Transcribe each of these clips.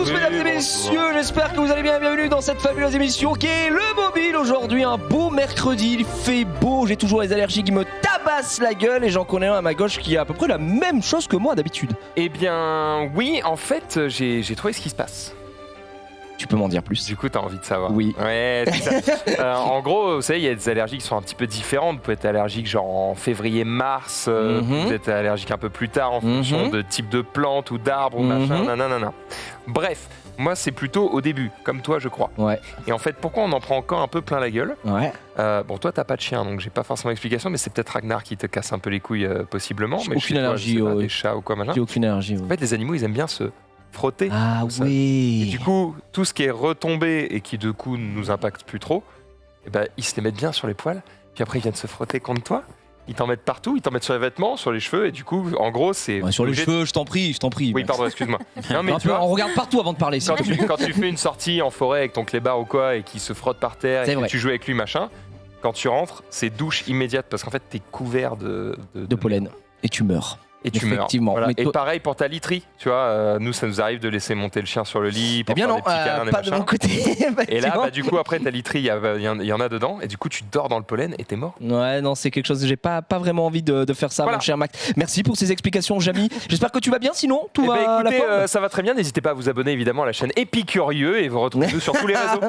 tous mesdames et messieurs, j'espère que vous allez bien, bienvenue dans cette fabuleuse émission qui est le mobile. Aujourd'hui un beau mercredi, il fait beau, j'ai toujours les allergies qui me tabassent la gueule et j'en connais un à ma gauche qui a à peu près la même chose que moi d'habitude. Eh bien oui, en fait j'ai trouvé ce qui se passe. Tu peux m'en dire plus? Du coup, t'as envie de savoir. Oui. Ouais, c'est ça. En gros, vous savez, il y a des allergies qui sont un petit peu différentes. Vous pouvez être allergique genre en février-mars, vous êtes allergique un peu plus tard en fonction de type de plante ou d'arbre ou machin, nanana. Bref, moi c'est plutôt au début, comme toi je crois. Ouais. Et en fait, pourquoi on en prend encore un peu plein la gueule? Ouais. Bon, toi t'as pas de chien, donc j'ai pas forcément d'explication, mais c'est peut-être Ragnar qui te casse un peu les couilles possiblement. J'ai Mais aucune chez toi, allergie, je sais pas, ouais. des chats ou quoi machin. J'ai aucune allergie. En fait, les animaux ils aiment bien se frotter. Ah tout ça. oui. Et du coup, tout ce qui est retombé et qui, du coup, ne nous impacte plus trop, eh ben, ils se les mettent bien sur les poils, puis après, ils viennent se frotter contre toi. Ils t'en mettent partout, ils t'en mettent sur les vêtements, sur les cheveux, et du coup, en gros, c'est... Ouais, sur les cheveux, je t'en prie. Oui, pardon, excuse-moi. Non, mais Un tu peu, vois, on regarde partout avant de parler. quand tu fais une sortie en forêt avec ton clébard ou quoi, et qu'il se frotte par terre, C'est et que vrai. tu joues avec lui, machin, quand tu rentres, c'est douche immédiate, parce qu'en fait, t'es couvert de pollen. Et tu meurs. Et tu meurs. Effectivement. Voilà. Mais Et toi- pareil pour ta literie, tu vois, nous, ça nous arrive de laisser monter le chien sur le lit, Eh pour bien faire non, des petits câlins, des pas de machins. mon côté. Et là, effectivement. bah, du coup, après, ta literie, il y en a dedans, et du coup, tu dors dans le pollen et t'es mort. Ouais, non, c'est quelque chose que j'ai pas vraiment envie de faire ça, Voilà. mon cher Max. Merci pour ces explications, Jamy. J'espère que tu vas bien, sinon tout Eh va ben, à la écoutez, forme. ça va très bien. N'hésitez pas à vous abonner évidemment à la chaîne Épicurieux et vous retrouvez nous sur tous les réseaux.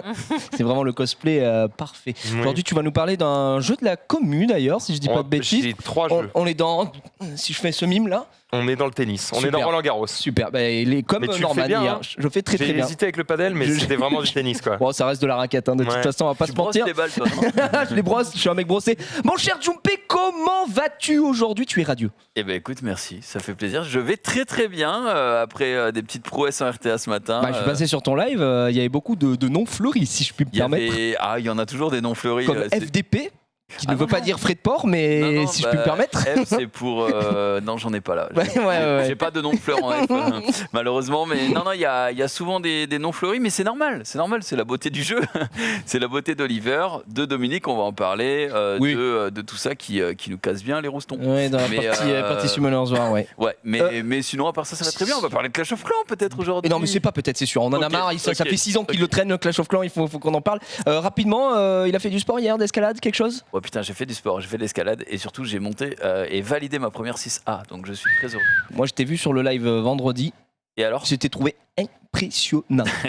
C'est vraiment le cosplay parfait. Oui. Aujourd'hui, tu vas nous parler d'un jeu de la commune, d'ailleurs, si je dis pas de bêtises. J'ai 3 On, jeux. on est dans. Si je fais ce mime là, On est dans le tennis. On Super. est dans Roland Garros. super. Bah, il est comme Mais tu le fais Normandie, bien, hein. hein. Je fais très J'ai très bien. hésité avec le padel, mais Je- c'était vraiment du tennis quoi. Bon, ça reste de la raquette, hein. De toute Ouais. façon, on va pas se Brosses mentir. les balles, toi, non? Je les brosse, je suis un mec brossé. Mon cher Jumpé, comment vas-tu aujourd'hui? Tu es radieux. Eh ben écoute, merci, ça fait plaisir. Je vais très très bien après des petites prouesses en RTA ce matin. Bah, je suis passé sur ton live, il y avait beaucoup de noms fleuris, si je puis me Il y permettre. avait... Ah, il y en a toujours des noms fleuris. Comme c'est- FDP, qui Ah ne veut non, pas non. dire frais de port, mais Non, non, si je bah, puis me permettre. F, c'est pour. Non, j'en ai pas là. Ouais. J'ai pas de nom de fleur en F, malheureusement. Mais non, il y a souvent des noms fleuris, mais c'est normal. C'est normal, c'est la beauté du jeu. C'est la beauté d'Oliver, de Dominique, on va en parler, Oui. de tout ça qui nous casse bien les roustons. Ouais, dans la Mais, partie Summoners War, ouais. Ouais, mais sinon, à part ça va très bien. On va parler de Clash of Clans peut-être aujourd'hui. Et non, mais c'est pas peut-être, c'est sûr. On en a Ok, marre. Ça ok, fait 6 ans qu'il ok. le traîne, Clash of Clans. Il faut qu'on en parle. Rapidement, il a fait du sport hier, d'escalade, quelque chose? Ouais, putain, j'ai fait du sport, j'ai fait de l'escalade et surtout j'ai monté et validé ma première 6A, donc je suis très heureux. Moi, je t'ai vu sur le live vendredi. Et alors? Je t'ai trouvé impressionnant.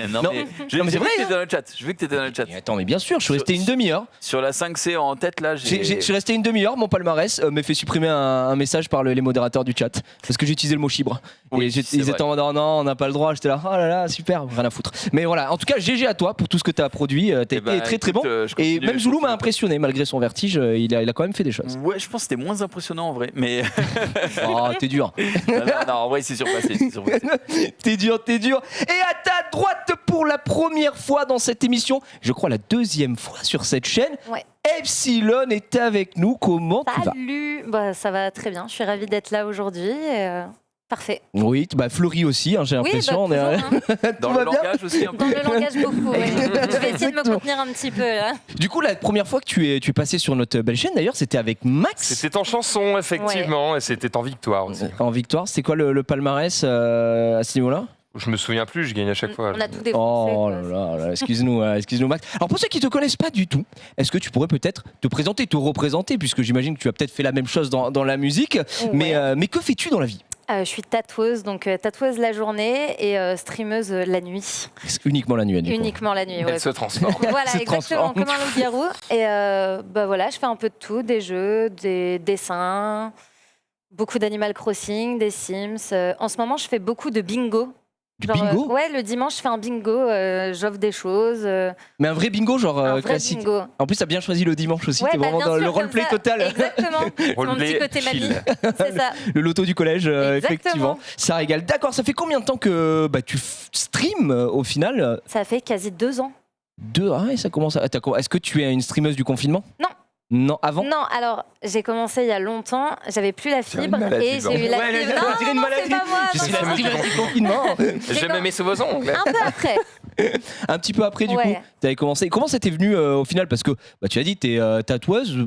Non, Non. mais, Non, mais c'est vrai, vu que t'étais dans le chat. Je vu que t'étais dans le chat. Et attends, mais bien sûr, je suis resté une demi-heure. Sur la 5C en tête, là, Je suis resté une demi-heure, mon palmarès m'a fait supprimer un message par les modérateurs du chat. Parce que j'ai utilisé le mot chibre. Oui, Et c'est ils vrai. étaient en mode oh non, on n'a pas le droit. J'étais là, oh là là, super, rien à foutre. Mais voilà, en tout cas, GG à toi pour tout ce que tu as produit. T'as Eh été ben, très très écoute, bon. je Et continue, même je Zoulou m'a continue. impressionné, malgré son vertige, il a quand même fait des choses. Ouais, je pense que c'était moins impressionnant en vrai, mais Oh, t'es dur. non, en vrai, c'est surpassé. C'est surpassé. T'es dur, t'es dur. Et à ta droite, pour la première fois dans cette émission, je crois la deuxième fois sur cette chaîne, Ouais. Epsilon est avec nous. Comment tu vas? Salut, bah, ça va très bien, je suis ravie d'être là aujourd'hui. Parfait. Oui, bah Fleury aussi, hein, j'ai Oui, l'impression. bah, on est- toujours, hein. Dans Tout le va bien langage aussi, un peu. Dans le langage beaucoup. Ouais. Je vais essayer de me Exactement. contenir un petit peu là. Du coup, la première fois que tu es passé sur notre belle chaîne, d'ailleurs, c'était avec Max. C'était en chanson effectivement et c'était en victoire aussi. En victoire, c'est quoi le palmarès à ce niveau-là? Je me souviens plus, je gagne à chaque fois. On a tout défoncé. Oh quoi. là là, excuse-nous, excuse-nous Max. Alors pour ceux qui te connaissent pas du tout, est-ce que tu pourrais peut-être te présenter, te représenter, puisque j'imagine que tu as peut-être fait la même chose dans la musique, Ouais. mais que fais-tu dans la vie? Je suis tatoueuse, donc tatoueuse la journée et streameuse la nuit. Uniquement la nuit, du coup. Uniquement la nuit. Elle Ouais. se transforme. Voilà, Se exactement, transforme. comme un loup-garou. Et bah voilà, je fais un peu de tout, des jeux, des dessins, beaucoup d'Animal Crossing, des Sims. En ce moment, je fais beaucoup de bingo. Du Genre, bingo? ouais, le dimanche, je fais un bingo, j'offre des choses. Mais un vrai bingo, genre Un vrai classique. bingo. En plus, t'as bien choisi le dimanche aussi, Ouais, t'es bah, vraiment bien dans sûr, le comme roleplay ça. total. Exactement. C'est mon Roleplay petit côté mamie. chill. C'est ça. Le loto du collège, Exactement. effectivement. Ça régale. D'accord, ça fait combien de temps que tu streams au final? Ça fait quasi 2 ans. Ah, et ça commence à... Est-ce que tu es une streameuse du confinement? Non. Non, avant? Non, alors j'ai commencé il y a longtemps, j'avais plus la C'est une fibre maladie, et j'ai eu la Ouais, fibre. on dirait une Non, maladie. c'est pas moi. Je suis non, la non. streameuse du confinement. Je me mets sous vos ongles. Un peu après. Un petit peu après, du Ouais. coup, tu avais commencé. Comment ça t'est venu au final? Parce que tu as dit, tu es tatoueuse.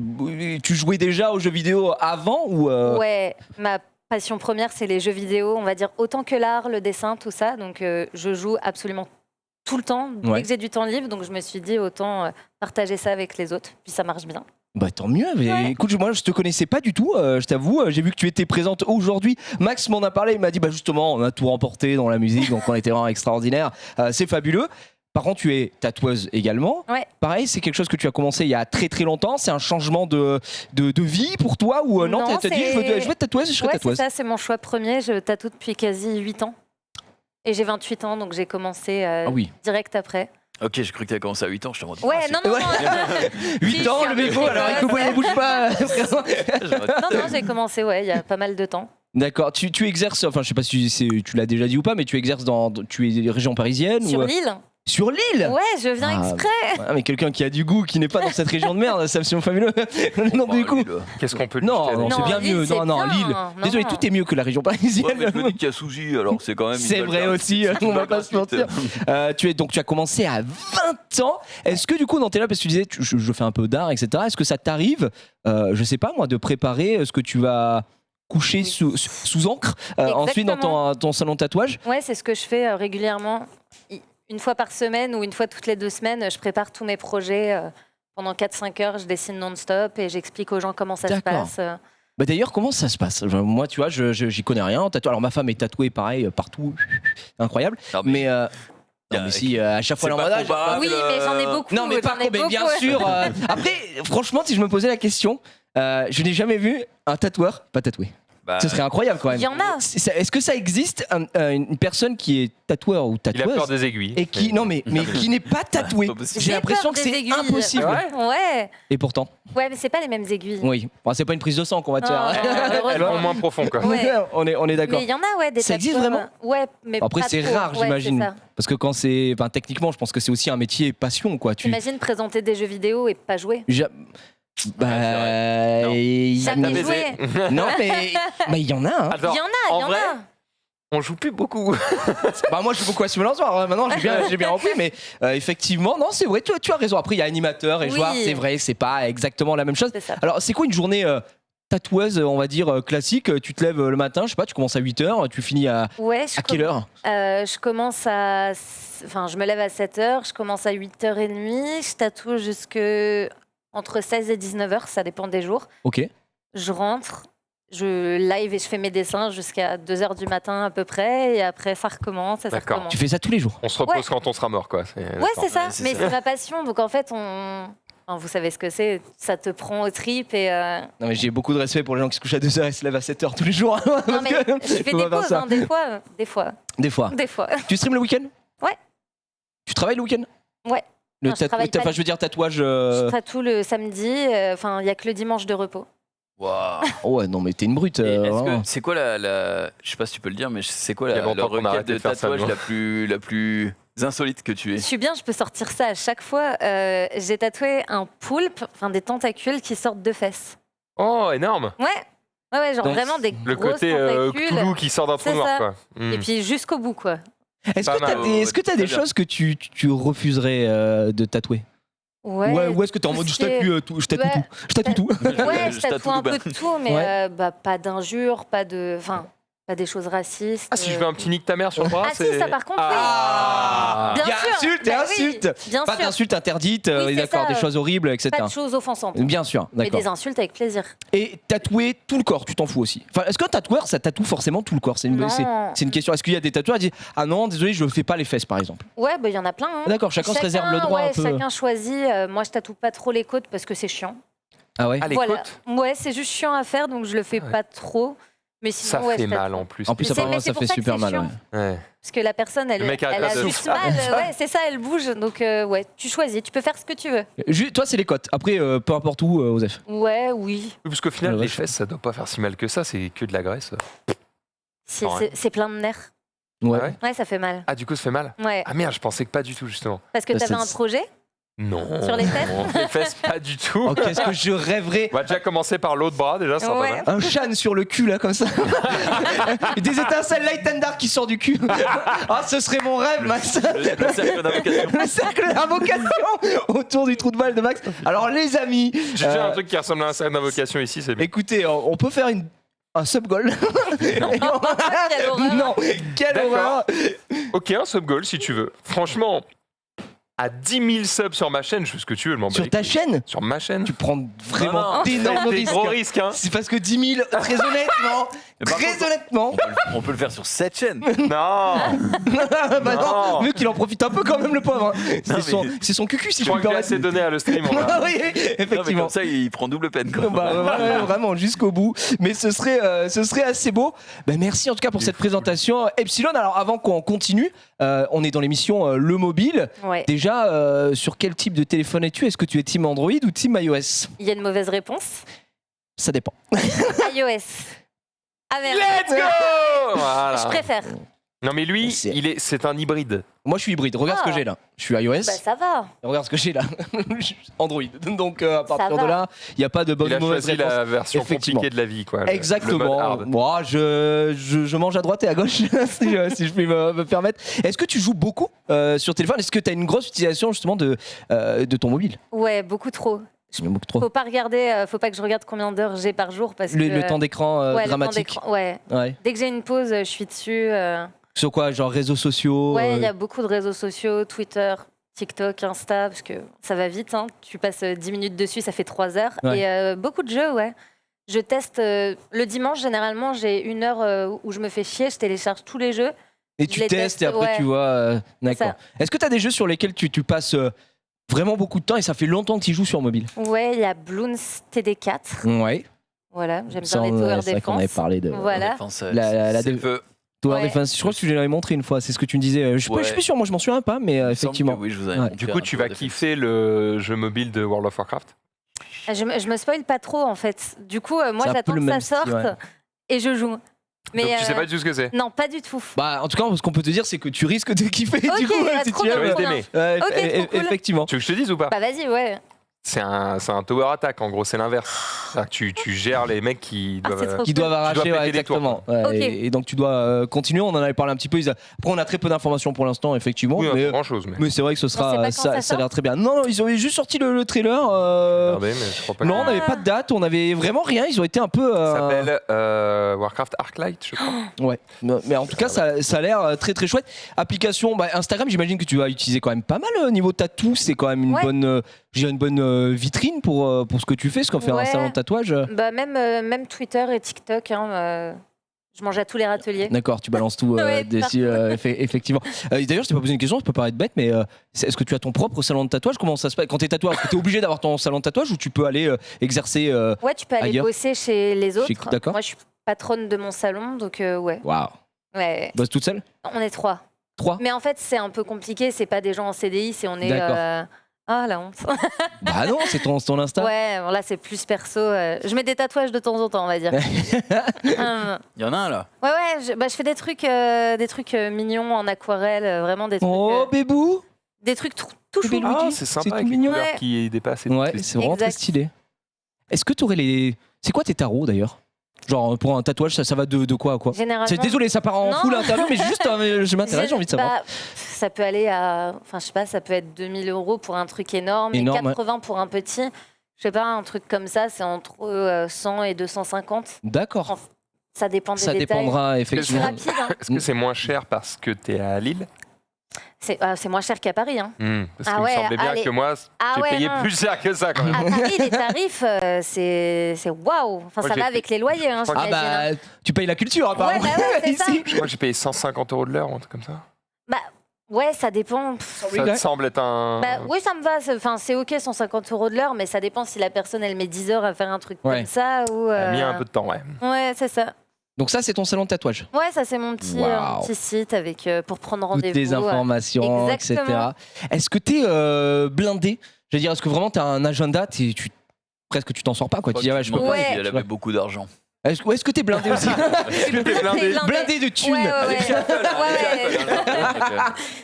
Tu jouais déjà aux jeux vidéo avant ou Ouais, ma passion première, c'est les jeux vidéo, on va dire autant que l'art, le dessin, tout ça. Donc, je joue absolument tout le temps, dès que j'ai du temps libre. Donc, je me suis dit autant partager ça avec les autres. Puis ça marche bien. Bah tant mieux, mais écoute, moi je te connaissais pas du tout, je t'avoue, j'ai vu que tu étais présente aujourd'hui. Max m'en a parlé, il m'a dit bah justement on a tout remporté dans la musique, donc on était vraiment extraordinaire, c'est fabuleux. Par contre tu es tatoueuse également, pareil c'est quelque chose que tu as commencé il y a très très longtemps, c'est un changement de vie pour toi ou non t'as dit je veux être tatoueuse, je serai tatoueuse. C'est ça, c'est mon choix premier, je tatoue depuis quasi 8 ans. Et j'ai 28 ans, donc j'ai commencé direct après. Ok, j'ai cru que tu avais commencé à 8 ans, je te redis. Ouais, non. 8 ans, le micro, alors il ne bouge pas. Non, j'ai commencé, il y a pas mal de temps. D'accord, tu exerces, enfin je sais pas si tu l'as déjà dit ou pas, mais tu exerces tu es région parisienne Sur l'île. Sur l'île? Ouais, je viens exprès. Mais quelqu'un qui a du goût, qui n'est pas dans cette région de merde, ça me semble fabuleux. Non, du coup. Qu'est-ce qu'on peut Non, c'est bien mieux. Non, Lille. Désolé, tout est mieux que la région parisienne. Ouais, mais je me dis qu'il y a Sougy, alors c'est quand même. C'est vrai aussi, on va pas se mentir. Tu as commencé à 20 ans. Est-ce que du coup, dans tes là, parce que tu disais, je fais un peu d'art, etc. Est-ce que ça t'arrive, je sais pas moi, de préparer ce que tu vas coucher sous encre ensuite dans ton salon de tatouage? Ouais, c'est ce que je fais régulièrement. Une fois par semaine ou une fois toutes les 2 semaines, je prépare tous mes projets. Pendant 4-5 heures, je dessine non-stop et j'explique aux gens comment ça se passe. Bah d'ailleurs, comment ça se passe? Moi, tu vois, j'y connais rien en tatouage. Alors, ma femme est tatouée pareil partout. Incroyable. Non, mais si, à chaque fois, l'emballage. Oui, mais j'en ai beaucoup. Non, mais bien sûr. Après, franchement, si je me posais la question, je n'ai jamais vu un tatoueur pas tatoué. Ce serait incroyable quand même. Il y en a. Est-ce que ça existe une personne qui est tatoueur ou tatoueuse? Il a peur des aiguilles. Et qui mais qui n'est pas tatouée. J'ai l'impression que c'est impossible. Ouais. Et pourtant. Ouais, mais c'est pas les mêmes aiguilles. Oui. Bon, c'est pas une prise de sang qu'on va te faire. Elles vont moins profond quoi. Ouais. On est d'accord. Mais il y en a des tatoueurs. Ça existe vraiment? Ouais, mais après c'est rare j'imagine. C'est parce que quand c'est techniquement, je pense que c'est aussi un métier passion quoi. Imagine présenter des jeux vidéo et pas jouer. Jamais joué. Non mais il y en a. Il y en a. On joue plus beaucoup. Moi je joue beaucoup à Simon Lanzoir. Maintenant j'ai bien repris, mais effectivement non c'est vrai. Tu as raison. Après il y a animateur et joueur. C'est vrai, c'est pas exactement la même chose. Alors c'est quoi une journée tatoueuse, on va dire classique? Tu te lèves le matin, je sais pas, tu commences à 8h, tu finis à quelle heure? Je commence je me lève à 7h, je commence à 8h30, je tatoue entre 16 et 19h, ça dépend des jours. Ok. Je rentre, je live et je fais mes dessins jusqu'à 2h du matin à peu près, et après ça recommence. Tu fais ça tous les jours? On se repose quand on sera mort, quoi. Ouais, c'est ça, mais c'est ma passion, donc en fait, vous savez ce que c'est, ça te prend aux tripes et... Non mais j'ai beaucoup de respect pour les gens qui se couchent à 2h et se lèvent à 7h tous les jours. Non mais je fais des pauses, des fois. Des fois. Tu streams le week-end? Ouais. Tu travailles le week-end? Ouais. Je veux dire tatouage. Je tatoue le samedi, il n'y a que le dimanche de repos. Waouh. Ouais, non mais t'es une brute. C'est quoi je sais pas si tu peux le dire, mais c'est quoi la requête de tatouage la plus insolite que tu aies? Je suis bien, je peux sortir ça à chaque fois. J'ai tatoué un poulpe, des tentacules qui sortent de fesses. Oh, énorme. Ouais, genre donc, vraiment des le grosses côté Cthulhu qui sort d'un trou noir, quoi. Et puis jusqu'au bout, quoi. Est-ce que t'as des choses que tu refuserais de tatouer? Ouais. Ou est-ce que t'es en mode je tatoue tout? Je tatoue tout. Ouais, je tatoue un peu de tout, mais pas d'injures, pas des choses racistes. Ah, si je veux un petit nique ta mère sur le bras, si, ça par contre, oui. Bien sûr. Insulte et insulte. Pas d'insultes interdites, d'accord, des choses horribles, etc. Pas de choses offensantes. Bien sûr, d'accord. Mais des insultes avec plaisir. Et tatouer tout le corps, tu t'en fous aussi? Est-ce qu'un tatoueur, ça tatoue forcément tout le corps? C'est une question. Est-ce qu'il y a des tatoueurs qui disent ah non, désolé, je ne fais pas les fesses, par exemple? Ouais, il y en a plein. D'accord, chacun se réserve le droit un peu. Chacun choisit. Moi, je tatoue pas trop les côtes parce que c'est chiant. Ah ouais? Les côtes? Ouais, c'est juste chiant à faire, donc je le fais pas trop. Mais sinon, ça fait mal en plus. En plus, apparemment, ça fait super mal. Ouais. Parce que la personne, elle a juste mal. Ouais, c'est ça, elle bouge. Donc, tu choisis. Tu peux faire ce que tu veux. Toi, c'est les côtes. Après, peu importe où, Osef. Ouais, oui. Parce qu'au final, les fesses, ça doit pas faire si mal que ça. C'est que de la graisse. C'est plein de nerfs. Ouais, ça fait mal. Ah, du coup, ça fait mal? Ouais. Ah merde, je pensais que pas du tout, justement. Parce que t'avais un projet? Non. Sur les fesses? Les fesses, pas du tout. Oh, qu'est-ce que je rêverais. On va déjà commencer par l'autre bras, déjà, ça va pas mal. Un chan sur le cul, là, comme ça. Des étincelles light and dark qui sortent du cul. Ah, ce serait mon rêve, Max. Le cercle d'invocation. Le cercle d'invocation autour du trou de balle de Max. Alors, les amis. J'ai déjà un truc qui ressemble à un cercle d'invocation ici, c'est bien. Écoutez, on peut faire un sub-goal. Quelle horreur. Non, quelle D'accord. horreur. Ok, un sub-goal si tu veux. Franchement, à 10 000 subs sur ma chaîne, je fais ce que tu veux, je m'en bats Sur les ta couilles. chaîne, Sur ma chaîne. tu prends vraiment Non, d'énormes Des risques. gros risques, hein. C'est parce que 10 000, très honnêtement, Mais par très contre, honnêtement, On peut le faire sur 7 chaînes. Non. bah non, Non. vu qu'il en profite un peu quand même le pauvre. Hein. Non, C'est son cucu si Je je crois puis qu'il a me assez permettre. donné à le stream. on va. Ah oui, Non, mais effectivement. comme ça, il prend double peine. Quoi. Bah, ouais, vraiment jusqu'au bout. Mais ce serait assez beau. Bah, merci en tout cas pour cette présentation. Epsilon, alors avant qu'on continue, on est dans l'émission Le Mobile. Ouais. Déjà, sur quel type de téléphone es-tu? Est-ce que tu es team Android ou team iOS? Il y a une mauvaise réponse. Ça dépend. iOS. Ah merde. Let's go. Voilà. Je préfère. Non mais lui, C'est- c'est un hybride. Moi, je suis hybride. Regarde ce que j'ai là. Je suis iOS. Bah ça va. Regarde ce que j'ai là. Android. Donc, à partir va. de là, il n'y a pas de bonne Il ou a mauvaise choisi réponse. la version Effectivement. compliquée de la vie, quoi. Le mode Exactement. hard. Moi, je mange à droite et à gauche, si je puis me permettre. Est-ce que tu joues beaucoup sur téléphone? Est-ce que tu as une grosse utilisation justement de ton mobile? Ouais, beaucoup trop. Beaucoup trop. Faut pas regarder, faut pas que je regarde combien d'heures j'ai par jour parce que Le temps d'écran ouais, le temps dramatique. d'écran, ouais. Ouais. Dès que j'ai une pause, je suis dessus. Sur quoi? Genre réseaux sociaux Ouais, il y a beaucoup de réseaux sociaux, Twitter, TikTok, Insta, parce que ça va vite. Hein. Tu passes 10 minutes dessus, ça fait 3 heures. Ouais. Et beaucoup de jeux, ouais. Je teste le dimanche, généralement, j'ai 1 heure où je me fais chier, je télécharge tous les jeux. Et je tu les testes et teste, après ouais. tu vois. D'accord. ça. Est-ce que tu as des jeux sur lesquels tu passes vraiment beaucoup de temps et ça fait longtemps que tu y joues sur mobile? Ouais, il y a Bloons TD4. Ouais. Voilà, j'aime Ça, bien les Tower c'est vrai qu'on avait Defense. parlé de Voilà. La c'est dé- peu. Tower Ouais. Defense. Je crois que tu l'avais montré une fois, c'est ce que tu me disais. Je suis Ouais. plus sûr, moi je m'en souviens pas, mais Il me semble effectivement. que oui, je vous avais Ouais. montré Du coup, un tu tour vas de kiffer le jeu mobile de World of Warcraft. Je me spoil pas trop, en fait. Du coup, moi, C'est un peu j'attends le que ça même style, sorte ouais. et je joue. Mais Donc tu sais pas du tout ce que c'est. non, pas du tout. Bah, en tout cas, ce qu'on peut te dire, c'est que tu risques de kiffer Ok, du coup, bah, si trop tu bien, aimes. vas trop bien. aimer. Ouais, Ok, trop cool. effectivement. Tu veux que je te dise ou pas? Bah vas-y, ouais. C'est un tower attack, en gros, c'est l'inverse. C'est-à-dire que tu gèrent les mecs qui Ah, doivent. c'est trop Qui cool. doivent arracher, péter ouais, des tours, exactement. Ouais, Ok. et donc tu dois continuer. On en avait parlé un petit peu. Après, on a très peu d'informations pour l'instant, effectivement. Oui, mais, pas grand-chose, mais. mais c'est vrai que ce On sait pas sera. quand ça Ça a l'air sort très bien. Non, non, ils avaient juste sorti le trailer. Regardez, mais je crois pas que- Non, on n'avait pas de date. On avait vraiment rien. Ils ont été un peu. Ça s'appelle Warcraft Arclight, je crois. Ouais. Mais en tout cas, ça a l'air très très chouette. Application, bah, Instagram, j'imagine que tu vas utiliser quand même pas mal au niveau tatou. C'est quand même une Ouais. bonne. Une bonne vitrine pour ce que tu fais, ce qu'on fait un Ouais. salon de tatouage. Bah même Twitter et TikTok, hein, je mange à tous les râteliers. D'accord, tu balances tout Ouais, dessus, effectivement. D'ailleurs, je t'ai pas posé une question, ça peut paraître bête, mais est-ce que tu as ton propre salon de tatouage? Comment ça se passe quand tu es tatoueur? Est-ce que tu es obligé d'avoir ton salon de tatouage ou tu peux aller exercer Ouais, tu peux aller ailleurs. bosser chez les autres. D'accord. Moi, je suis patronne de mon salon, donc ouais. Waouh, Ouais. bosses toute seule? On est 3. 3? Mais en fait, c'est un peu compliqué. C'est pas des gens en CDI, c'est on est. D'accord. Ah la honte. Bah non, c'est ton Insta. Ouais, bon, là c'est plus perso. Je mets des tatouages de temps en temps, on va dire. Il y en a un là. Ouais, je fais des trucs mignons en aquarelle, vraiment des trucs, Oh, bébou! des trucs tout choux. Bébé Luigi. Ah, c'est sympa C'est avec tout les mignon. couleurs Ouais. qui dépassent. et tout. Ouais, c'est vraiment très Exact. stylé. Est-ce que tu aurais les. C'est quoi tes tarots d'ailleurs? Genre pour un tatouage, ça va de quoi à quoi? Généralement. Désolé, ça part en Non. full interview, mais juste, je m'intéresse, j'ai envie de savoir. Bah, ça peut aller à. Enfin, je sais pas, ça peut être 2000 € pour un truc énorme, Énorme, et 80 pour un petit. Je sais pas, un truc comme ça, c'est entre 100 et 250. D'accord. Ça dépend des Ça détails. dépendra C'est effectivement. rapide, hein. Est-ce que c'est moins cher parce que t'es à Lille? C'est moins cher qu'à Paris. Hein. Parce Ah qu'il ouais, me semblait bien allez. que moi, Ah j'ai ouais, payé non. plus cher que ça quand même. À Paris, les tarifs, c'est waouh. Enfin, Moi, ça j'ai va fait- avec les loyers, hein, Ah j'imagine, hein. bah, tu payes la culture apparemment. Ouais, bah ouais, c'est ça. Ici. Je crois que j'ai payé 150 € de l'heure, un truc comme ça. Ouais, ça dépend. Ça te semble être un. Bah, oui, ça me va. Enfin, c'est ok, 150 € de l'heure, mais ça dépend si la personne elle met 10 heures à faire un truc Ouais. comme ça ou. Elle a mis un peu de temps, ouais. Ouais, c'est ça. Donc ça, c'est ton salon de tatouage. Ouais, ça c'est mon petit, Waouh. petit site avec pour prendre Toutes rendez-vous. tes informations, Exactement. etc. Est-ce que t'es blindé? Je veux dire, est-ce que vraiment t'as un agenda? Presque tu t'en sors pas quoi. Tu dis, ouais, je peux pas. Ouais. Elle avait beaucoup d'argent. Est-ce que t'es blindé aussi? T'es blindé. Blindé de thunes. Ouais, ouais, ouais. Ouais,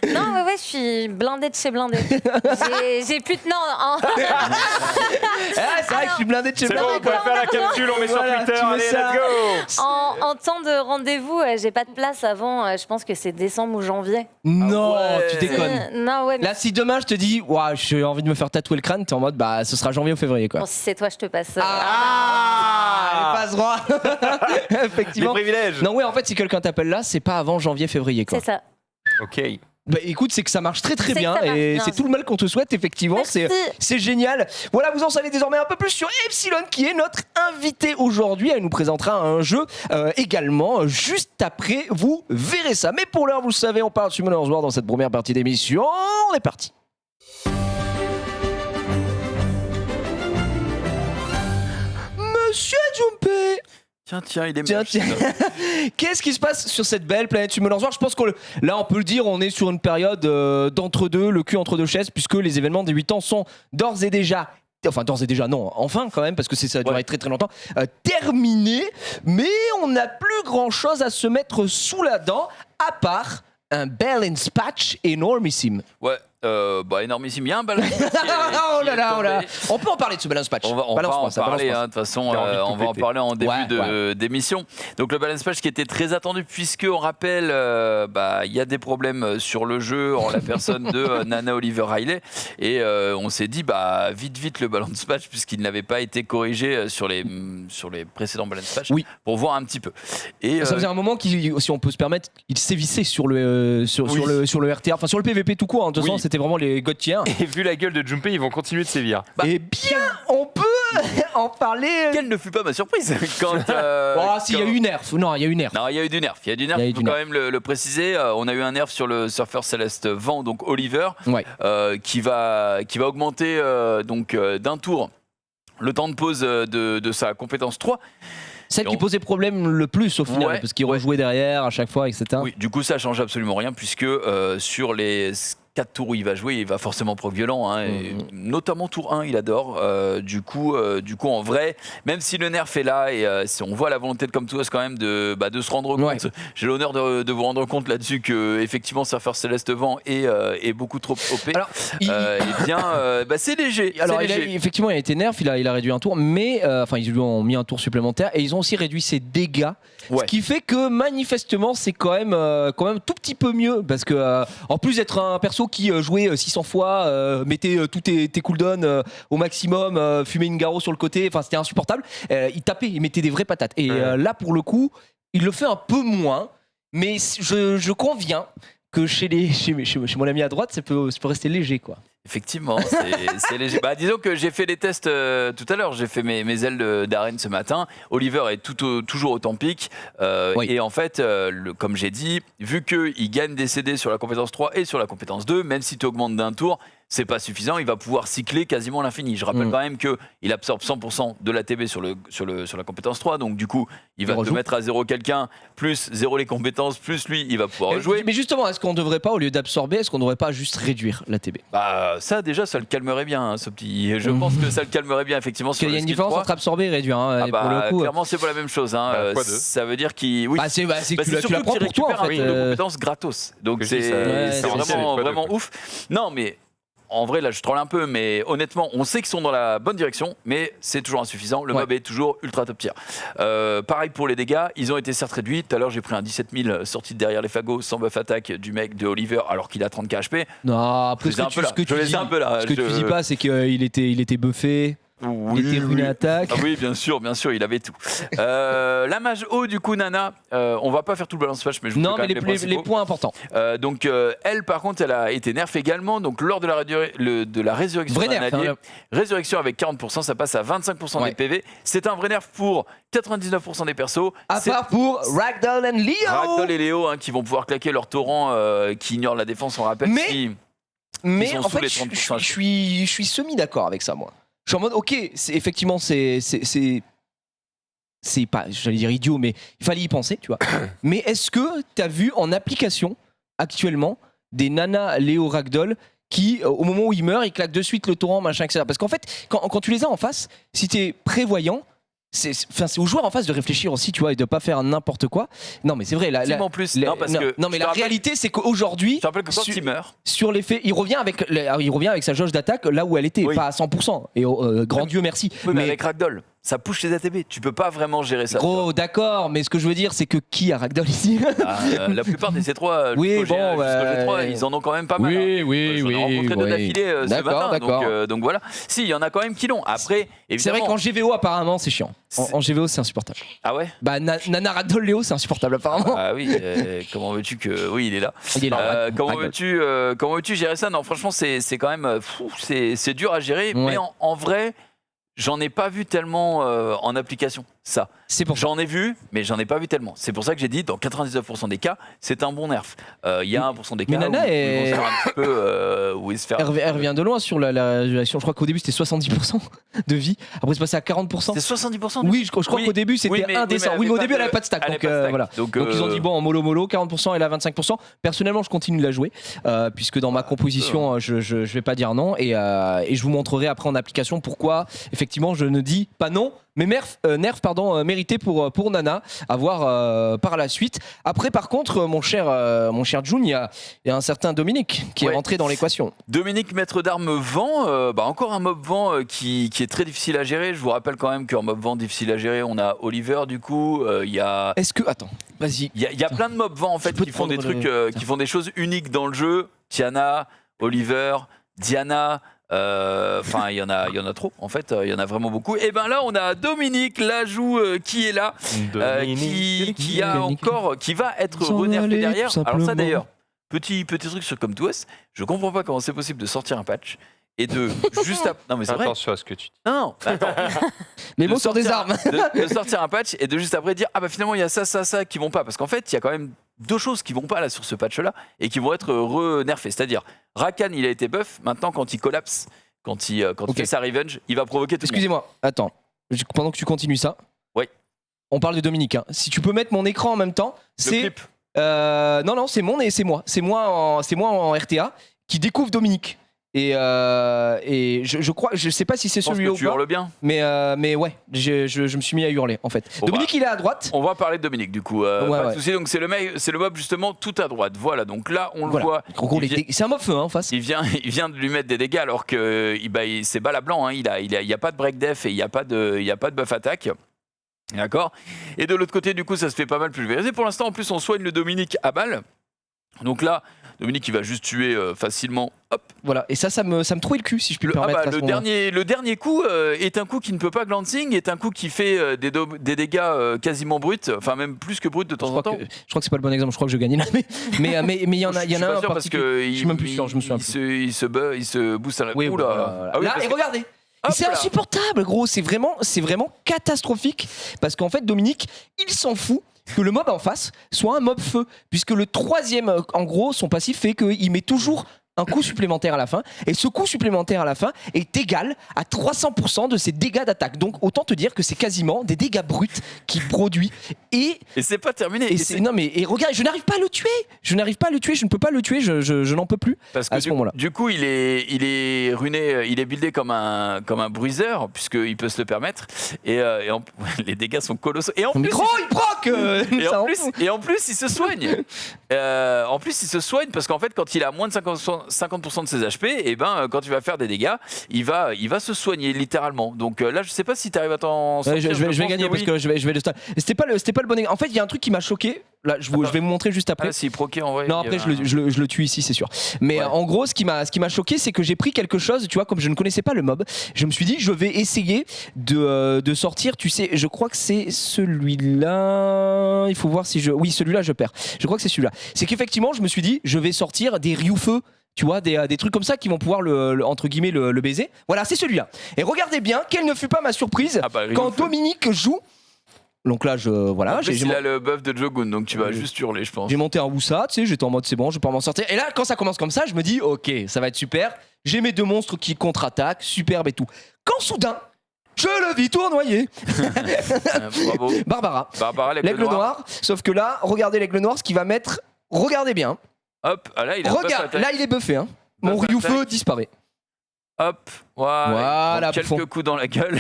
Ouais. Non, ouais, je suis blindée de chez blindée. J'ai plus de. Non, Ah, c'est vrai que je suis blindé de chez C'est bon, blindé. on peut faire la capsule, on met sur Voilà, Twitter, tu mets allez, ça. let's go. en temps de rendez-vous, j'ai pas de place avant. Je pense que c'est décembre ou janvier. Non, Ah ouais. tu déconnes. Non, ouais. Mais Là, si demain je te dis, ouah, j'ai envie de me faire tatouer le crâne, t'es en mode, bah, ce sera janvier ou février quoi. bon, si c'est toi, je te passe. Ah, pas ce droit. Les Effectivement. privilèges. Non, ouais, en fait, si quelqu'un t'appelle là, c'est pas avant janvier-février, quoi. C'est ça. Ok. Bah écoute, c'est que ça marche très C'est que bien ça marche et bien. c'est tout le mal qu'on te souhaite, effectivement. Merci. C'est génial. Voilà, vous en savez désormais un peu plus sur Epsilon qui est notre invitée aujourd'hui. Elle nous présentera un jeu également juste après. Vous verrez ça. Mais pour l'heure, vous le savez, on parle Summoners War dans cette première partie d'émission. On est parti. Monsieur Jumpé. Tiens, il est Tiens, moche. tiens. Qu'est-ce qui se passe sur cette belle planète Summoners War? Je pense qu'on là, on peut le dire, on est sur une période d'entre-deux, le cul entre deux chaises, puisque les événements des 8 ans sont d'ores et déjà, non, enfin quand même, parce que ça a duré très très longtemps, terminés, mais on n'a plus grand-chose à se mettre sous la dent, à part un balance patch énormissime. Ouais, énormissime. Il y a un balance patch qui est Oh là là, oh là. tombé. On peut en parler de ce balance patch. On va en Balance-moi ça, parler, balance-moi hein, de toute façon, J'ai envie de tout on va en péter. parler en début Ouais, d'émission. Donc le balance patch qui était très attendu puisque on rappelle, il y a des problèmes sur le jeu en la personne de Nana Oliver Riley et on s'est dit vite le balance patch puisqu'il n'avait pas été corrigé sur les précédents balance patch Oui. pour voir un petit peu. Et Ça faisait un moment qu'il, si on peut se permettre, il sévissait sur le sur le RTA, enfin sur le PVP tout court. De toute façon, Oui. c'était vraiment les god tiers. Et vu la gueule de Junpei, ils vont continuer de sévir. Eh bien, on peut en parler. quelle ne fut pas ma surprise quand Il y a eu nerf. Non, il y a eu nerf. Non, il y a eu du nerf. Il faut quand même le préciser. On a eu un nerf sur le surfeur céleste vent, donc Oliver, Ouais. qui va augmenter d'un tour le temps de pause de sa compétence 3. Celle Et qui on- posait problème le plus au final, Ouais, parce qu'il rejouait derrière à chaque fois, etc. Oui, du coup, ça change absolument rien puisque sur les 4 tours où il va jouer, il va forcément proc violent, hein, et notamment tour 1, il adore. Du coup, en vrai, même si le nerf est là et si on voit la volonté de Comtois quand même de se rendre compte, Ouais. j'ai l'honneur de vous rendre compte là-dessus que effectivement Surfeur Céleste Vent est beaucoup trop OP. Alors, il- C'est léger. Alors, c'est il a- léger. effectivement, il a été nerf, il a réduit un tour, mais ils lui ont mis un tour supplémentaire et ils ont aussi réduit ses dégâts. Ce Ouais. qui fait que manifestement, c'est quand même tout petit peu mieux parce que en plus d'être un perso qui jouait 600 fois, mettait tous tes cooldowns au maximum, fumait une garo sur le côté, enfin c'était insupportable. Il tapait, il mettait des vraies patates. Et là, pour le coup, il le fait un peu moins, mais je conviens que chez mon ami à droite, ça peut rester léger, quoi. Effectivement, c'est léger. Disons que j'ai fait les tests tout à l'heure. J'ai fait mes ailes d'arène ce matin. Oliver est toujours au temps pic. Oui. Et en fait, comme j'ai dit, vu qu'il gagne des CD sur la compétence 3 et sur la compétence 2, même si tu augmentes d'un tour, c'est pas suffisant. Il va pouvoir cycler quasiment à l'infini. Je rappelle quand même qu'il absorbe 100% de l'ATB sur la compétence 3. Donc du coup, il va te rejoue. mettre à 0 quelqu'un, plus 0 les compétences, plus lui, il va pouvoir jouer. Mais justement, est-ce qu'on devrait pas, au lieu d'absorber, est-ce qu'on devrait pas juste réduire la TB? Ça déjà, ça le calmerait bien, hein, ce petit. Je pense que ça le calmerait bien, effectivement. Parce qu'il sur y a le une skill différence 3. entre absorber et réduire. Hein, et pour le coup, clairement, c'est pas la même chose. Hein. Bah, fois deux. Ça veut dire qu'il. Oui. c'est que tu la surtout prends qu'il pour toi, récupère en un fait. tour de compétences gratos. Donc Oui, c'est ça- ouais, c'est c'est vraiment, fois deux, vraiment quoi. ouf. Non, mais en vrai, là, je troll un peu, mais honnêtement, on sait qu'ils sont dans la bonne direction, mais c'est toujours insuffisant. Le Ouais. mob est toujours ultra top tier. Pareil pour les dégâts, ils ont été certes réduits. Tout à l'heure, j'ai pris un 17 000 sorti de derrière les fagots sans buff attaque du mec de Oliver, alors qu'il a 30 HP. Non, après, Je les ai un peu là. Je les ai un peu là. ce que tu dis pas, c'est qu'il était buffé, il était ruiné attaque. Ah oui, bien sûr, il avait tout. La mage haut, du coup, Nana, on va pas faire tout le balance patch, mais je vous fais Non, quand mais même les les principaux. points importants. Donc elle, par contre, elle a été nerf également. Donc lors de la résurrection Vrai d'un nerf, allié, hein, résurrection avec 40%, ça passe à 25% Ouais. des PV. C'est un vrai nerf pour 99% des persos. À C'est part pour Ragdoll and Leo. Ragdoll et Léo qui vont pouvoir claquer leur torrent qui ignore la défense, on rappelle. Mais- si- Mais sont en sous fait, les je 30%. suis semi-d'accord avec ça, moi. Je suis en mode, ok, effectivement, c'est pas, j'allais dire idiot, mais il fallait y penser, tu vois. Mais est-ce que tu as vu en application, actuellement, des Nana Léo Ragdoll qui, au moment où ils meurent, ils claquent de suite le torrent, machin, etc. Parce qu'en fait, quand tu les as en face, si tu es prévoyant, c'est aux joueurs en face de réfléchir aussi, tu vois, et de pas faire n'importe quoi. Non, mais c'est vrai. En plus, non, parce que non, mais je la te rappelle- réalité, c'est qu'aujourd'hui, Je te rappelle que quand Su- il meurt, sur les faits, il revient avec sa jauge d'attaque là où elle était, Oui. pas à 100%. Et grand Dieu merci. oui, mais avec Ragdoll. ça push les ATB. Tu peux pas vraiment gérer ça. Gros, d'accord, mais ce que je veux dire, c'est que qui a Ragdoll ici? La plupart des C3, Oui, jusqu'au bon, G3, ils en ont quand même pas mal. J'en ai rencontré deux d'affilée ce matin. Donc voilà. Si, il y en a quand même qui l'ont. Après, évidemment. C'est vrai qu'en GVO, apparemment, c'est chiant. En GVO, c'est insupportable. Ah ouais? Bah, Nana Ragdoll Léo, c'est insupportable, apparemment. Ah oui, comment veux-tu que. Oui, il est là. Il est là, comment veux-tu gérer ça? Non, franchement, c'est quand même. C'est dur à gérer, mais en vrai. J'en ai pas vu tellement en application, ça. J'en ai vu, mais j'en ai pas vu tellement. C'est pour ça que j'ai dit, dans 99% des cas, c'est un bon nerf. Il y a 1% des cas Nana où ils vont se faire un petit peu... où ils se faire elle revient de loin sur la réaction. Je crois qu'au début, c'était 70% de vie. Après, c'est passé à 40%. C'est 70% Oui, je crois qu'au début, c'était indécent. Oui, mais au début, elle avait pas de stack. Donc, voilà. Donc, ils ont dit, bon, en mollo, 40%, elle a 25%. Personnellement, je continue de la jouer, puisque dans ma composition, je vais pas dire non. Et je vous montrerai après en application pourquoi, effectivement, je ne dis pas non. Mais nerf mérité pour Nana à voir par la suite. Après, par contre, mon cher Jun, il y a un certain Dominique qui est rentré dans l'équation. Dominique, maître d'armes vent, encore un mob vent qui est très difficile à gérer. Je vous rappelle quand même qu'en mob vent difficile à gérer, on a Oliver du coup. Il y a. Est-ce que attends, vas-y. Il y a plein de mob vent en fait qui font des trucs, qui font des choses uniques dans le jeu. Tiana, Oliver, Diana. Enfin, il y en a trop. En fait, il y en a vraiment beaucoup. Et ben là, on a Dominique Lajoux qui est là, qui va être renerfé derrière. Alors ça d'ailleurs, petit truc sur Come2Us, je comprends pas comment c'est possible de sortir un patch et de juste non mais c'est vrai. Attention à ce que tu dis. Non, attends. Les mots sont des armes. de sortir un patch et de juste après dire bah finalement il y a ça qui vont pas, parce qu'en fait il y a quand même deux choses qui vont pas là sur ce patch là et qui vont être re-nerfées. C'est-à-dire Rakan, il a été buff, maintenant quand il collapse, quand il fait sa revenge, il va provoquer tout. Excusez-moi, attends, pendant que tu continues ça. Oui. On parle de Dominique. Si tu peux mettre mon écran en même temps, c'est non, c'est c'est moi en RTA qui découvre Dominique. Et je crois, je sais pas si c'est celui-là ou pas. Tu hurles bien. Mais ouais, je me suis mis à hurler en fait. Bon, Dominique, il est à droite. On va parler de Dominique du coup. Pas de souci. Donc c'est le mob justement tout à droite. Voilà. Donc là on le voit. C'est un mob feu en face. Il vient de lui mettre des dégâts alors que c'est bala blanc. Hein. Il y a pas de break def et il y a pas de buff attaque. D'accord. Et de l'autre côté du coup ça se fait pas mal pulvériser. Pour l'instant en plus on soigne le Dominique à balle. Donc là. Dominique, il va juste tuer facilement. Hop. Voilà, et ça me trouille le cul, si je puis me permettre. Le dernier coup est un coup qui ne peut pas glancing, est un coup qui fait des dégâts quasiment bruts, enfin même plus que bruts de temps en temps. Je crois que c'est pas le bon exemple, je crois que je gagne là. Mais il y en a un parce que je suis même plus sûr, je me souviens plus. Il se booste à la oui, là. Ah oui, là, et regardez. C'est insupportable, gros, c'est vraiment catastrophique, parce qu'en fait, Dominique, il s'en fout que le mob en face soit un mob feu, puisque le troisième, en gros, son passif fait qu'il met toujours un coup supplémentaire à la fin, et ce coup supplémentaire à la fin est égal à 300% de ses dégâts d'attaque. Donc autant te dire que c'est quasiment des dégâts bruts qu'il produit. Et c'est pas terminé. Non mais regarde, je n'arrive pas à le tuer. Je ne peux pas le tuer. Je n'en peux plus. Parce que à ce moment-là. Du coup, il est runé, il est buildé comme un bruiseur puisqu'il peut se le permettre. Et les dégâts sont colossaux. Et en plus, il proc. Et en plus, il se soigne. En plus, il se soigne parce qu'en fait, quand il a moins de 50% de ses HP, et quand tu vas faire des dégâts, il va se soigner littéralement. Donc là, je sais pas si tu arrives à t'en sortir. Je vais gagner parce que je vais le stun. C'était pas le bon exemple. En fait, il y a un truc qui m'a choqué. Là, je vais vous montrer juste après. S'il proquait en vrai. Non, après je le tue ici, c'est sûr. Mais en gros, ce qui m'a choqué, c'est que j'ai pris quelque chose. Tu vois, comme je ne connaissais pas le mob, je me suis dit, je vais essayer de sortir. Tu sais, je crois que c'est celui-là. Il faut voir si oui, celui-là, je perds. Je crois que c'est celui-là. C'est qu'effectivement, je me suis dit, je vais sortir des Ryufeu. Tu vois, des trucs comme ça qui vont pouvoir entre guillemets le baiser. Voilà, c'est celui-là. Et regardez bien, quelle ne fut pas ma surprise quand Dominique joue. Donc là, il a le buff de Jogun, donc tu vas juste hurler, je pense. J'ai monté un Wusa, tu sais, j'étais en mode c'est bon, je peux m'en sortir. Et là, quand ça commence comme ça, je me dis, ok, ça va être super. J'ai mes deux monstres qui contre-attaquent, superbe et tout. Quand soudain, je le vis tournoyer. Bravo. Barbara, l'aigle noir. Sauf que là, regardez l'aigle noir, ce qu'il va mettre. Regardez bien. Hop, là il est buffé. Hein. Mon Ryufeu disparaît. Hop, voilà. Quelques coups dans la gueule.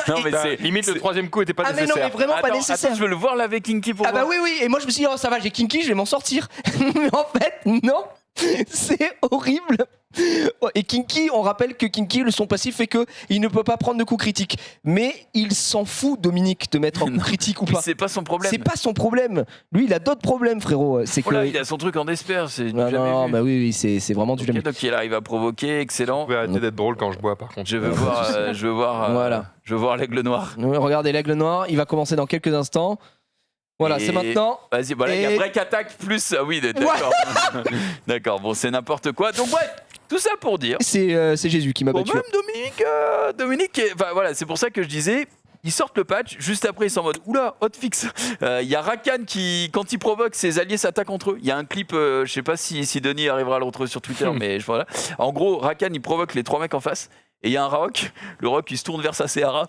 Non mais c'est limite le troisième coup était pas nécessaire. Mais non, mais vraiment pas nécessaire. Attends, je veux le voir là avec Kinky pour voir. Bah oui. Et moi je me suis dit ça va, j'ai Kinky, je vais m'en sortir. Mais en fait non, c'est horrible. Et Kinky, on rappelle que Kinky, son passif fait qu'il ne peut pas prendre de coups critiques. Mais il s'en fout, Dominique, de mettre un coup critique ou pas. C'est pas son problème. C'est pas son problème. Lui, il a d'autres problèmes, frérot. C'est que... il a son truc en espère. C'est non, bah oui, c'est vraiment du jamais vu. Donc il arrive à provoquer, excellent. Vous pouvez arrêter d'être drôle quand je bois, par contre. Je veux voir l'aigle noir. Oui, regardez l'aigle noir, il va commencer dans quelques instants. Voilà, c'est maintenant. Vas-y, voilà, il y a break attack plus. Ah oui, d'accord. D'accord, bon, c'est n'importe quoi. Donc, bref, tout ça pour dire. C'est Jésus qui m'a battu. Même Dominique, voilà, c'est pour ça que je disais. Ils sortent le patch, juste après ils sont en mode oula, hotfix. Il y a Rakan qui, quand il provoque, ses alliés s'attaquent entre eux. Il y a un clip, je sais pas si Denis arrivera à le retrouver sur Twitter, mais voilà. En gros, Rakan il provoque les 3 mecs en face. Et il y a un rock, le rock il se tourne vers sa Seara,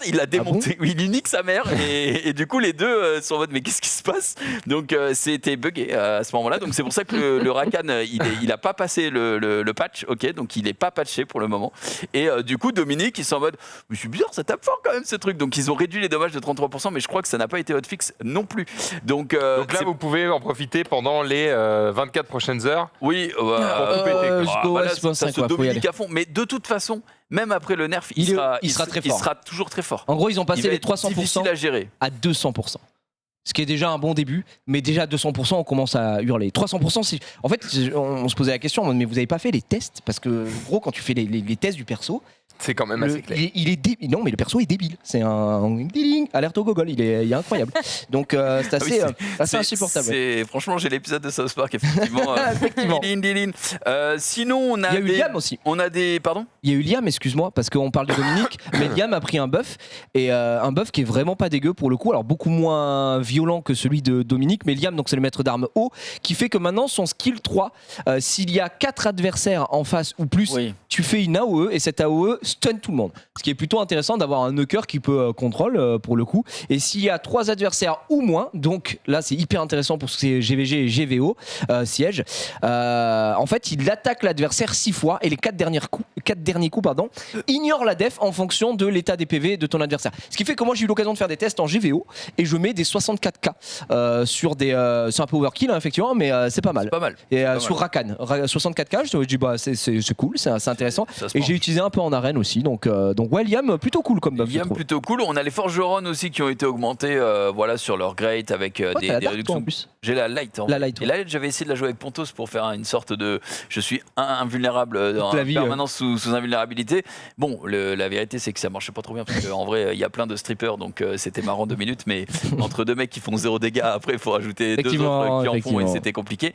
il l'a démonté, il lui nique sa mère et du coup les deux sont en mode mais qu'est-ce qui se passe? Donc c'était buggé à ce moment-là, donc c'est pour ça que le Rakan il a pas passé le patch, ok, donc il est pas patché pour le moment. Et du coup Dominique ils sont en mode mais c'est bizarre, ça tape fort quand même ce truc, donc ils ont réduit les dommages de 33%, mais je crois que ça n'a pas été hotfix non plus. Donc là vous pouvez en profiter pendant les 24 prochaines heures. Oui, ça se Dominique à fond, mais de toute façon, même après le nerf, il sera très fort. Il sera toujours très fort. En gros, ils ont passé les 300% à gérer. À 200%. Ce qui est déjà un bon début, mais déjà à 200%, on commence à hurler. 300%, c'est... En fait, on se posait la question, mais vous n'avez pas fait les tests? Parce que, gros, quand tu fais les tests du perso, c'est quand même assez clair. Il est débile. Non, mais le perso est débile. C'est un alerte au gogol. Il est incroyable. Donc, c'est assez insupportable. Franchement, j'ai l'épisode de South Park, effectivement. Effectivement. Sinon, on a il y a eu Liam aussi. Pardon? Il y a eu Liam, excuse-moi, parce qu'on parle de Dominique, mais Liam a pris un buff, et un buff qui est vraiment pas dégueu pour le coup. Alors, beaucoup moins violent que celui de Dominique, mais Liam, donc c'est le maître d'armes haut, qui fait que maintenant, son skill 3, s'il y a 4 adversaires en face ou plus, tu fais une AOE, et cette AOE stun tout le monde. Ce qui est plutôt intéressant d'avoir un knocker qui peut contrôle pour le coup. Et s'il y a 3 adversaires ou moins, donc là c'est hyper intéressant pour ces GVG et GVO siège. En fait, il attaque l'adversaire 6 fois et les 4 derniers coups, ignore la def en fonction de l'état des PV de ton adversaire. Ce qui fait que moi j'ai eu l'occasion de faire des tests en GVO et je mets des 64K sur des. C'est un peu overkill hein, effectivement, mais c'est pas mal. C'est pas mal. Et sur Rakan, 64K, je me dis bah c'est cool, c'est intéressant. Et j'ai utilisé un peu en arène aussi, donc Liam plutôt cool comme buff. Liam plutôt cool. On a les forgerons aussi qui ont été augmentés, voilà, sur leur great avec des réductions. En plus. J'ai la light. Et la light, j'avais essayé de la jouer avec Pontos pour faire une sorte de, je suis invulnérable en permanence sous invulnérabilité. Bon, la vérité c'est que ça marchait pas trop bien parce qu'en vrai il y a plein de strippers, donc c'était marrant 2 minutes, mais entre 2 mecs qui font 0 dégâts, après il faut rajouter 2 autres qui en font et c'était compliqué.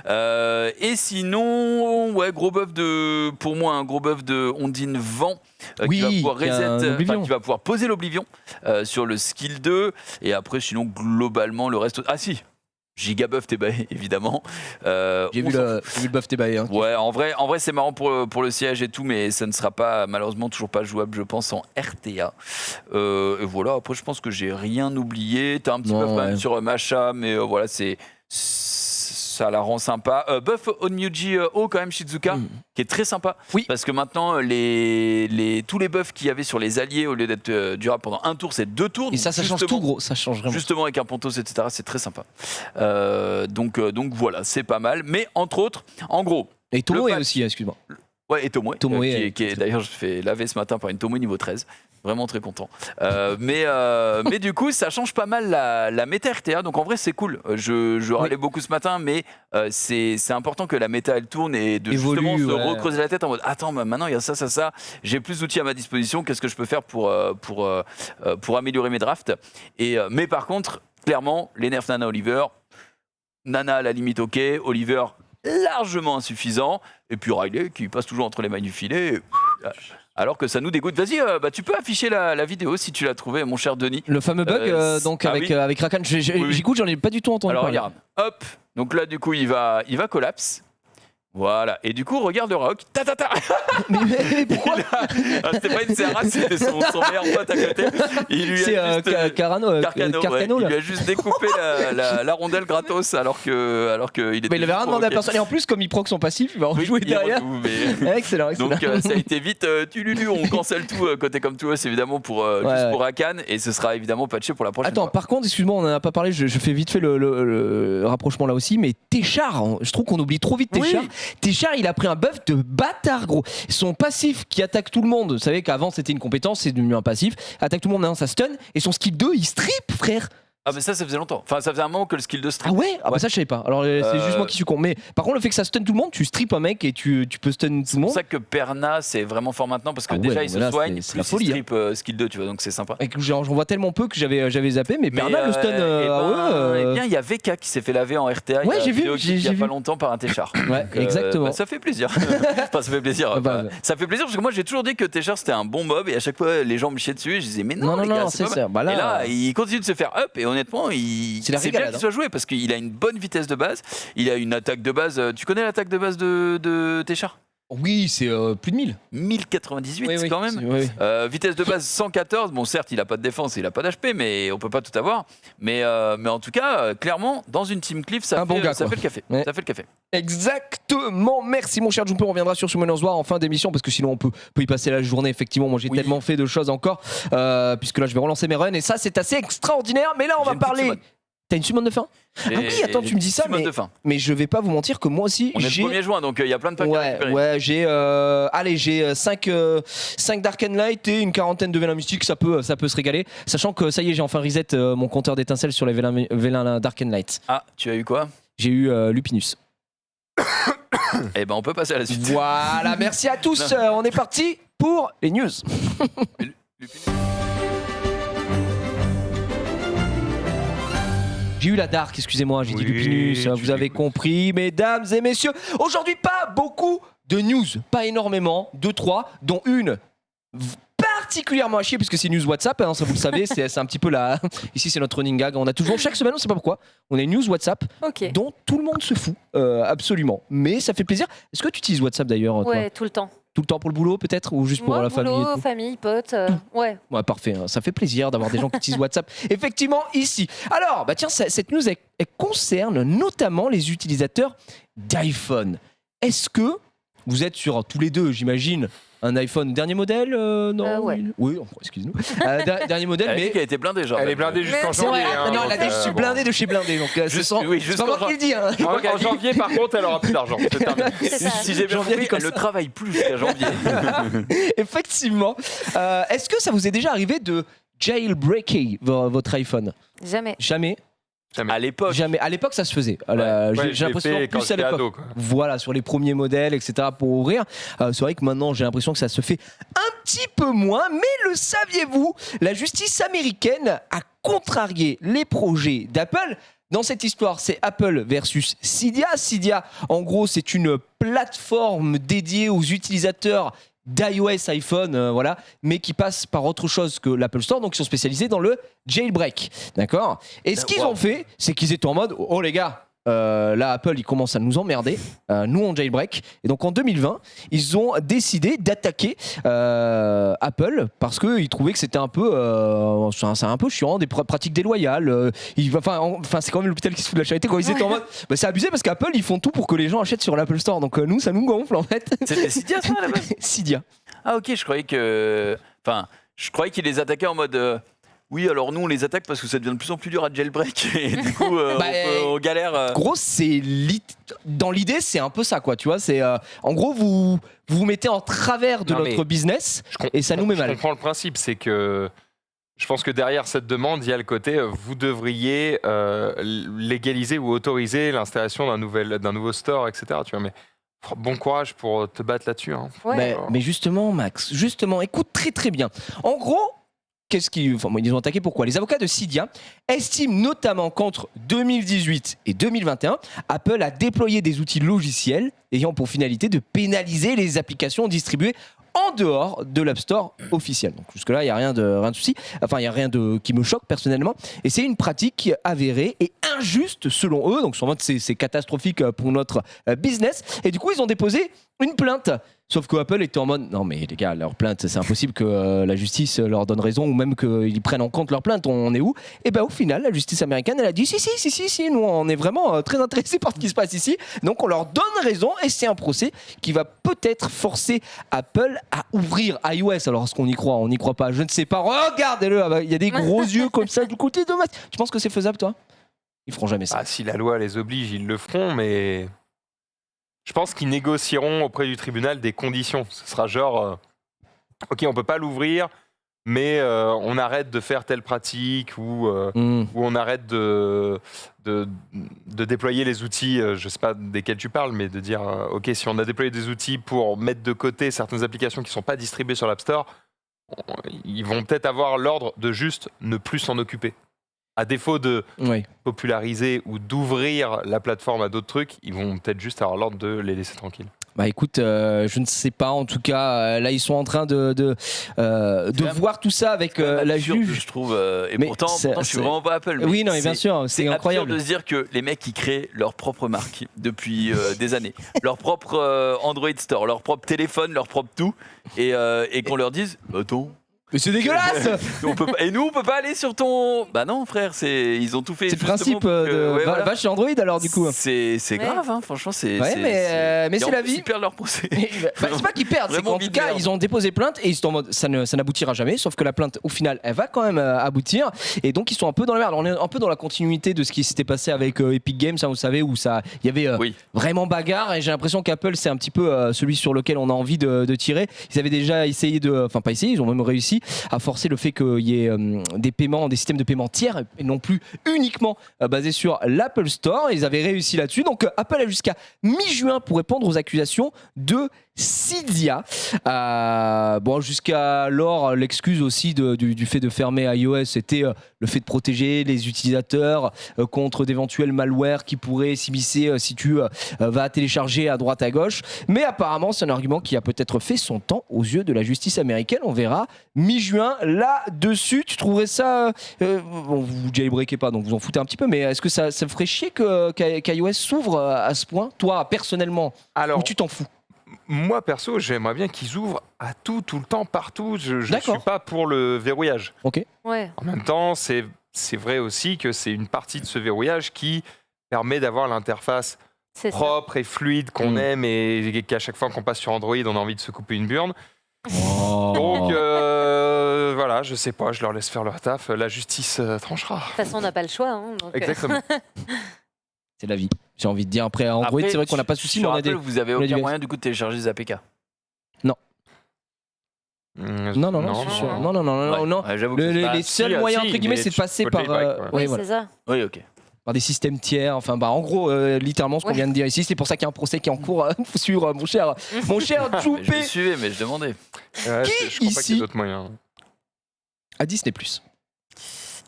Et sinon, ouais, gros buff pour moi un gros buff de Ondine Vent. Qui va pouvoir qui va pouvoir poser l'Oblivion sur le skill 2, et après sinon globalement le reste. Ah si, giga buff Tebae évidemment. J'ai vu le buff Tebae. Hein, ouais, en vrai c'est marrant pour le siège et tout, mais ça ne sera pas malheureusement toujours pas jouable je pense en RTA. Et voilà, après je pense que j'ai rien oublié. T'as un petit buff quand même sur Masha, mais voilà ça la rend sympa. Buff Onmyuji O quand même, Shizuka, qui est très sympa. Oui. Parce que maintenant, tous les buffs qu'il y avait sur les alliés, au lieu d'être durable pendant un tour, c'est 2 tours. Et ça change tout gros, ça change vraiment. Justement avec un Pontos, etc., c'est très sympa. Donc voilà, c'est pas mal. Mais entre autres, en gros... Et Tomoe aussi, excuse-moi. Ouais, et Tomoe, qui est d'ailleurs, je fais laver ce matin par une Tomoe niveau 13. Vraiment très content. Mais du coup, ça change pas mal la méta RTA. Donc en vrai, c'est cool. Je râlais beaucoup ce matin, mais c'est important que la méta elle tourne et de justement se recreuser la tête en mode attends, maintenant il y a ça. J'ai plus d'outils à ma disposition. Qu'est-ce que je peux faire pour améliorer mes drafts? Mais par contre, clairement, les nerfs Nana Oliver. Nana à la limite, ok. Oliver largement insuffisant. Et puis Riley qui passe toujours entre les mailles du filet. Alors que ça nous dégoûte. Vas-y, tu peux afficher la vidéo si tu l'as trouvé, mon cher Denis. Le fameux bug donc avec Rakan. J'écoute, j'en ai pas du tout entendu parler. Alors regarde, hop. Donc là, du coup, il va collapse. Voilà, et du coup, regarde le rock. Mais pourquoi c'était pas une Serra, c'était son meilleur pote à côté. C'est Carcano. Il lui a juste découpé la rondelle gratos alors que il était. Mais il avait rien demandé à personne. Et en plus, comme il proc son passif, il va rejouer derrière. Excellent. Donc ça a été vite. On cancelle tout côté comme tout, c'est évidemment juste pour Rakan, et ce sera évidemment patché pour la prochaine. Attends, par contre, excuse-moi, on en a pas parlé. Je fais vite fait le rapprochement là aussi, mais Téchar, je trouve qu'on oublie trop vite Téchar. Téchard, il a pris un buff de bâtard, gros. Son passif qui attaque tout le monde, vous savez qu'avant c'était une compétence, c'est devenu un passif, attaque tout le monde, maintenant ça stun, et son skill 2, il strip, frère. Ah mais ça faisait longtemps. Enfin ça faisait un moment que le skill de strip. Ah ouais? Ah bah ça je savais pas. Alors c'est juste moi qui suis con. Mais par contre le fait que ça stun tout le monde, tu strip un mec et tu peux stun tout le C'est pour monde. ça que Perna c'est vraiment fort maintenant parce que Ah ouais, déjà non, il mais se là, soigne, c'est plus la folie, il strip skill 2 tu vois, donc c'est sympa. Et que j'en vois tellement peu que j'avais zappé, mais Perna le stun. Eh bien il y a VK qui s'est fait laver en RTA Ouais, j'ai vu, il y a vu. pas longtemps par un Téchard. Ouais, exactement. Ça fait plaisir. Enfin ça fait plaisir. Bah, Ça fait plaisir parce que moi j'ai toujours dit que Téchard c'était un bon mob et à chaque fois les gens me chiaient dessus et je disais mais non, les gars, c'est pas ça. mal. Bah là, Et là, il continue de se faire up et honnêtement, C'est la c'est bien régalade, qu'il soit joué parce qu'il a une bonne vitesse de base, il a une attaque de base. Tu connais l'attaque de base de Téchard? oui, c'est plus de 1000. 1098 Oui, quand même. oui. Vitesse de base 114. Bon, certes, il a pas de défense, il a pas d'HP, mais on peut pas tout avoir. Mais en tout cas, clairement, dans une team Cliff, ça fait le café. Ouais. Ça fait le café. Exactement, merci mon cher Jumper, on reviendra sur Summoner's War en fin d'émission parce que sinon on peut y passer la journée. Effectivement, moi j'ai tellement fait de choses encore puisque là je vais relancer mes runs et ça c'est assez extraordinaire. Mais là on va parler. T'as une summon de fin? Ah oui, attends, tu me dis ça, mais je vais pas vous mentir que moi aussi on est le 1er juin, donc il y a plein de packs à récupérer. Ouais, j'ai 5 Dark Light et une quarantaine de vélins mystiques, ça peut se régaler. Sachant que ça y est, j'ai enfin reset mon compteur d'étincelles sur les vélins Dark Light. Ah, tu as eu quoi? J'ai eu Lupinus. Eh ben on peut passer à la suite. Voilà, merci à tous. On est parti pour les news. J'ai eu la Dark, excusez-moi, j'ai dit Lupinus, vous avez compris, mesdames et messieurs. Aujourd'hui, pas beaucoup de news, pas énormément, 2-3, dont une particulièrement à chier, puisque c'est news WhatsApp, hein, ça vous le savez, c'est un petit peu là. Ici, c'est notre running gag. On a toujours, chaque semaine, on ne sait pas pourquoi, on a une news WhatsApp dont tout le monde se fout, absolument. Mais ça fait plaisir. Est-ce que tu utilises WhatsApp d'ailleurs? Ouais, tout le temps. Tout le temps pour le boulot peut-être ou juste pour la famille et tout? Famille, potes, ouais. Ouais, parfait, hein. Ça fait plaisir d'avoir des gens qui utilisent WhatsApp effectivement ici. Alors, bah tiens, cette news elle concerne notamment les utilisateurs d'iPhone. Est-ce que vous êtes sur tous les deux, j'imagine, un iPhone dernier modèle? Non, ouais. Oui, excuse-nous. Dernier modèle, mais qui a été blindée, genre. Elle est blindée jusqu'en janvier. non, elle a dit je suis blindé de chez blindé, donc c'est pas moi qui le dis. Hein. En janvier, par contre, elle aura plus d'argent. C'est terminé. Si j'ai bien compris, elle ne travaille plus jusqu'à janvier. Effectivement. Est-ce que ça vous est déjà arrivé de jailbreaker votre iPhone? Jamais. Jamais. À l'époque. Jamais. À l'époque, ça se faisait. J'ai l'impression plus à l'époque. Voilà, sur les premiers modèles, etc. pour ouvrir. C'est vrai que maintenant, j'ai l'impression que ça se fait un petit peu moins. Mais le saviez-vous? La justice américaine a contrarié les projets d'Apple. Dans cette histoire, c'est Apple versus Cydia. Cydia, en gros, c'est une plateforme dédiée aux utilisateurs d'iOS, iPhone, voilà, mais qui passent par autre chose que l'Apple Store, donc ils sont spécialisés dans le jailbreak, d'accord? Et ce qu'ils ont fait, c'est qu'ils étaient en mode, oh les gars, là Apple il commence à nous emmerder, nous on jailbreak, et donc en 2020 ils ont décidé d'attaquer Apple parce qu'ils trouvaient que c'était un peu c'est un peu chiant, des pratiques déloyales, enfin c'est quand même l'hôpital qui se fout de la charité quand ils étaient en mode bah, c'est abusé parce qu'Apple ils font tout pour que les gens achètent sur l'Apple Store, donc nous ça nous gonfle en fait. C'était Cydia ça à la base? Cydia. Ah ok, je croyais qu'ils les attaquaient en mode oui, alors nous on les attaque parce que ça devient de plus en plus dur à jailbreak et du coup on galère. Gros, dans l'idée, c'est un peu ça, quoi. Tu vois, c'est en gros vous mettez en travers de notre business et ça nous met mal. Je comprends le principe, c'est que je pense que derrière cette demande, il y a le côté vous devriez légaliser ou autoriser l'installation d'un nouveau store, etc. Tu vois, mais bon courage pour te battre là-dessus. Hein. Ouais. Mais justement, Max, écoute très très bien. En gros. Ils ont attaqué pourquoi? Les avocats de Cydia estiment notamment qu'entre 2018 et 2021, Apple a déployé des outils logiciels ayant pour finalité de pénaliser les applications distribuées en dehors de l'App Store officiel. Donc jusque-là, il n'y a rien de souci. Enfin, il n'y a rien qui me choque personnellement. Et c'est une pratique avérée et injuste selon eux. Donc sûrement c'est catastrophique pour notre business. Et du coup, ils ont déposé une plainte. Sauf que Apple était en mode non mais les gars, leur plainte c'est impossible que la justice leur donne raison ou même qu'ils prennent en compte leur plainte, on est où? Et ben au final la justice américaine elle a dit si, nous on est vraiment très intéressés par ce qui se passe ici, donc on leur donne raison et c'est un procès qui va peut-être forcer Apple à ouvrir iOS. Alors est-ce qu'on y croit? On n'y croit pas, je ne sais pas, regardez-le, il y a des gros yeux comme ça du côté de Max. Tu penses que c'est faisable toi? Ils feront jamais ça. Ah, si la loi les oblige ils le feront, mais Je pense qu'ils négocieront auprès du tribunal des conditions. Ce sera genre, ok, on peut pas l'ouvrir, mais on arrête de faire telle pratique ou on arrête de déployer les outils, je sais pas desquels tu parles, mais de dire, ok, si on a déployé des outils pour mettre de côté certaines applications qui sont pas distribuées sur l'App Store, ils vont peut-être avoir l'ordre de juste ne plus s'en occuper. À défaut de populariser ou d'ouvrir la plateforme à d'autres trucs, ils vont peut-être juste avoir l'ordre de les laisser tranquilles. Bah écoute, je ne sais pas. En tout cas, là ils sont en train de voir tout ça avec la absurde, juge. je trouve. Et Mais pourtant, je suis vraiment pas Apple. Oui, non, mais bien sûr, c'est incroyable de se dire que les mecs ils créent leur propre marque depuis des années, leur propre Android Store, leur propre téléphone, leur propre tout, et qu'on leur dise, attends. Mais c'est dégueulasse. Et nous, on peut pas aller sur ton. Bah non, frère, ils ont tout fait. C'est le principe de va chez Android alors du coup. C'est grave, hein, franchement, c'est. Ouais, mais c'est la vie. Ils perdent leur procès. C'est pas qu'ils perdent, c'est qu'en tout cas, ils ont déposé plainte et ils sont en mode ça n'aboutira jamais. Sauf que la plainte, au final, elle va quand même aboutir. Et donc, ils sont un peu dans la merde. On est un peu dans la continuité de ce qui s'était passé avec Epic Games, hein, vous savez, où il y avait vraiment bagarre. Et j'ai l'impression qu'Apple, c'est un petit peu celui sur lequel on a envie de tirer. Ils avaient déjà essayé enfin pas essayé, ils ont même réussi à forcer le fait qu'il y ait des systèmes de paiement tiers et non plus uniquement basés sur l'Apple Store. Ils avaient réussi là-dessus. Donc Apple a jusqu'à mi-juin pour répondre aux accusations de Cydia. Bon, jusqu'alors, l'excuse aussi du fait de fermer iOS, c'était le fait de protéger les utilisateurs contre d'éventuels malwares qui pourraient s'immiscer si tu vas télécharger à droite à gauche. Mais apparemment, c'est un argument qui a peut-être fait son temps aux yeux de la justice américaine. On verra mi-juin. Là-dessus, tu trouverais ça... bon, vous jailbreakez pas, donc vous en foutez un petit peu, mais est-ce que ça ferait chier qu'iOS s'ouvre à ce point, toi, personnellement, ou tu t'en fous? Moi, perso, j'aimerais bien qu'ils ouvrent à tout le temps, partout. Je ne suis pas pour le verrouillage. Ok. Ouais. En même temps, c'est vrai aussi que c'est une partie de ce verrouillage qui permet d'avoir l'interface propre et fluide qu'on aime et qu'à chaque fois qu'on passe sur Android, on a envie de se couper une burne. Oh. Donc voilà, je sais pas, je leur laisse faire leur taf. La justice tranchera. De toute façon, on n'a pas le choix. Hein, donc Exactement. C'est la vie. J'ai envie de dire. Après, Android, c'est vrai qu'on n'a pas de soucis, mais on a des. Vous avez aucun moyen du coup de télécharger des APK? Non. Non. Les seuls moyens entre guillemets, c'est de passer par. Oui, c'est ça. Oui, ok. Par des systèmes tiers. Enfin, en gros, littéralement, ce qu'on vient de dire ici, c'est pour ça qu'il y a un procès qui est en cours sur mon cher Djoupé. Je suivais, mais je demandais. Je crois pas qu'il y ait d'autres moyens. À Disney+.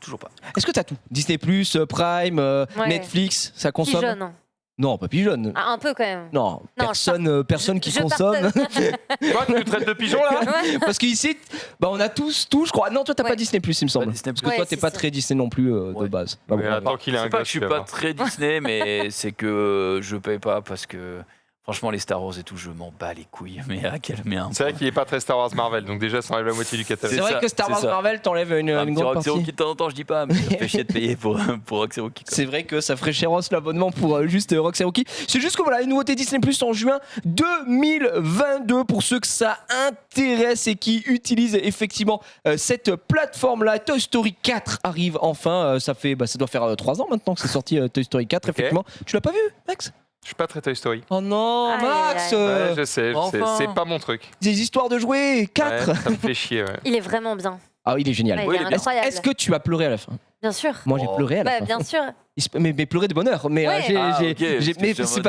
Toujours pas. Est-ce que t'as tout? Disney+, Prime, Netflix, ça consomme? Pigeonne. Non, pas pigeonne. Ah, un peu quand même. Non, personne qui consomme. Toi, tu traites de pigeon là? Parce qu'ici, on a tous tout, je crois. Non, toi, t'as pas Disney+, il me semble. Parce que toi, t'es pas très Disney non plus de base. Attends qu'il ait un C'est pas que je suis pas très Disney, mais c'est que je paye pas parce que franchement, les Star Wars et tout, je m'en bats les couilles. Mais à quel mien? C'est vrai qu'il est pas très Star Wars Marvel, donc déjà ça enlève la moitié du catalogue. C'est vrai que Star Wars Marvel t'enlève une grande partie. Roxy de temps en temps, je dis pas, mais ça fait chier de payer pour Roxy Rookie. C'est vrai que ça ferait chéros l'abonnement pour juste Roxy Rookie. C'est juste que voilà, une nouveauté Disney Plus en juin 2022 pour ceux que ça intéresse et qui utilisent effectivement cette plateforme-là. Toy Story 4 arrive enfin. Ça doit faire 3 ans maintenant que c'est sorti Toy Story 4. Effectivement, tu l'as pas vu, Max? Je suis pas très Toy Story. Oh non, Max! Ouais, je sais, enfin. c'est pas mon truc. Des histoires de jouets, 4! Ouais, ça me fait chier, ouais. Il est vraiment bien. Ah, il est génial. Ouais, il est incroyable. Est-ce que tu as pleuré à la fin? Bien sûr. Moi, j'ai pleuré à la fin. Bien sûr. Mais pleurer de bonheur. Mais mais c'est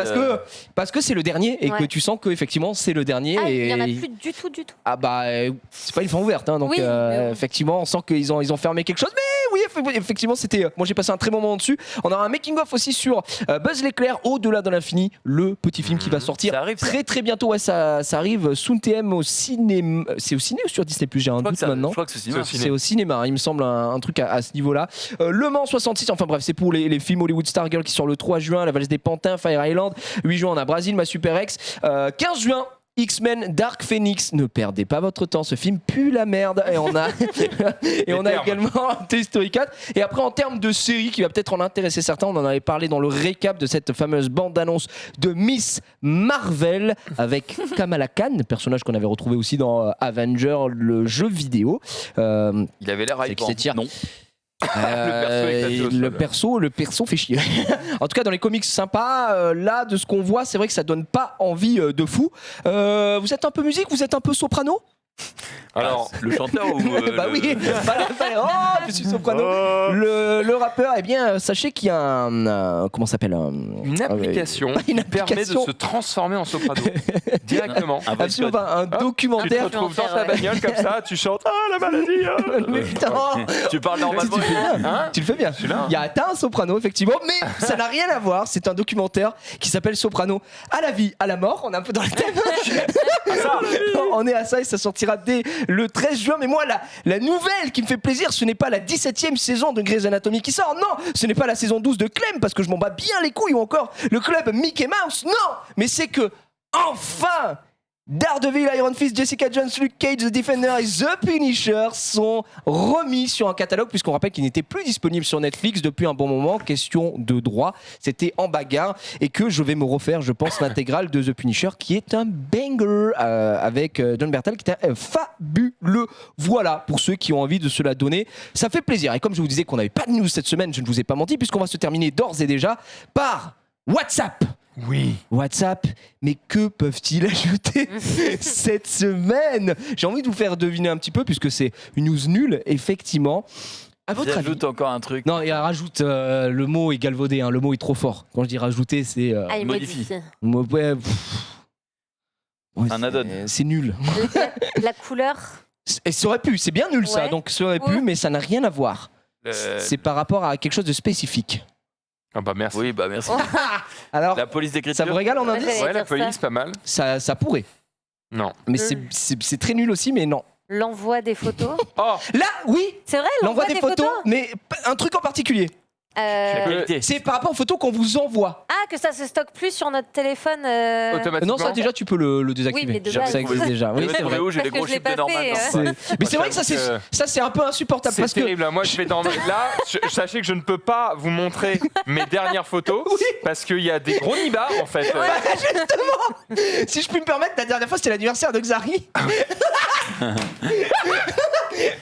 parce que c'est le dernier et que tu sens que effectivement c'est le dernier. Il y en a plus du tout. Ah bah c'est pas une fin ouverte, hein, donc effectivement on sent qu'ils ont fermé quelque chose. Mais oui, effectivement c'était. Moi j'ai passé un très bon moment dessus. On aura un making of aussi sur Buzz l'éclair au-delà de l'infini, le petit film qui va sortir très bientôt. Ouais, ça arrive. Soon TM au cinéma. C'est au ciné ou sur Disney+? J'ai un doute maintenant. Je crois que c'est au cinéma. Il me semble un truc à ce niveau-là. Le Mans 66. Enfin bref, c'est pour les films Hollywood Stargirl qui sort le 3 juin, La Valse des Pantins, Fire Island. 8 juin on a Brésil, Ma Super Ex. 15 juin X-Men Dark Phoenix. Ne perdez pas votre temps, ce film pue la merde. Et on a également Toy Story 4. Et après, en termes de série qui va peut-être en intéresser certains, on en avait parlé dans le récap de cette fameuse bande-annonce de Miss Marvel avec Kamala Khan, personnage qu'on avait retrouvé aussi dans Avenger, le jeu vidéo. Il avait l'air hype. Non. Le perso fait chier. En tout cas, dans les comics sympas, là, de ce qu'on voit, c'est vrai que ça donne pas envie de fou. Vous êtes un peu musique, vous êtes un peu soprano? Alors, le chanteur ou Bah oui, oh, je suis soprano. Le rappeur, eh bien, sachez qu'il y a comment ça s'appelle une application qui permet de se transformer en soprano directement. Absolument pas, un Tu te documentaire. retrouves dans ta bagnole comme ça, tu chantes la maladie. Mais putain, Tu parles normalement. tu le fais bien. Hein Tu le fais bien. Celui-là. Il y a un soprano, effectivement, mais ça n'a rien à voir. C'est un documentaire qui s'appelle Soprano à la vie, à la mort. On est un peu dans le thème. On est à ça et ça sortira dès le 13 juin. Mais moi, la nouvelle qui me fait plaisir, ce n'est pas la 17e saison de Grey's Anatomy qui sort. Non, ce n'est pas la saison 12 de Clem parce que je m'en bats bien les couilles ou encore le club Mickey Mouse. Non, mais c'est que, enfin, Daredevil, Iron Fist, Jessica Jones, Luke Cage, The Defender et The Punisher sont remis sur un catalogue puisqu'on rappelle qu'ils n'étaient plus disponibles sur Netflix depuis un bon moment. Question de droit, c'était en bagarre et que je vais me refaire, je pense, l'intégrale de The Punisher qui est un banger avec John Bertal qui était fabuleux. Voilà, pour ceux qui ont envie de se la donner, ça fait plaisir. Et comme je vous disais qu'on n'avait pas de news cette semaine, je ne vous ai pas menti puisqu'on va se terminer d'ores et déjà par WhatsApp. Oui. WhatsApp, mais que peuvent-ils ajouter cette semaine? J'ai envie de vous faire deviner un petit peu, puisque c'est une news nulle, effectivement. À votre avis? J'ajoute encore un truc. Non, il rajoute le mot est galvaudé, hein, le mot est trop fort. Quand je dis rajouter, c'est. Il modifie. modifie. Ouais, Un add-on. c'est nul. La couleur. Et ça aurait pu, c'est bien nul ça, Ouais. donc ça aurait pu, mais ça n'a rien à voir. C'est par rapport à quelque chose de spécifique. Ah bah merci. Oui, bah merci. Alors, La police d'écriture. ça vous régale en Ouais, indice? j'allais Ouais, la dire ça. police, pas mal. Ça pourrait. Non. Mais c'est très nul aussi, mais non. L'envoi des photos. Oh, Là, oui, C'est vrai, l'envoi des photos, mais un truc en particulier. La qualité. C'est par rapport aux photos qu'on vous envoie. Ah, que ça se stocke plus sur notre téléphone. automatiquement. Non, ça déjà tu peux le désactiver. Oui, mais de base. Ça existe déjà. Oui, Le c'est mettre vrai. où j'ai Parce des que gros je l'ai chiffres de pas normal. fait, maintenant. Mais c'est vrai que ça c'est un peu insupportable C'est parce que terrible. Moi, je vais dans là. Sachez que je ne peux pas vous montrer mes dernières photos parce qu'il y a des gros nibards en fait. si je puis me permettre, la dernière fois c'était l'anniversaire de Xari.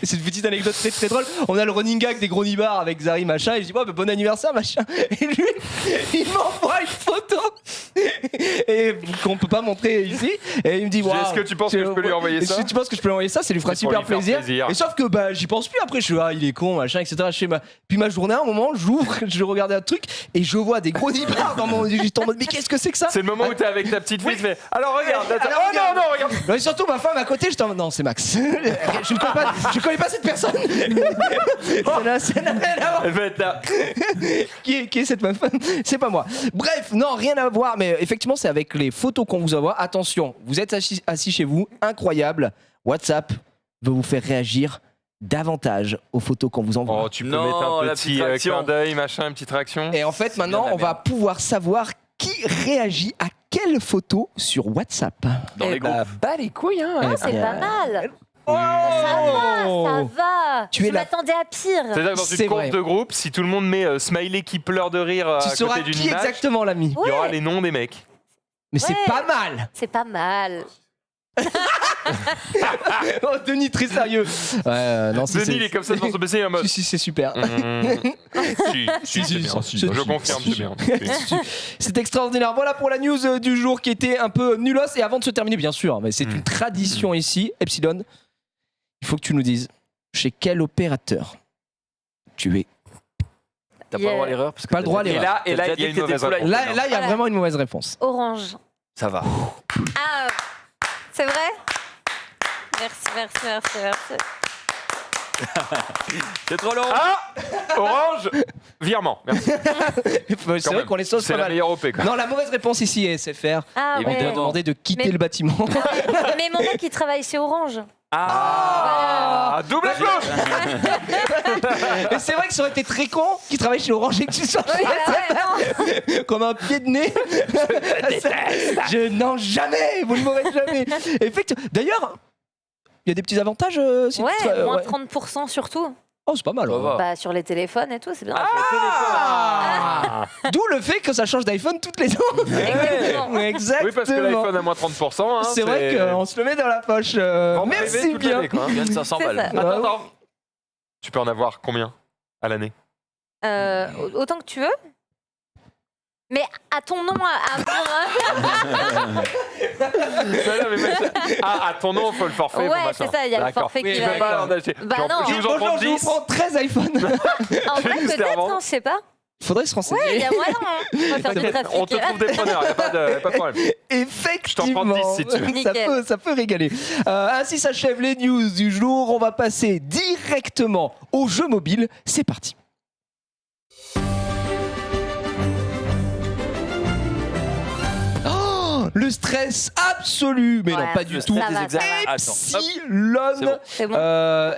C'est une petite anecdote très très drôle. On a le running gag des gros nibards avec Xari machin et je dis bon anniversaire machin. Et lui il m'envoie une photo et qu'on peut pas montrer ici et il me dit Est-ce que tu penses que je peux lui envoyer ça? Est-ce que tu penses que je peux lui envoyer ça? Ça lui fera C'est pour super lui faire plaisir. plaisir. Et sauf que j'y pense plus après. Je suis il est con machin etc. Puis ma journée à un moment j'ouvre, je regardais un truc et je vois des gros nibards dans mon j'étais en mode mais qu'est-ce que c'est que ça? C'est le moment où t'es avec ta petite fille, tu fais alors regarde. Attends. Alors, Oh regarde. non, regarde. Non, et surtout ma femme à côté, j'étais en mode non, c'est Max. je connais pas cette personne. Ça n'a rien à voir. Elle va être là. Qui est cette meuf? C'est pas moi. Bref, non, rien à voir, mais effectivement, c'est avec les photos qu'on vous envoie. Attention, vous êtes assis chez vous, incroyable. WhatsApp veut vous faire réagir davantage aux photos qu'on vous envoie. Oh, tu peux Non, mettre un la petit petite réaction. clin d'œil, machin, une petite réaction. Et en fait, maintenant, bien la on va pouvoir savoir qui réagit à quelle photo sur WhatsApp. Dans les groupes. Bah les couilles, hein. Ah, c'est pas mal. Oh Ça va. Tu es Je la- m'attendais à pire. C'est-à-dire que dans C'est une course vrai. de groupe, si tout le monde met smiley qui pleure de rire Tu à sauras côté d'une qui image, exactement l'ami. il y aura Ouais. les noms des mecs. Mais c'est Ouais. pas mal. C'est pas mal. Oh, Denis, très sérieux. Ouais, non, Denis, il est comme ça devant son PC, en mode. Si, c'est super. Si, c'est bien. si, Je confirme, c'est bien. C'est extraordinaire. Voilà pour la news du jour qui était un peu nulos. Et avant de se terminer, bien sûr, mais c'est une tradition ici, Epsilon, il faut que tu nous dises chez quel opérateur tu es. T'as pas le droit à l'erreur parce que Pas le droit à t'as l'erreur. déjà- Et là, t'as il y a déjà dit une que t'étais mauvaise full réponse. iPhone, Là, il y a hein. Voilà. vraiment une mauvaise réponse. Orange. Ça va. Ah, c'est vrai? Merci. C'est trop long. Ah, Orange, virement. Merci. C'est Quand vrai même. qu'on les sauce C'est pas la mal. meilleure OP. Quoi. Non, la mauvaise réponse ici est SFR. Ah On t'a Évidemment. ouais. demandé de quitter Mais- le bâtiment. Mais mon mec, il travaille chez Orange. Ah, double applause. Et c'est vrai que ça aurait été très con qui travaille chez Orange et que tu sois Oui, bah ouais, non. comme un pied de nez. Non, jamais, vous ne m'aurez jamais. Effectivement. D'ailleurs, il y a des petits avantages. Si Ouais, tu tra- moins ouais. 30% surtout. Oh, c'est pas mal. Ça ouais. va. Bah, sur les téléphones et tout, c'est bien. Ah D'où le fait que ça change d'iPhone toutes les ans. Exactement. Exactement. Oui, parce que l'iPhone a moins 30%. Hein, c'est vrai qu'on se le met dans la poche. Vraiment Merci arrivé toute bien. l'année, quoi, hein. Il vient de 500 C'est balles. ça. Attends. Tu peux en avoir combien? À l'année. Autant que tu veux. Mais à ton nom, À ton nom, il faut le forfait. ouais, c'est ça, il y a le forfait qui Tu va peux pas avec. en acheter. Bah non. Je vous en Bonjour, prends je vous 10. prends 13 iPhones. En vrai, peut-être, je sais pas. Faudrait se renseigner. Ouais, il y a moyen. On va faire du trafic. On te trouve des preneurs, il n'y a pas de problème. Effectivement. Je t'en prends 10 si tu veux. Nickel. Ça peut régaler. Ainsi s'achèvent les news du jour. On va passer directement au jeu mobile. C'est parti. Oh, le stress absolu. Mais non, Ouais, pas du le tout. stress des examens. Epsilon. C'est bon. C'est bon.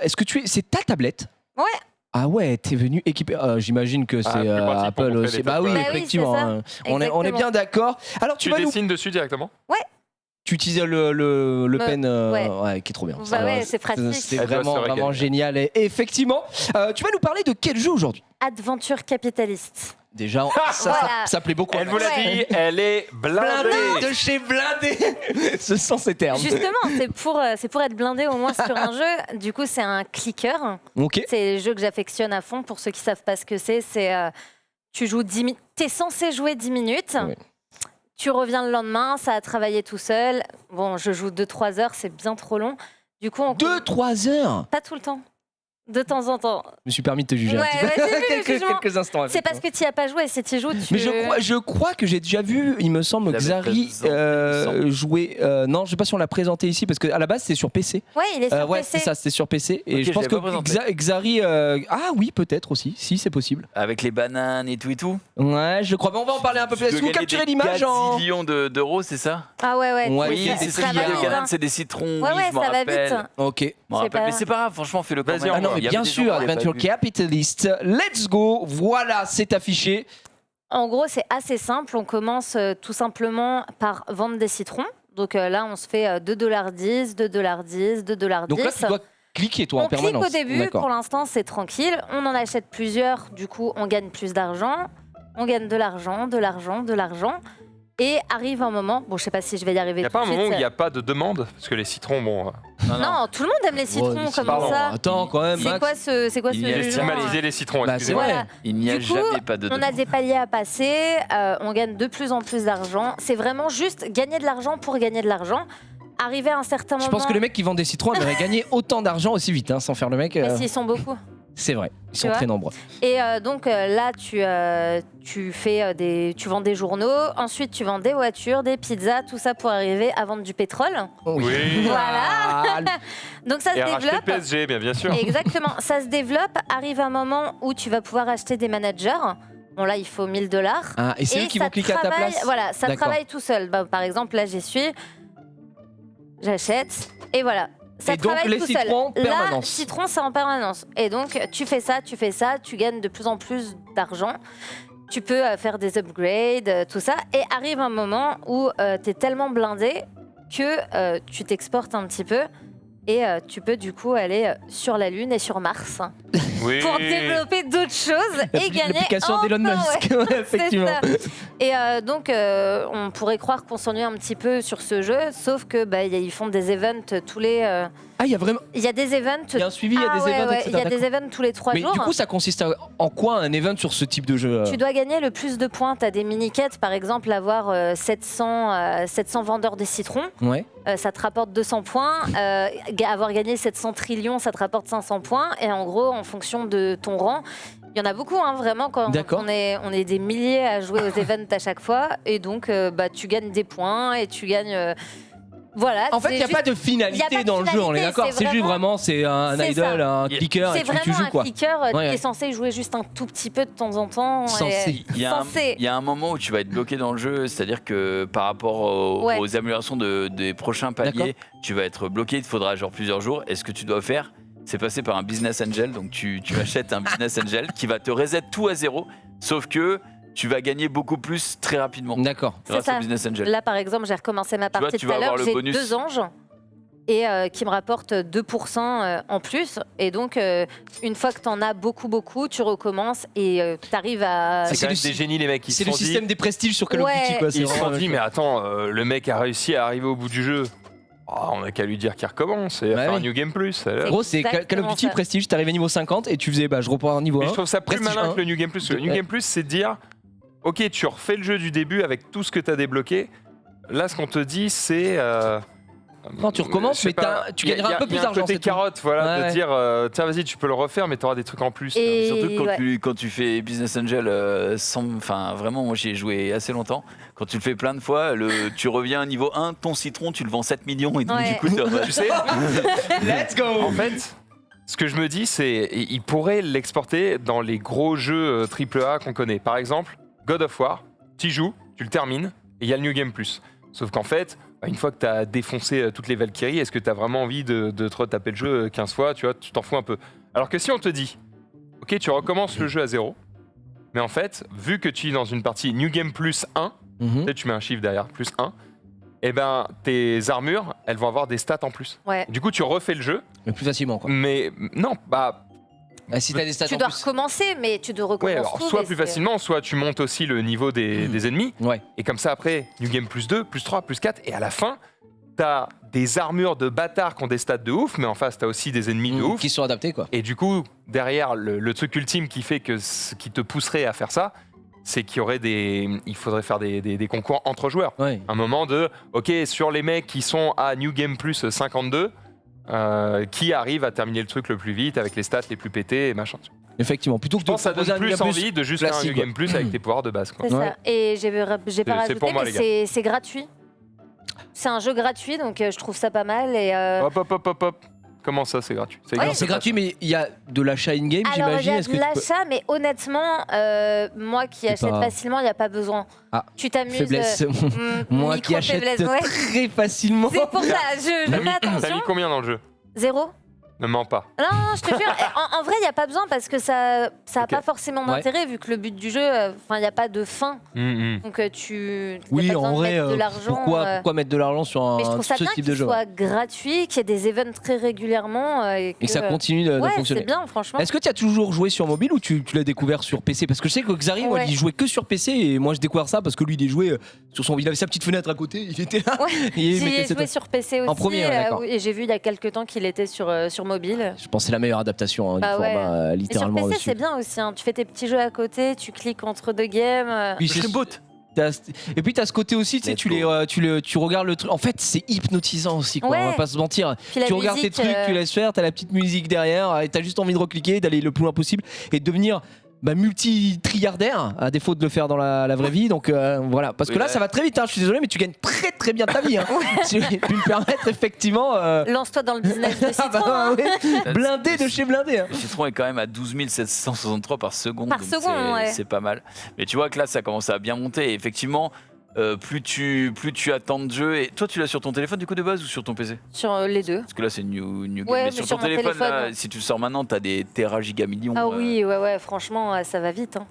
Est-ce que c'est ta tablette? Ouais. Ah ouais, t'es venu équipé. J'imagine que c'est plus pratique pour Apple montrer aussi. les Bah oui, photos. Bah oui, effectivement. c'est ça. On est Exactement. bien d'accord. Alors Tu vas nous. dessines dessus directement? Tu utilises le pen, ouais. qui est trop bien. Bah ouais, c'est pratique. C'est Elle doit se vraiment régaler. génial. Et effectivement, tu vas nous parler de quel jeu aujourd'hui? Aventure capitaliste. Déjà, Voilà. ça plaît beaucoup. Elle vous l'a Ouais. dit, elle est blindée. Blindé de chez blindé. Ce sont ces termes. Justement, c'est pour être blindé au moins sur un jeu. Du coup, c'est un clicker. Ok. C'est le jeu que j'affectionne à fond. Pour ceux qui savent pas ce que c'est, tu joues 10 minutes. T'es censé jouer 10 minutes. Ouais. Tu reviens le lendemain, ça a travaillé tout seul. Bon, je joue 2-3 heures, c'est bien trop long. Du coup, 2-3 heures. pas tout le temps. De temps en temps. Je me suis permis de te juger Ouais, un petit peu. ouais, j'ai vu le jugement. quelques instants. C'est parce que tu n'y as pas joué. Si tu y joues, tu. Mais je crois que j'ai déjà vu, il me semble, Il avait Xari présenté, il me jouer. Non, je sais pas si on l'a présenté ici, parce qu'à la base, c'était sur PC. Ouais, il est sur Ouais, PC. c'est ça, c'était sur PC. Et Ok, je pense je que l'avais pas présenté. Xari. Ah oui, peut-être aussi. Si, c'est possible. Avec les bananes et tout. Ouais, je crois. Mais on va en parler un peu plus. Tu Est-ce dois que vous gagner capturez des l'image en. millions d'euros, c'est ça? Ah ouais, ouais. Ouais, Oui, il y a c'est des ça. trucs, Les ouais. bananes, c'est des citrons. Ouais, oui, ouais, je m'en ça va rappelle. vite. Ok. Je m'en C'est rappelle. pas- Mais c'est pas grave, franchement, fais-le quand Vas-y, même. on Ah non, va. mais Il y avait bien des sûr, gens qui l'avaient Adventure pas vu. Capitalist. Let's go. Voilà, c'est affiché. En gros, c'est assez simple. On commence tout simplement par vendre des citrons. Donc là, on se fait $2.10, $2.10, $2.10. Donc là, tu dois cliquer, toi, en On clique permanence. au début, D'accord. pour l'instant c'est tranquille. On en achète plusieurs, du coup on gagne plus d'argent. On gagne de l'argent, de l'argent, de l'argent. Et arrive un moment, bon je sais pas si je vais y arriver Il n'y a tout pas un de suite. moment où il n'y a pas de demande? Parce que les citrons, bon. Non, tout le monde aime les citrons, Ouais, comment pardon, ça Attends, quand même, C'est Max. quoi ce Il y a jugement Stigmatiser les citrons, Bah, excusez-moi. c'est Voilà. Il n'y a Du coup, jamais pas de On a demande. des paliers à passer, on gagne de plus en plus d'argent. C'est vraiment juste gagner de l'argent pour gagner de l'argent. Arriver à un certain Je moment. pense que les mecs qui vendent des citrons aimeraient gagner autant d'argent aussi vite, hein, sans faire le mec. Mais s'ils sont beaucoup. C'est vrai, ils sont vois très nombreux. Et donc là, tu vends des journaux, ensuite tu vends des voitures, des pizzas, tout ça pour arriver à vendre du pétrole. Oui. Voilà. Ah, Donc ça Et se à racheter le développe. PSG, bien sûr. Exactement, ça se développe. Arrive un moment où tu vas pouvoir acheter des managers. Bon là, il faut $1000. ah, et c'est eux qui ça vont cliquer à ta travaille- place. Voilà, ça D'accord. travaille tout seul. Bah, par exemple, là, j'y suis. J'achète et voilà. Ça Et donc, travaille les tout citrons, seul. Là, permanence. citron, c'est en permanence. Et donc, tu fais ça, tu gagnes de plus en plus d'argent. Tu peux faire des upgrades, tout ça. Et arrive un moment où tu es tellement blindé que tu t'exportes un petit peu. Et tu peux du coup aller sur la Lune et sur Mars Oui. pour développer d'autres choses et gagner L'application d'Elon encore, Musk, ouais. ouais, effectivement. C'est ça. Et donc, on pourrait croire qu'on s'ennuie un petit peu sur ce jeu, sauf que ils font des events tous les. Ah, il y a vraiment. Il y a des events. Il y a un suivi, il y a Ah des ouais, events, ouais, etc. il y a des d'accord. events tous les 3 Mais jours. du coup, ça consiste en quoi un event sur ce type de jeu Tu dois gagner le plus de points. Tu as des mini-quêtes, par exemple, avoir 700 vendeurs des citrons, Ouais. ça te rapporte 200 points. Avoir gagné 700 trillions, ça te rapporte 500 points. Et en gros, en fonction de ton rang, il y en a beaucoup, hein, vraiment, quand D'accord. on est des milliers à jouer aux events à chaque fois. Et donc, tu gagnes des points et tu gagnes. Voilà. En fait, il n'y a juste- pas de y a finalité pas de dans le jeu, on est finalité, d'accord. C'est juste vraiment, c'est un C'est idol, ça. un clicker, et C'est tu vraiment joues un quoi. clicker, tu Ouais, es ouais. censé jouer juste un tout petit peu de temps en temps. Censé. Il y a un- Censé. il y a un moment où tu vas être bloqué dans le jeu, c'est-à-dire que par rapport Ouais. aux améliorations des prochains paliers, tu vas être bloqué, il te faudra genre plusieurs jours. Et ce que tu dois faire, c'est passer par un business angel. Donc tu achètes un business angel qui va te reset tout à zéro, sauf que tu vas gagner beaucoup plus très rapidement D'accord. grâce ça. au business angel. Là, par exemple, j'ai recommencé ma vois, partie tu tout vas à l'heure. avoir le J'ai bonus. 2 anges et qui me rapportent 2% en plus. Et donc, une fois que tu en as beaucoup, tu recommences et tu arrives à. C'est C'est quand le même des génies, les mecs. Ils C'est se le sont dit- système des prestiges sur Call of Ouais. Duty, quoi. c'est Ils se sont vraiment- dit, mais attends, le mec a réussi à arriver au bout du jeu. On a qu'à lui dire qu'il recommence et à Bah faire oui. un New Game Plus. Gros, c'est Call of exactement Duty ça. Prestige, t'arrivais niveau 50 et tu faisais je reprends un niveau 1. Mais je trouve ça plus Prestige malin 1. que le New Game Plus. Le New Ouais. Game Plus, c'est de dire ok, tu refais le jeu du début avec tout ce que t'as débloqué. Là, ce qu'on te dit, c'est. Non, tu recommences, je sais mais pas, tu gagneras un peu plus Il y a d'argent. un côté c'est tout. carotte, voilà, Ouais. de dire tiens, vas-y, tu peux le refaire, mais t'auras des trucs en plus. Et- Surtout que ouais. quand tu fais Business Angel, enfin vraiment, moi j'y ai joué assez longtemps. Quand tu le fais plein de fois, tu reviens à niveau 1, ton citron, tu le vends 7 millions et donc Ouais. du coup, Tu sais, Let's go. en fait, ce que je me dis, c'est il pourrait l'exporter dans les gros jeux AAA qu'on connaît. Par exemple, God of War, tu joues, tu le termines, et il y a le New Game Plus. Sauf qu'en fait, une fois que tu as défoncé toutes les Valkyries, est-ce que tu as vraiment envie de te retaper le jeu 15 fois, tu vois, tu t'en fous un peu. Alors que si on te dit, ok, tu recommences le jeu à 0, mais en fait, vu que tu es dans une partie New Game Plus 1, Mhm. peut-être tu mets un chiffre derrière, plus 1, et ben tes armures, elles vont avoir des stats en plus. Ouais. Du coup, tu refais le jeu, Mais plus facilement, quoi. mais non, bah Si t'as des stats Tu en dois plus. recommencer, mais tu te ouais, recommences alors tout, soit mais plus c'est- facilement, soit tu montes aussi le niveau des ennemis, Ouais. et comme ça après, New Game plus 2, plus 3, plus 4, et à la fin, t'as des armures de bâtards qui ont des stats de ouf, mais en face, t'as aussi des ennemis de ouf. Qui sont adaptés, quoi. Et du coup, derrière, le truc ultime qui fait que ce qui te pousserait à faire ça, c'est qu'il y aurait il faudrait faire des concours entre joueurs. Ouais. Un moment de, ok, sur les mecs qui sont à New Game Plus 52, qui arrive à terminer le truc le plus vite avec les stats les plus pétés et machin. Effectivement. Plutôt que Je pense que ça donne plus envie de juste faire un classique, New Game Plus avec tes pouvoirs de base. Quoi. C'est Ouais. ça. Et j'ai pas C'est rajouté, pour moi, les mais c'est gratuit. C'est un jeu gratuit, donc je trouve ça pas mal. Et, Hop, hop, hop, hop, hop. Comment ça, c'est gratuit? Ouais, Alors c'est gratuit, mais il y a de l'achat in-game, alors, il y j'imagine. a Est-ce de que tu peux- l'achat, mais honnêtement, moi qui C'est achète pas- facilement, il n'y a pas besoin. Ah, Tu t'amuses. Faiblesse. Moi qui achète micro-faiblesse, ouais. très facilement. C'est pour ça, je T'as fais mis attention. combien dans le jeu? 0. Ne mens pas. Non, je te jure. Et en vrai, il n'y a pas besoin parce que ça n'a Ok. pas forcément Ouais. d'intérêt vu que le but du jeu, il n'y a pas de fin. Donc tu. y a Oui, pas besoin en de vrai, mettre de l'argent. pourquoi mettre de l'argent sur Mais je trouve ça ce bien type de qu'il jeu soit gratuit, qu'il y ait des events très régulièrement. Et et que ça continue de Ouais, fonctionner. c'est bien, franchement. Est-ce que tu as toujours joué sur mobile ou tu l'as découvert sur PC? Parce que je sais que Xari, moi, Ouais. il jouait que sur PC et moi, je découvre ça parce que lui, il est joué sur son. Il avait sa petite fenêtre à côté, il était là. Ouais. Et il J'y mettait ai cette- joué sur PC aussi. En premier, ouais, d'accord. oui, et j'ai vu il y a quelques temps qu'il était sur mobile. Je pense que c'est la meilleure adaptation Bah du ouais. format, Et sur littéralement. PC, dessus. c'est bien aussi. Hein. Tu fais tes petits jeux à côté, tu cliques entre deux games. Puis c'est- Et puis t'as ce côté aussi, tu sais, tu regardes le truc. En fait, c'est hypnotisant aussi, quoi. Ouais. On va pas se mentir. Puis la Tu regardes tes musique, trucs, tu laisses faire, t'as la petite musique derrière, et t'as juste envie de recliquer, d'aller le plus loin possible et de devenir multi-trilliardaire, à défaut de le faire dans la vraie vie. Donc voilà, parce que Oui, là, ouais. ça va très vite. Hein, je suis désolé, mais tu gagnes très très bien ta vie. Hein. Tu peux me permettre effectivement. Lance-toi dans le business de Ah citron. bah, hein. ouais. Blindé de chez blindé. Hein. Le citron est quand même à 12 763 par seconde. Par donc seconde, c'est- ouais. C'est pas mal. Mais tu vois que là, ça commence à bien monter. Et effectivement, plus tu attends de jeu. Et toi, tu l'as sur ton téléphone du coup de base ou sur ton PC? Sur les deux. Parce que là, c'est New Game. Ouais, mais mais sur sur ton mon téléphone, téléphone, là, ouais. si tu le sors maintenant, t'as des téragigamillions. Ah oui, ouais, franchement, ça va vite. Hein.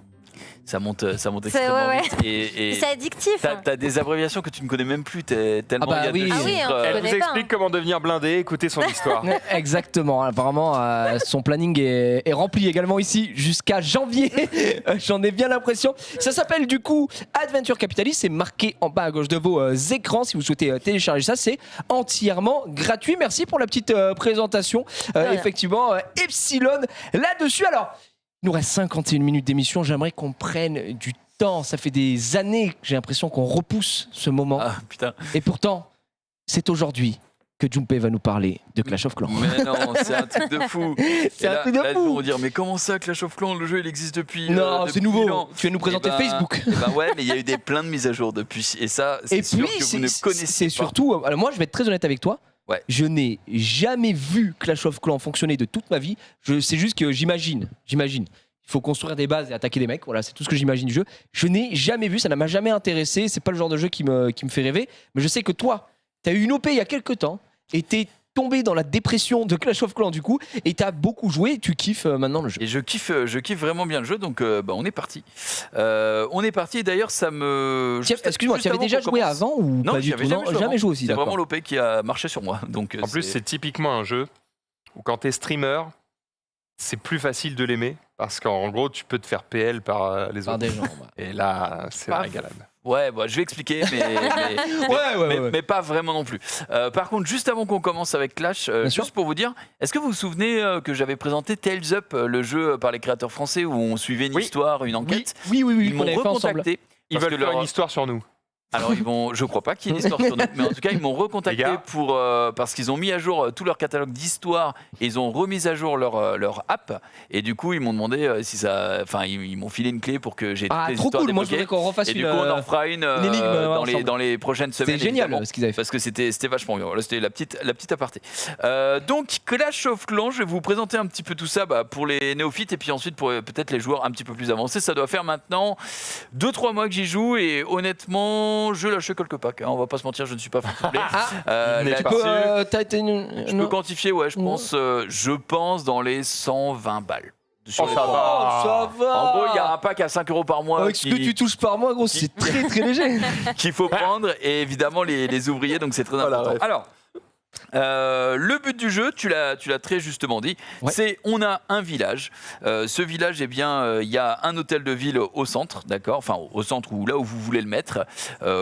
Ça monte extrêmement ouais. vite. Et C'est addictif. t'as hein. as des abréviations que tu ne connais même plus. Tellement Ah bah il y a oui. de Ah oui, chiffres, hein, Elle connais vous pas, explique comment devenir blindé, écoutez son histoire. Exactement, apparemment son planning est rempli également ici jusqu'à janvier, j'en ai bien l'impression. Ça s'appelle du coup Adventure Capitalist, c'est marqué en bas à gauche de vos écrans si vous souhaitez télécharger ça, c'est entièrement gratuit. Merci pour la petite présentation, rien. effectivement Epsilon là-dessus. Alors, il nous reste 51 minutes d'émission, j'aimerais qu'on prenne du temps, ça fait des années que j'ai l'impression qu'on repousse ce moment Ah putain. et pourtant c'est aujourd'hui que Junpei va nous parler de Clash of Clans. Mais non, c'est un truc de fou. C'est Et un là- truc de là, fou. ils vont dire, mais comment ça, Clash of Clans, le jeu il existe depuis. Non, depuis c'est nouveau. 1000 ans. Tu vas nous présenter Eh ben- Facebook. Eh ben ouais, mais il y a eu plein de mises à jour depuis. Et ça, c'est Et sûr puis, que vous ne connaissez c'est pas. surtout. Alors moi, je vais être très honnête avec toi. Ouais. Je n'ai jamais vu Clash of Clans fonctionner de toute ma vie. C'est juste que j'imagine. Il faut construire des bases et attaquer des mecs. Voilà, c'est tout ce que j'imagine du jeu. Je n'ai jamais vu, ça ne m'a jamais intéressé. C'est pas le genre de jeu qui me fait rêver. Mais je sais que toi, tu as eu une OP il y a quelques temps et t'es tombé dans la dépression de Clash of Clans du coup et t'as beaucoup joué. Tu kiffes maintenant le jeu. Et je kiffe vraiment bien le jeu, donc on est parti. Et d'ailleurs, ça me. juste- Excuse-moi, juste tu avais avant déjà qu'on joué commence- avant ou Non, pas j'y du avais tout? jamais joué Jamais avant. joué aussi, C'est d'accord. vraiment l'OP qui a marché sur moi. Donc, En plus, c'est typiquement un jeu où quand t'es streamer, c'est plus facile de l'aimer Parce qu'en gros, tu peux te faire PL par les Par autres. des gens. Bah. Et là, c'est la Pas- régalade. Ouais, je vais expliquer, mais pas vraiment non plus. Par contre, juste avant qu'on commence avec Clash, sûr. juste pour vous dire, est-ce que vous vous souvenez que j'avais présenté Tales Up, le jeu par les créateurs français où on suivait une histoire, une enquête Oui, Ils qu'on m'ont avait fait ensemble. recontacté. Ils parce veulent que faire une histoire sur nous. Alors je crois pas qu'il y ait une histoire sur nous, mais en tout cas ils m'ont recontacté Les gars. pour parce qu'ils ont mis à jour tout leur catalogue d'histoires et ils ont remis à jour leur app et du coup ils m'ont demandé si ça, enfin ils m'ont filé une clé pour que j'ai toutes Ah, les trop histoires cool. Moi, je débloquées. voudrais qu'on refasse Et une. du coup on en fera une énigme, ensemble. dans les prochaines semaines. C'est génial évidemment. ce qu'ils avaient fait. Parce que c'était vachement bien. Voilà, c'était la petite aparté. Donc Clash of Clans, je vais vous présenter un petit peu tout ça pour les néophytes et puis ensuite pour peut-être les joueurs un petit peu plus avancés. Ça doit faire maintenant 2-3 mois que j'y joue et honnêtement, je lâche quelques packs. Hein, on va pas se mentir, je ne suis pas free-to-play. Il n'est là-dessus, pas- T'as été je peux quantifier, ouais, je pense dans les 120 balles. Sur Oh, les ça trois. va. ça va. En gros, il y a un pack à 5 € par mois Avec ce que tu touches par mois, gros, c'est très très léger. qu'il faut prendre et évidemment les ouvriers, donc c'est très important. ref. Alors, le but du jeu, tu l'as très justement dit, Ouais. c'est on a un village. Ce village, eh bien, il y a un hôtel de ville au centre, d'accord, enfin au centre ou là où vous voulez le mettre,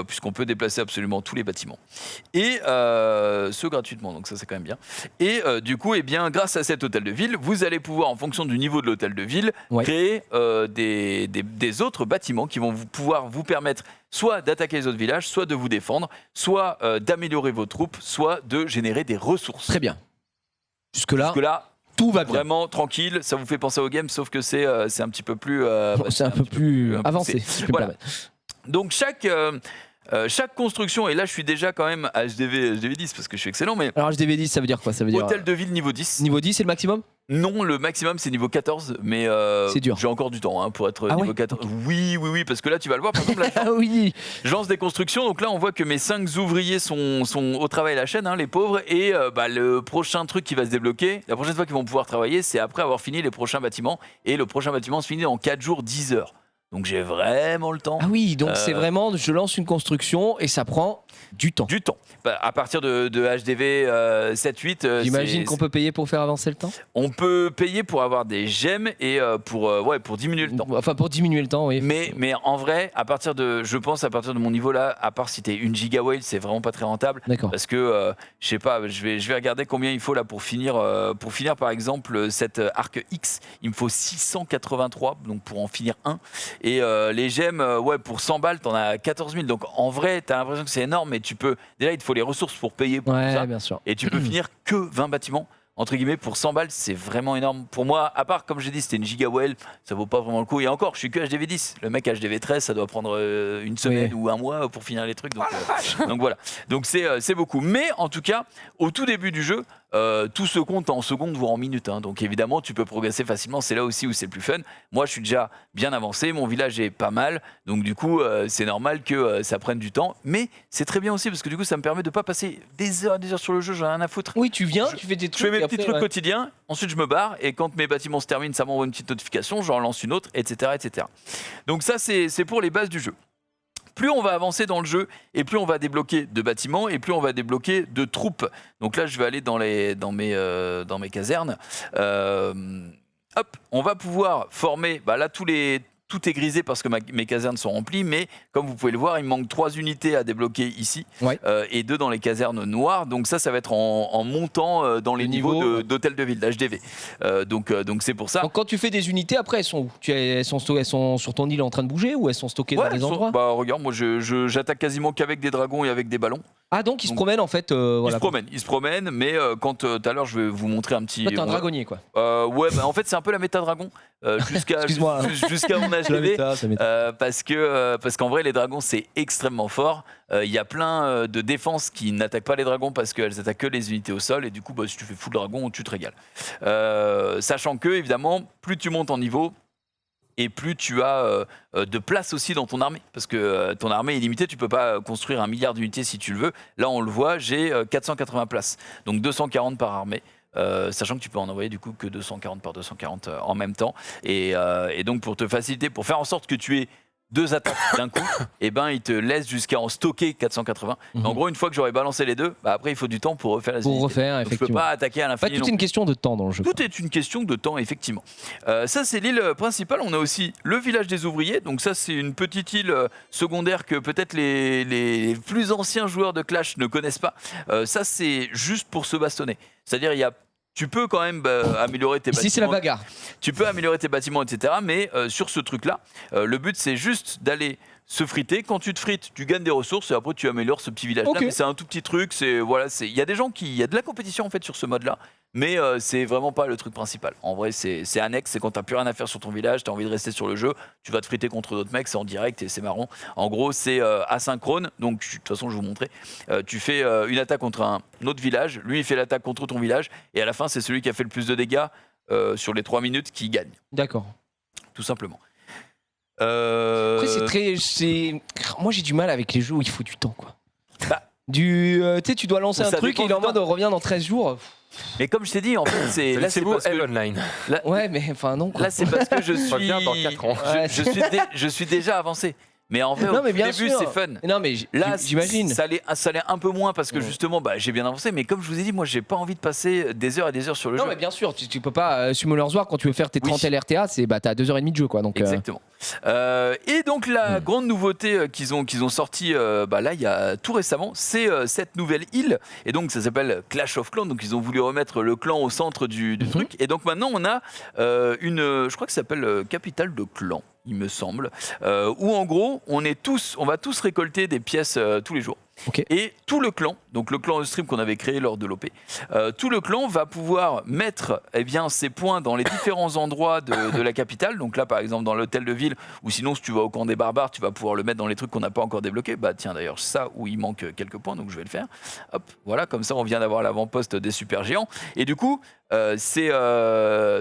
puisqu'on peut déplacer absolument tous les bâtiments et ce gratuitement, donc ça c'est quand même bien. Et du coup, eh bien, grâce à cet hôtel de ville, vous allez pouvoir, en fonction du niveau de l'hôtel de ville, Ouais. créer des autres bâtiments qui vont pouvoir vous permettre soit d'attaquer les autres villages, soit de vous défendre, soit d'améliorer vos troupes, soit de générer des ressources. Très bien. Jusque-là, Parce que là, tout va bien. vraiment tranquille, ça vous fait penser au game, sauf que c'est un petit peu plus... C'est un peu plus poussé. avancé. si je peux me Voilà. permettre. Donc chaque construction, et là je suis déjà quand même à HDV 10 parce que je suis excellent, mais Alors, HDV 10, ça veut dire quoi? Ça veut dire. hôtel de ville niveau 10. Niveau 10, c'est le maximum? Non, le maximum c'est niveau 14, mais C'est dur. j'ai encore du temps pour être Ah niveau ouais 14. Oui, parce que là tu vas le voir, par exemple, là, Ah oui. je lance des constructions, donc là on voit que mes 5 ouvriers sont au travail à la chaîne, les pauvres, et le prochain truc qui va se débloquer, la prochaine fois qu'ils vont pouvoir travailler, c'est après avoir fini les prochains bâtiments, et le prochain bâtiment se finit en 4 jours, 10 heures. Donc j'ai vraiment le temps. Ah oui, donc c'est vraiment, je lance une construction et ça prend du temps. Du temps. À partir de HDV 7-8, J'imagine qu'on peut payer pour faire avancer le temps. on peut payer pour avoir des gemmes et pour diminuer le temps. Enfin, pour diminuer le temps, oui. Mais en vrai, je pense à partir de mon niveau là, à part si t'es une giga whale, c'est vraiment pas très rentable. D'accord. Parce que je sais pas, je vais regarder combien il faut là pour finir par exemple cette arc X, il me faut 683 donc pour en finir un. Et les gemmes, pour 100 balles, t'en as 14 000. Donc en vrai, t'as l'impression que c'est énorme, mais déjà il te faut les ressources pour payer pour tout ça. Ouais, bien sûr. Et tu peux finir que 20 bâtiments. Entre guillemets, pour 100 balles, c'est vraiment énorme. Pour moi, à part, comme j'ai dit, c'était une giga whale, ça vaut pas vraiment le coup. Et encore, je suis que HDV 10. Le mec HDV 13, ça doit prendre une semaine ou un mois pour finir les trucs. Donc voilà. Donc c'est beaucoup. Mais en tout cas, au tout début du jeu, tout se compte en secondes, voire en minutes. Donc évidemment, tu peux progresser facilement. C'est là aussi où c'est le plus fun. Moi, je suis déjà bien avancé. Mon village est pas mal. Donc du coup, c'est normal que ça prenne du temps. Mais c'est très bien aussi parce que du coup, ça me permet de pas passer des heures sur le jeu. J'en ai rien à foutre. Oui, tu viens, tu fais des Je trucs. fais mes et petits après, trucs ouais. quotidiens, ensuite je me barre et quand mes bâtiments se terminent, ça m'envoie une petite notification, j'en lance une autre, etc. etc. Donc ça, c'est pour les bases du jeu. Plus on va avancer dans le jeu et plus on va débloquer de bâtiments et plus on va débloquer de troupes. Donc là, je vais aller dans mes casernes. On va pouvoir former, là tout est grisé parce que mes casernes sont remplies, mais comme vous pouvez le voir, il me manque 3 unités à débloquer ici Ouais. et 2 dans les casernes noires. Donc ça va être en montant dans les Le niveaux niveau, d'hôtel de ville, d'HDV. Donc c'est pour ça. Donc quand tu fais des unités, après elles sont où? Elles sont sur ton île en train de bouger ou elles sont stockées dans des endroits? Regarde, moi j'attaque quasiment qu'avec des dragons et avec des ballons. Ah donc ils se Donc, promènent en fait. Voilà. Ils se promènent, mais quand tout à l'heure je vais vous montrer un petit. Toi t'es un dragonnier quoi. En fait c'est un peu la méta dragon Excuse-moi. jusqu'à mon C'est la HDV. méta, c'est la méta. Parce qu'en vrai les dragons c'est extrêmement fort. Il y a plein de défenses qui n'attaquent pas les dragons parce qu'elles attaquent que les unités au sol et du coup si tu fais full dragon tu te régales. Sachant que évidemment plus tu montes en niveau et plus tu as de place aussi dans ton armée. Parce que ton armée est limitée, tu peux pas construire 1 milliard d'unités si tu le veux. Là, on le voit, j'ai 480 places. Donc 240 par armée. Sachant que tu peux en envoyer du coup que 240 par 240 en même temps. Et donc pour te faciliter, pour faire en sorte que tu aies 2 attaques d'un coup, et ben il te laisse jusqu'à en stocker 480. En gros, une fois que j'aurai balancé les 2, bah après il faut du temps pour refaire les unités. Donc, je peux pas attaquer à l'infini. Tout est une question de temps dans le jeu. Tout est une question de temps, effectivement. Ça, c'est l'île principale. On a aussi le village des ouvriers. Donc ça, c'est une petite île secondaire que peut-être les plus anciens joueurs de Clash ne connaissent pas. Ça, c'est juste pour se bastonner. C'est-à-dire, tu peux quand même améliorer tes bâtiments. Ici, c'est la bagarre. Tu peux améliorer tes bâtiments, etc. Mais sur ce truc-là, le but, c'est juste d'aller se friter. Quand tu te frites, tu gagnes des ressources et après, tu améliores ce petit village-là. Okay. Mais c'est un tout petit truc. Il y a des gens il y a de la compétition en fait sur ce mode-là. Mais c'est vraiment pas le truc principal. En vrai, c'est annexe. C'est quand t'as plus rien à faire sur ton village, t'as envie de rester sur le jeu, tu vas te friter contre d'autres mecs, c'est en direct et c'est marrant. En gros, c'est asynchrone. Donc, de toute façon, je vais vous montrer. Tu fais une attaque contre un autre village. Lui, il fait l'attaque contre ton village. Et à la fin, c'est celui qui a fait le plus de dégâts sur les 3 minutes qui gagne. D'accord. Tout simplement. Après, moi, j'ai du mal avec les jeux où il faut du temps, quoi. Bah, tu dois lancer un ça truc et dépend il est en du mode temps. revient dans 13 jours. Mais comme je t'ai dit, en fait, c'est Laissez-vous parce que- online. Ouais, mais enfin, non, quoi. Là, c'est parce que je suis. Reviens dans 4 ans. Ouais, je suis déjà avancé. Mais en vrai, Non, au mais tout bien début, sûr. c'est fun. Non, mais Là, j'imagine. ça allait un peu moins parce que Ouais. justement, j'ai bien avancé. Mais comme je vous ai dit, moi, j'ai pas envie de passer des heures et des heures sur le Non, jeu. mais bien sûr, tu peux pas. Summoner's War, quand tu veux faire tes 30 LRTA, t'as 2h30 de jeu, quoi. Donc, Exactement. Et donc la grande nouveauté qu'ils ont sorti là il y a tout récemment, c'est cette nouvelle île. Et donc ça s'appelle Clash of Clans. Donc ils ont voulu remettre le clan au centre du truc. Et donc maintenant on a je crois que ça s'appelle capitale de clan, il me semble, où en gros on va tous récolter des pièces tous les jours. Ok. Et tout le clan, donc le clan Stream qu'on avait créé lors de l'OP, tout le clan va pouvoir mettre ses points dans les différents endroits de la capitale. Donc là, par exemple, dans l'hôtel de ville, ou sinon, si tu vas au camp des barbares, tu vas pouvoir le mettre dans les trucs qu'on n'a pas encore débloqués. Bah tiens, d'ailleurs, ça où il manque quelques points, donc je vais le faire. Hop, voilà, comme ça, on vient d'avoir l'avant-poste des super géants. Et du coup, c'est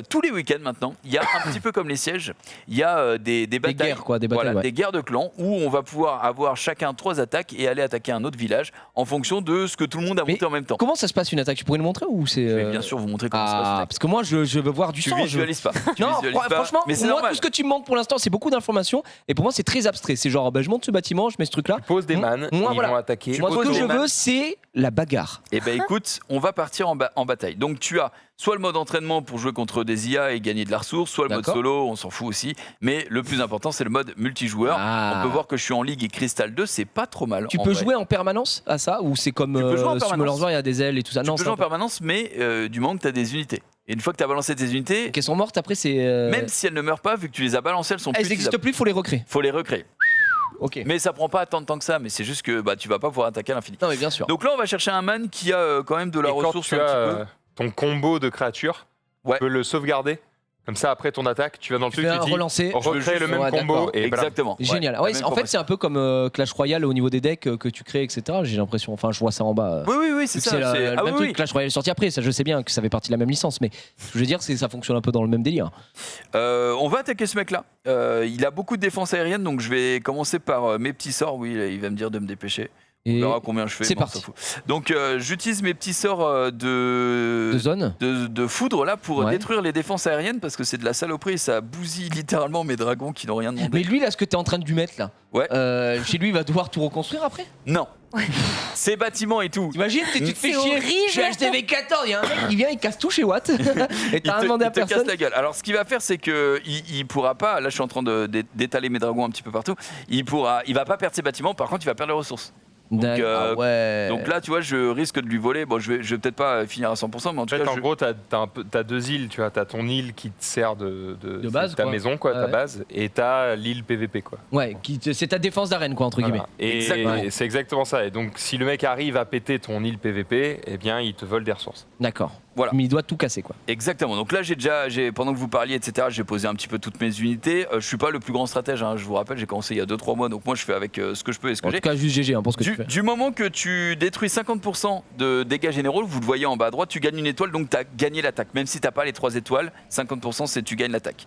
tous les week-ends maintenant. Il y a un petit peu comme les sièges, il y a des batailles, guerres, quoi, des batailles, voilà, ouais. des guerres de clans où on va pouvoir avoir chacun 3 attaques et aller attaquer un autre village en fonction de ce que tout le monde a Mais monté en même temps. comment ça se passe une attaque? Tu pourrais nous montrer ou c'est. Je vais bien sûr vous montrer comment ça se passe. une attaque. Parce que moi, je veux voir du Tu sang. visualises pas. Tu Non, visualises pas, franchement, mais c'est moi, normal. tout ce que tu me montres pour l'instant, c'est beaucoup d'informations. Et pour moi, c'est très abstrait. C'est genre, je monte ce bâtiment, je mets ce truc-là. Tu poses des mannes, moi, ils voilà. vont attaquer. Moi, ce que poses je des mannes. veux, c'est la bagarre. Eh ben écoute, on va partir en bataille. Donc tu as soit le mode entraînement pour jouer contre des IA et gagner de la ressource, soit le mode D'accord. solo, on s'en fout aussi. Mais le plus important, c'est le mode multijoueur. Ah. On peut voir que je suis en Ligue et Crystal 2, c'est pas trop mal. Tu en peux vrai. jouer en permanence à ça? Ou c'est comme Tu peux jouer en permanence. Summoner's War, il y a des ailes et tout ça? Tu Non, peux c'est jouer en un peu- permanence, mais du moment que tu as des unités. Et une fois que tu as balancé tes unités, Qu'elles sont mortes après, c'est. même si elles ne meurent pas, vu que tu les as balancées, elles sont plus Elles n'existent utilisables. plus, il faut les recréer. Faut les recréer. Ok. Mais ça prend pas tant de temps que ça, mais c'est juste que tu vas pas pouvoir attaquer à l'infini. Non, mais bien sûr. Donc là, on va chercher un man qui a quand même de la Et quand ressource tu un as petit peu. ton combo de créatures, Ouais. tu peux le sauvegarder. Comme ça, après ton attaque, tu vas dans le Tu truc, fais un tu dis, relancer. on recrée juste- le même Ouais, combo d'accord. et blam. Exactement. Génial. Ouais, Ouais, la même en fait, progression. c'est un peu comme Clash Royale au niveau des decks que tu crées, etc. J'ai l'impression. Enfin, je vois ça en bas. Oui, c'est ça. C'est le c'est- même Ah oui, truc. oui. Clash Royale est sorti après. Ça, je sais bien que ça fait partie de la même licence, mais je veux dire, ça fonctionne un peu dans le même délire. On va attaquer ce mec-là. Il a beaucoup de défense aérienne, donc je vais commencer par mes petits sorts. Oui, il va me dire de me dépêcher. On Et verra combien je fais. c'est bon, on parti. s'en fout. Donc j'utilise mes petits sorts de zone. de foudre là pour Ouais. détruire les défenses aériennes parce que c'est de la saloperie et ça bousille littéralement mes dragons qui n'ont rien demandé. Mais lui, là, ce que tu es en train de lui mettre là, Ouais. chez lui, il va devoir tout reconstruire après. Non. Ces bâtiments et tout. T'imagines, tu te fais C'est chier. horrible. Je vais acheter V14. Il y a un mec qui vient, il casse tout chez Watt. Et Il t'as rien demandé à te casse personne. la gueule. Alors ce qu'il va faire, c'est que il pourra pas. Là, je suis en train d'étaler mes dragons un petit peu partout. Il va pas perdre ses bâtiments. Par contre, il va perdre les ressources. D'accord. Ah ouais. Donc là, tu vois, je risque de lui voler. Bon, je vais peut-être pas finir à 100%, mais en tout En fait, cas, en gros, t'as 2 îles, tu vois, t'as ton île qui te sert de base, ta quoi. maison, quoi, Ah ta ouais. base, et t'as l'île PVP, quoi. Ouais, c'est ta défense d'arène, quoi, entre Voilà. guillemets. Et Exactement. c'est exactement ça. Et donc, si le mec arrive à péter ton île PVP, eh bien, il te vole des ressources. D'accord. Voilà. Mais il doit tout casser, quoi. Exactement. Donc là, pendant que vous parliez, etc., j'ai posé un petit peu toutes mes unités. Je suis pas le plus grand stratège, hein, je vous rappelle, j'ai commencé il y a 2-3 mois, donc moi je fais avec ce que je peux et ce que En j'ai. tout cas, juste GG pour ce que tu fais. Du moment que tu détruis 50% de dégâts généraux, vous le voyez en bas à droite, tu gagnes une étoile, donc tu as gagné l'attaque. Même si tu n'as pas les 3 étoiles, 50% c'est tu gagnes l'attaque.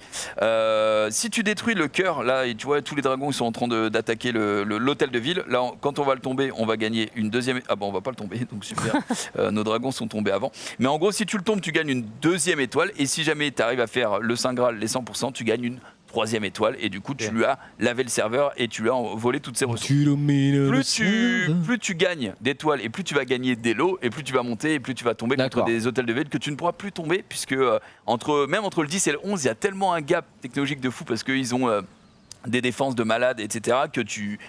Si tu détruis le cœur, là, et tu vois, tous les dragons ils sont en train d'attaquer l'hôtel de ville. Là, quand on va le tomber, on va gagner une deuxième. Ah bon, on va pas le tomber, donc super. Nos dragons sont tombés avant. Mais en gros, si si tu le tombes, tu gagnes une 2e étoile. Et si jamais tu arrives à faire le Saint Graal, les 100%, tu gagnes une 3e étoile. Et du coup, tu lui as lavé le serveur et tu lui as volé toutes ses ressources. Plus tu gagnes d'étoiles et plus tu vas gagner d'élo et plus tu vas monter et plus tu vas tomber contre des hôtels de ville que tu ne pourras plus tomber, puisque même entre le 10 et le 11, il y a tellement un gap technologique de fou parce qu'ils ont des défenses de malades, etc., que tu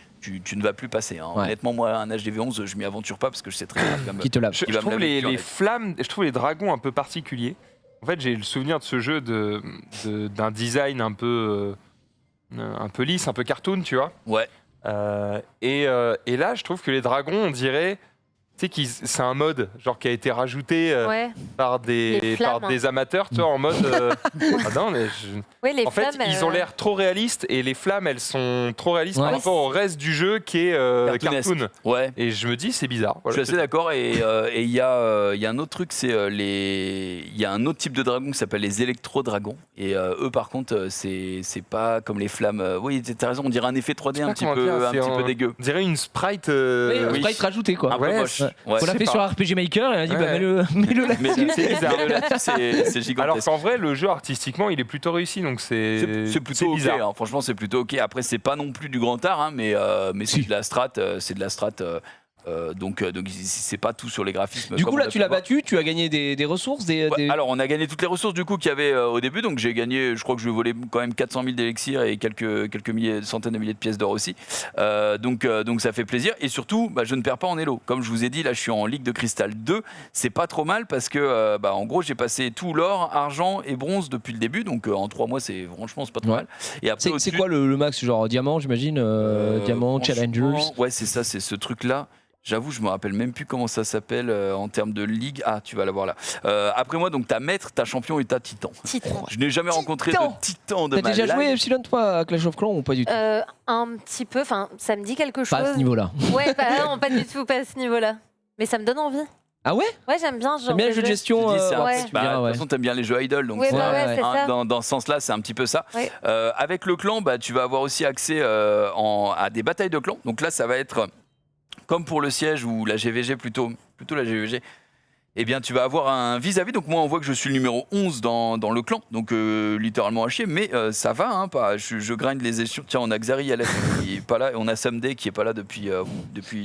ne vas plus passer. Hein. Ouais. Honnêtement, moi, un HDV 11, je m'y aventure pas parce que je sais très bien Qui te lave. Je trouve les flammes, je trouve les dragons un peu particuliers. En fait, j'ai le souvenir de ce jeu d'un design un peu lisse, un peu cartoon, tu vois. Ouais. Et là, je trouve que les dragons, on dirait, tu sais, c'est un mode genre qui a été rajouté par Les flammes, des amateurs, tu vois, en mode. Ah non, mais les en fait, flammes, ils ont l'air trop réalistes et les flammes, elles sont trop réalistes par Ouais. rapport au reste du jeu qui est Cartoonesque. cartoon. Ouais. Et je me dis, c'est bizarre. Je suis assez d'accord et il y a un autre truc, c'est il y a un autre type de dragon qui s'appelle les électro-dragons et eux par contre c'est pas comme les flammes. Oui, t'as raison, on dirait un effet 3D un petit peu dégueu. On dirait une sprite. Oui, oui. sprite rajouté quoi. Un peu moche. Ouais. Ouais. On l'a fait sur RPG Maker et on a dit Ouais. mets-le là. Mais C'est bizarre. là-dessus, c'est Alors gigantesque. qu'en vrai, le jeu artistiquement, il est plutôt réussi, donc C'est plutôt ok, bizarre. hein. Franchement c'est plutôt ok. Après c'est pas non plus du grand art, hein, mais c'est Si. de la strat, donc c'est pas tout sur les graphismes. Du comme coup on là a tu pu l'as voir. battu, tu as gagné des ressources, Ouais, alors on a gagné toutes les ressources du coup qu'il y avait au début, donc j'ai gagné, je crois que je volais quand même 400 000 d'élixir et quelques milliers, centaines de milliers de pièces d'or aussi, donc ça fait plaisir et surtout je ne perds pas en élo, comme je vous ai dit là je suis en Ligue de Cristal 2, c'est pas trop mal parce que en gros j'ai passé tout l'or, argent et bronze depuis le début, donc en 3 mois franchement c'est pas trop Ouais. mal. Et après C'est quoi le max, genre diamant j'imagine, diamant, franchement, challengers. ouais c'est ça, c'est ce truc là. J'avoue, je me rappelle même plus comment ça s'appelle en termes de ligue. Ah, tu vas l'avoir là. Après moi, donc t'as maître, t'as champion et t'as titan. Titan. Je n'ai jamais rencontré de titan de T'as ma déjà life. joué Epsilon toi à Clash of Clans ou pas du tout? Un petit peu, enfin, ça me dit quelque chose. Pas à ce niveau-là. Ouais, non, pas du tout, pas à ce niveau-là. Mais ça me donne envie. Ah ouais? Ouais, j'aime bien ce genre J'aime bien de les jeux de jeu. gestion. Tu dis, c'est un ouais. peu- de toute façon, t'aimes bien les jeux idle, donc Ouais, c'est- c'est ça. dans ce sens-là, c'est un petit peu ça. Ouais. Avec le clan, tu vas avoir aussi accès à des batailles de clans. Donc là, ça va être comme pour le siège ou la GVG plutôt la GVG. Eh bien, tu vas avoir un vis-à-vis. Donc moi, on voit que je suis le numéro 11 dans le clan. Donc littéralement à chier, mais ça va. Hein, pas, je grind les échelons. Tiens, on a Xari Yalef qui est pas là et on a Someday qui est pas là depuis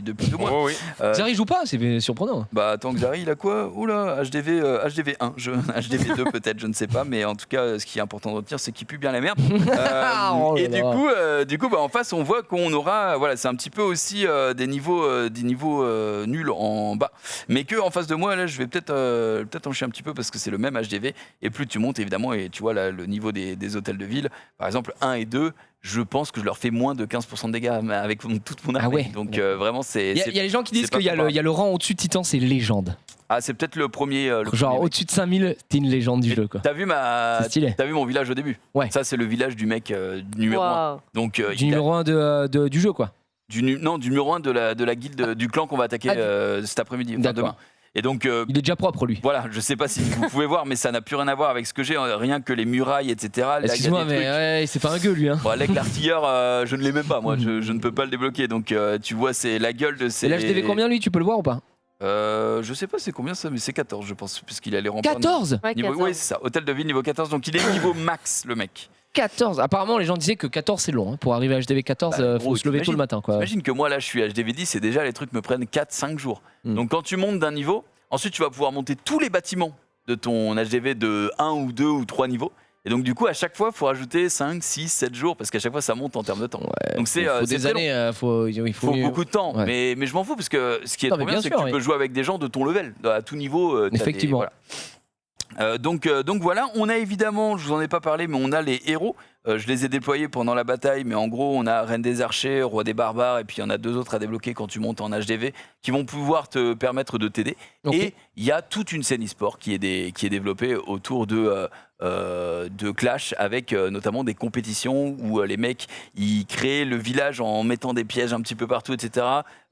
2 mois. Oh, oui. Zari joue pas, c'est surprenant. Attends, Xari, il a quoi? Oula, HDV 1, HDV 2 peut-être, je ne sais pas, mais en tout cas, ce qui est important de retenir, c'est qu'il pue bien la merde. Oh là Et là. du coup, en face, on voit qu'on aura, voilà, c'est un petit peu aussi des niveaux nuls en bas, mais que en face de moi, là, je vais peut-être en chier un petit peu parce que c'est le même HDV, et plus tu montes évidemment, et tu vois là, le niveau des hôtels de ville, par exemple 1 et 2. Je pense que je leur fais moins de 15% de dégâts avec toute mon armée. Ah ouais. Donc vraiment, c'est. Il y a les gens qui disent c'est pas qu'il y a le rang au-dessus de Titan, c'est légende. Ah, c'est peut-être le premier. Genre premier mec. au-dessus de 5000, t'es une légende du jeu quoi. T'as vu C'est stylé. T'as vu mon village au début? Ouais. Ça, c'est le village du mec numéro 1. Waouh. Donc Du il a- numéro 1 du jeu quoi. du numéro 1 de la guilde du clan qu'on va attaquer cet après-midi, enfin D'accord. demain. Et donc Il est déjà propre lui. voilà, je sais pas si vous pouvez voir, mais ça n'a plus rien à voir avec ce que j'ai, rien que les murailles, etc. Là, il y a Excuse-moi des mais trucs. ouais, c'est pas un gueux lui hein. Bon, avec l'artilleur, je ne l'ai même pas, moi, je ne peux pas le débloquer. Donc tu vois, c'est la gueule de ces. Et l'HDV combien lui, tu peux le voir ou pas? Je sais pas c'est combien ça, mais c'est 14, je pense, puisqu'il allait remplir. 14 Ouais, Niveau, 14. oui, c'est ça, hôtel de ville niveau 14, donc il est niveau max, le mec. 14. Apparemment les gens disaient que 14 c'est long hein. Pour arriver à HDV 14, faut gros, se lever tôt le matin quoi. T'imagines que moi là je suis HDV 10 et déjà les trucs me prennent 4-5 jours. Donc quand tu montes d'un niveau, ensuite tu vas pouvoir monter tous les bâtiments de ton HDV de 1 ou 2 ou 3 niveaux. Et donc du coup à chaque fois il faut rajouter 5, 6, 7 jours parce qu'à chaque fois ça monte en termes de temps. Donc c'est faut c'est des très long. années, il Il faut beaucoup de temps, Ouais. mais je m'en fous parce que ce qui est Non, trop mais bien, bien c'est sûr, que tu oui. peux jouer avec des gens de ton level, à tout niveau. t'as Effectivement. Donc voilà, on a évidemment, je vous en ai pas parlé, mais on a les héros. Je les ai déployés pendant la bataille, mais en gros, on a Reine des Archers, Roi des Barbares, et puis il y en a 2 autres à débloquer quand tu montes en HDV, qui vont pouvoir te permettre de t'aider. Ok. Et il y a toute une scène e-sport qui est développée autour de Clash, avec notamment des compétitions où les mecs ils créent le village en mettant des pièges un petit peu partout, etc.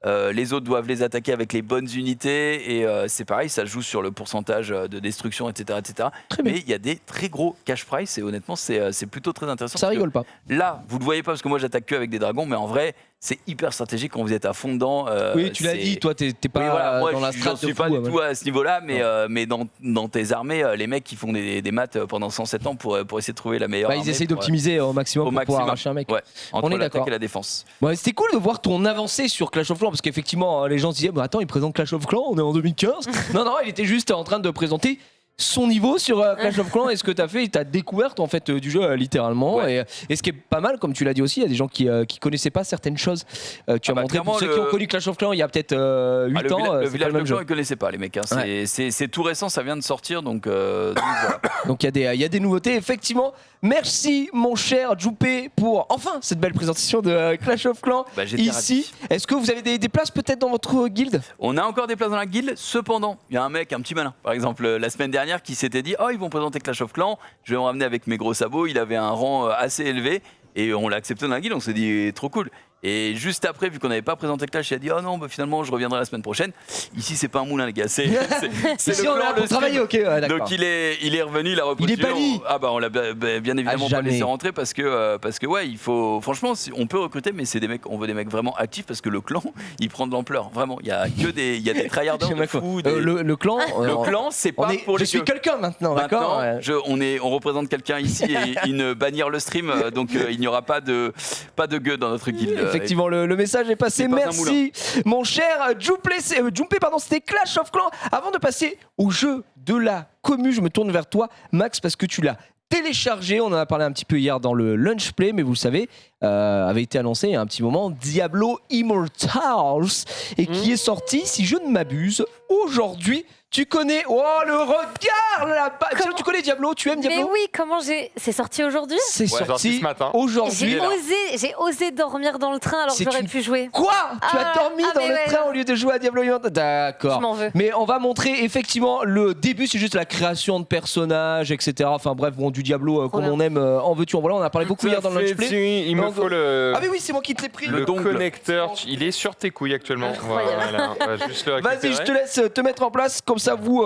Les autres doivent les attaquer avec les bonnes unités, et c'est pareil, ça joue sur le pourcentage de destruction, etc. etc. Très bien. Mais il y a des très gros cash price, et honnêtement, c'est plutôt très intéressant. Ça parce que rigole pas. Là, vous le voyez pas parce que moi j'attaque que avec des dragons, mais en vrai, c'est hyper stratégique quand vous êtes à fond dedans. Oui, tu l'as dit, toi, t'es pas Oui, voilà, moi, dans la je strat suis de pas fou, du tout à ce niveau-là, mais dans tes armées, les mecs qui font des maths pendant 107 ans pour essayer de trouver la meilleure. Ils essayent d'optimiser au maximum pour pouvoir arracher un mec. Ouais, entre On est l'attaque d'accord. et la défense. Ouais, c'était cool de voir ton avancée sur Clash of Clans parce qu'effectivement, les gens se disaient bah, attends, il présente Clash of Clans, on est en 2015. non, il était juste en train de présenter son niveau sur Clash of Clans et ce que tu as fait, ta découverte en fait du jeu littéralement. Ouais. Et ce qui est pas mal, comme tu l'as dit aussi, il y a des gens qui connaissaient pas certaines choses. Tu as montré pour ceux qui ont connu Clash of Clans il y a peut-être 8 ans. Le c'est village pas le de même jeu. Clan, ils connaissaient pas les mecs. Hein. C'est tout récent, ça vient de sortir, donc voilà. Donc il y a des nouveautés, effectivement. Merci mon cher Djoupé pour enfin cette belle présentation de Clash of Clans J'étais ici. ravi. Est-ce que vous avez des places peut-être dans votre guilde? On a encore des places dans la guilde, cependant, il y a un mec, un petit malin, par exemple, la semaine dernière, qui s'était dit oh, ils vont présenter Clash of Clans, je vais me ramener avec mes gros sabots. Il avait un rang assez élevé et on l'a accepté dans la guilde, on s'est dit trop cool. Et juste après, vu qu'on n'avait pas présenté Clash, il a dit oh non, finalement je reviendrai la semaine prochaine. Ici c'est pas un moulin les gars, c'est Ici le on est là clan, pour le travailler, stream. ok, ouais, d'accord. Donc il est revenu, il a repris. Il est banni. Ah bah on l'a bien évidemment pas jamais. laissé rentrer parce que ouais, il faut franchement on peut recruter, mais c'est des mecs, on veut des mecs vraiment actifs parce que le clan il prend de l'ampleur vraiment. Il y a des tryharders de fous. Le clan, Le clan, c'est pas pour je les suis gueux. quelqu'un maintenant, d'accord. Maintenant, on représente quelqu'un ici et ils ne bannirent le stream, donc il n'y aura pas de gueux dans notre guilde. Effectivement, le message est passé. C'est pas un Merci, mon cher Djoupé, pardon, c'était Clash of Clans. Avant de passer au jeu de la commu, je me tourne vers toi, Max, parce que tu l'as téléchargé. On en a parlé un petit peu hier dans le Lunch Play, mais vous le savez, avait été annoncé il y a un petit moment Diablo Immortals et qui est sorti, si je ne m'abuse, aujourd'hui. Tu connais, oh le regard là-bas. Tu connais Diablo, tu aimes Diablo? Mais oui, c'est sorti aujourd'hui? C'est sorti sorti ce matin. aujourd'hui. J'ai osé dormir dans le train alors que C'est j'aurais une- pu jouer. Quoi? Tu as Ah, dormi ah, dans mais le ouais, train non. au lieu de jouer à Diablo Immortals? D'accord. Je m'en veux. Mais on va montrer effectivement le début, c'est juste la création de personnages, etc. Enfin bref, bon, du Diablo comme bien. on aime, en veux-tu, en voilà. On a parlé beaucoup hier dans le Lunch Play. Il me faut le. Ah mais oui, c'est moi qui te l'ai pris. Le dongle. connecteur, il est sur tes couilles actuellement. Voilà, on va juste le récupérer. Vas-y, je te laisse te mettre en place, comme ça vous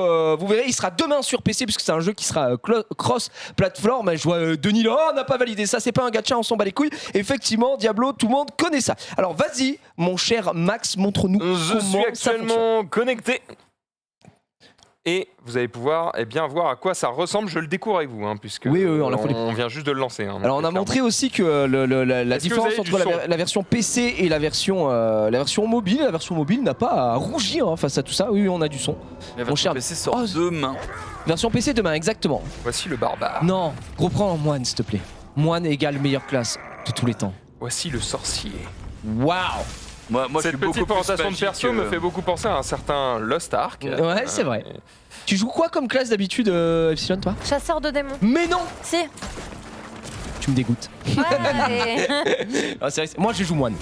verrez. Il sera demain sur PC puisque c'est un jeu qui sera cross-platform. Je vois Denis là, on n'a pas validé ça, c'est pas un gacha, on s'en bat les couilles. Effectivement, Diablo, tout le monde connaît ça. Alors vas-y, mon cher Max, montre-nous Je comment suis ça fonctionne. actuellement connecté. Et vous allez pouvoir voir à quoi ça ressemble. Je le découvre avec vous, puisque Oui, on l'a fait. on vient juste de le lancer. Alors on a montré aussi que la Est-ce que différence vous avez entre du son la version PC et la version mobile. La version mobile n'a pas à rougir face à tout ça. Oui, on a du son. La Mon cher- version PC sort Oh, demain. Version PC demain, exactement. Voici le barbare. Non, reprends en moine s'il te plaît. Moine égale meilleure classe de tous les temps. Voici le sorcier. Waouh. Moi, je suis Cette beaucoup petite plus présentation de magique, perso me fait beaucoup penser à un certain Lost Ark. Ouais, c'est vrai. Tu joues quoi comme classe d'habitude, Epsilon, toi? Chasseur de démons. Mais non. Si. Tu me dégoûtes. Ouais. Ah, c'est vrai, moi je joue moine.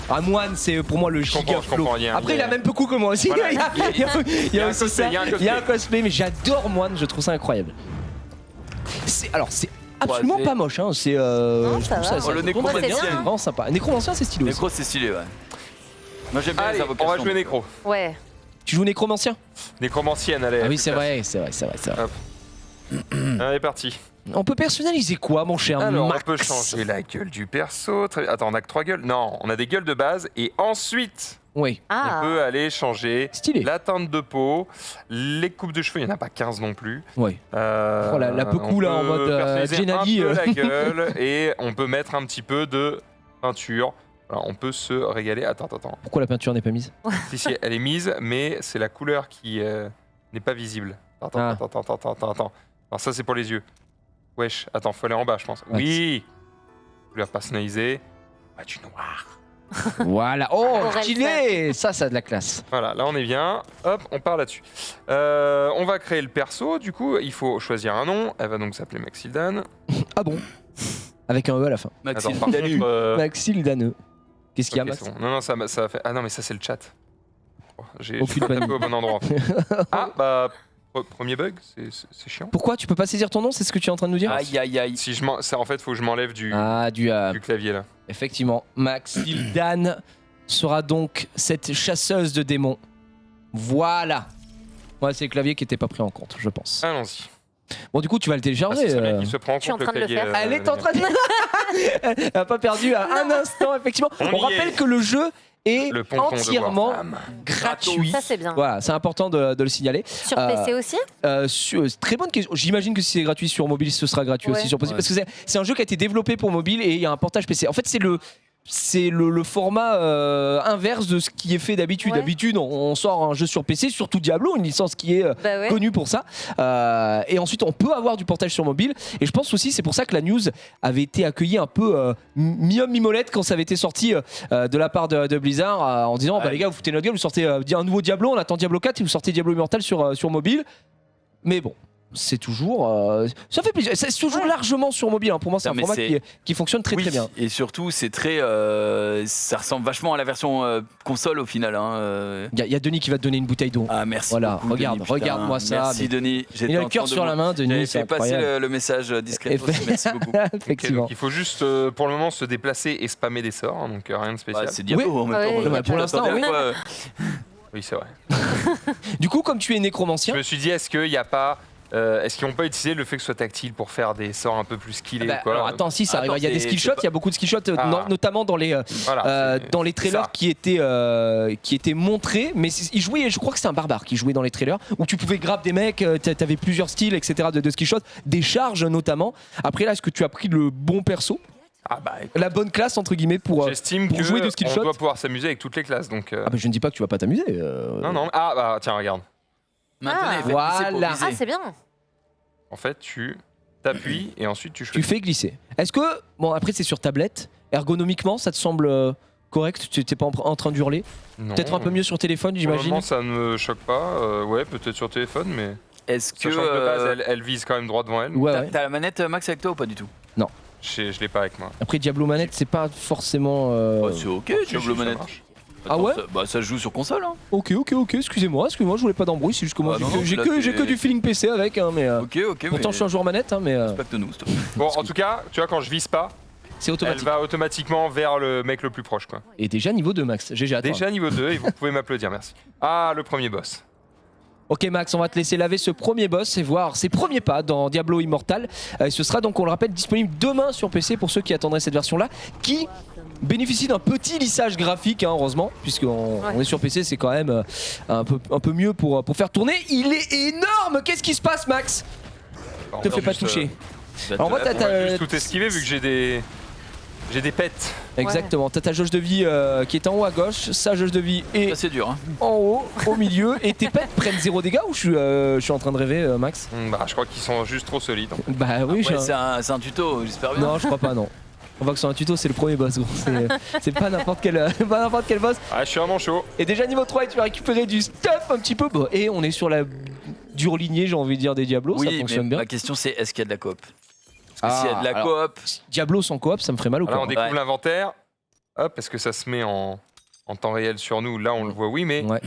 Ah, moine, c'est pour moi le giga comprends, je flow. comprends, il y a un- Après, il a même peu coup que moi aussi. Voilà, il y a un aussi cosplay, ça. il y a un Il y a un cosplay, mais j'adore moine, je trouve ça incroyable. C'est absolument c'est- pas moche, hein. C'est Non, je ça trouve va. Oh, le tourne nécromancien. bien, c'est vraiment sympa. Nécromancien, c'est stylé aussi. Nécro, c'est stylé, ouais. Moi, j'aime bien Allez, les on invocations. va jouer Nécro. Ouais. Tu joues nécromancien? Nécromancienne, allez. Ah oui, plus c'est classe. vrai, c'est vrai, c'est vrai, c'est vrai. Allez, parti. On peut personnaliser quoi, mon cher Alors, Max? on peut changer la gueule du perso. Très bien. Attends, on a que 3 gueules? Non, on a des gueules de base. Et ensuite, Oui, Ah. on peut aller changer stylé. la teinte de peau, les coupes de cheveux. Il n'y en a pas 15 non plus. Oui. Oh, la peu on cool, là, en peut mode, personnaliser Gennady, un peu la gueule et on peut mettre un petit peu de peinture. Alors, on peut se régaler. Attends. Pourquoi la peinture n'est pas mise? Si, elle est mise, mais c'est la couleur qui n'est pas visible. Attends. Alors ça, c'est pour les yeux. Wesh, attends, faut aller en bas, je pense. Ouais. Oui. Couleur personnalisée. Ah, du noir. Voilà. Oh, Aurel stylé. Ça a de la classe. Voilà, là on est bien. Hop, on part là-dessus. On va créer le perso, du coup, il faut choisir un nom. Elle va donc s'appeler Maxildan. Ah bon? Avec un E à la fin. Maxime Attends, par Danu. contre, Maxildaneux. Qu'est-ce qu'il y a, ok, Max? c'est bon. Non, ça fait... Ah non, mais ça c'est le chat. Oh, j'ai Aucune tapé panique. au bon endroit. Ah, bah, premier bug, c'est chiant. Pourquoi tu peux pas saisir ton nom? C'est ce que tu es en train de nous dire? Aïe, aïe, aïe. Si en fait, faut que je m'enlève du Du clavier là. effectivement, Maxildan sera donc cette chasseuse de démons. Voilà. Ouais, c'est le clavier qui était pas pris en compte, je pense. Allons-y. Bon, du coup, tu vas le Ah, télécharger. c'est bien qu'il se prend en Je suis en compte train de le clavier, faire. Elle est en train de. Elle n'a pas perdu à un instant, effectivement. On On y rappelle est. que le jeu est Le ponton de entièrement Warframe. gratuit. Ça, c'est bien. Voilà, c'est important de le signaler. Sur PC aussi Très bonne question. J'imagine que si c'est gratuit sur mobile, ce sera gratuit Ouais. aussi sur PC. Ouais. Parce que c'est un jeu qui a été développé pour mobile et il y a un portage PC. En fait, c'est le format inverse de ce qui est fait d'habitude. Ouais. D'habitude, on sort un jeu sur PC, surtout Diablo, une licence qui est Bah ouais. connue pour ça. Et ensuite, on peut avoir du portage sur mobile. Et je pense aussi, c'est pour ça que la news avait été accueillie un peu mi-homme, mi-molette quand ça avait été sorti de la part de Blizzard en disant bah, les gars, vous foutez notre gueule, vous sortez un nouveau Diablo, on attend Diablo 4 et vous sortez Diablo Immortal sur mobile. Mais bon. C'est toujours. Ça fait plaisir. C'est toujours largement sur mobile. Hein. Pour moi, c'est Non, un mais format c'est- qui fonctionne très Oui, très bien. et surtout, c'est très. Ça ressemble vachement à la version console au final. Hein. Il y a Denis qui va te donner une bouteille d'eau. Ah, merci. Voilà, beaucoup, regarde, Denis, putain. regarde-moi ça, Merci, mais- Denis. J'étais Il a en le cœur train de sur me- la main, J'avais Denis. C'est fait passer incroyable. le message discrètement. Merci beaucoup. Ok, Effectivement. donc il faut juste pour le moment se déplacer et spammer des sorts, hein, donc rien de spécial. Ouais, c'est Diablo Oui. en même Ouais, temps. ouais, bah, pour l'instant, Attendez, oui. quoi, Oui, c'est vrai. Du coup, comme tu es nécromancien, Je me suis dit, est-ce qu'il n'y a pas. Est-ce qu'ils n'ont pas utilisé le fait que ce soit tactile pour faire des sorts un peu plus skillés bah, ou quoi alors attends, si ça arrive. Attends, Il y a des c'est- skill c'est shots, pas- il y a beaucoup de skill shots, Ah. notamment dans les Voilà, dans les trailers ça. qui étaient montrés. Mais ils jouaient, je crois que c'était un barbare qui jouait dans les trailers où tu pouvais grab des mecs, t'avais plusieurs styles, etc. de skill shots, des charges notamment. Après là, est-ce que tu as pris le bon perso, Ah bah, écoute, la bonne classe entre guillemets pour j'estime pour que jouer de skill on shot. doit pouvoir s'amuser avec toutes les classes, donc. Ah bah je ne dis pas que tu vas pas t'amuser. Non, non. Ah bah tiens, regarde. Maintenez, Ah. faites glisser pour Voilà. viser. Ah, c'est bien. En fait, tu t'appuies et ensuite tu Tu choisis. fais glisser. Est-ce que bon après c'est sur tablette, ergonomiquement ça te semble correct, tu n'es pas en train d'hurler? Non. Peut-être un peu mieux sur téléphone, Pour le j'imagine. moment, ça ne me choque pas. Ouais, peut-être sur téléphone, mais. Est-ce que. Sachant que de base, elle vise quand même droit devant elle. Ouais, T'as ouais. t'as la manette Max avec toi ou pas du tout? Je l'ai pas avec moi. Après Diablo manette, c'est pas forcément. Bah, c'est ok, Si, Diablo si, ça manette. marche. Ah Attends, ouais Bah ça se joue sur console. Hein. Ok, excusez-moi, je voulais pas d'embrouille, c'est juste que moi Ah non, j'ai là, que c'est- du feeling PC avec, hein, mais Ok, pourtant mais je suis un joueur manette, hein, mais respecte-nous, s'il te plaît. Bon, en tout cas, tu vois, quand je vise pas, c'est elle automatique. va automatiquement vers le mec le plus proche, quoi. Et déjà niveau 2 max, GG à toi. Déjà niveau 2, et vous pouvez m'applaudir, merci. Ah, le premier boss. Ok Max, on va te laisser laver ce premier boss et voir ses premiers pas dans Diablo Immortal. Ce sera donc, on le rappelle, disponible demain sur PC pour ceux qui attendraient cette version-là, qui bénéficie d'un petit lissage graphique, hein, heureusement, puisqu'on on est sur PC, c'est quand même un peu mieux pour faire tourner. Il est énorme. Qu'est-ce qui se passe, Max? On Te va fais pas juste, toucher. Bah, Alors moi, te la- On va juste tout esquiver vu que j'ai des pets. Exactement, t'as ta jauge de vie qui est en haut à gauche, sa jauge de vie est Ça, c'est dur. Hein. en haut, au milieu, et tes pets prennent 0 dégâts ou je suis en train de rêver, Max? Bah, je crois qu'ils sont juste trop solides. Bah oui, Ouais, c'est un tuto, j'espère bien. Non, je crois pas, non. On voit que sur un tuto, c'est le premier boss, gros. C'est pas n'importe quel boss. Ah, je suis vraiment chaud. Et déjà niveau 3, et tu vas récupérer du stuff un petit peu. Bon, et on est sur la dure lignée, j'ai envie de dire, des Diablo, ça Oui, mais fonctionne bien. ma question c'est est-ce qu'il y a de la coop? Parce que s'il y a de la alors, coop, Diablo sans coop, ça me ferait mal au Alors, corps. on découvre Ouais. l'inventaire. Hop, est-ce que ça se met en temps réel sur nous? Là, on le voit, oui, mais. Ouais,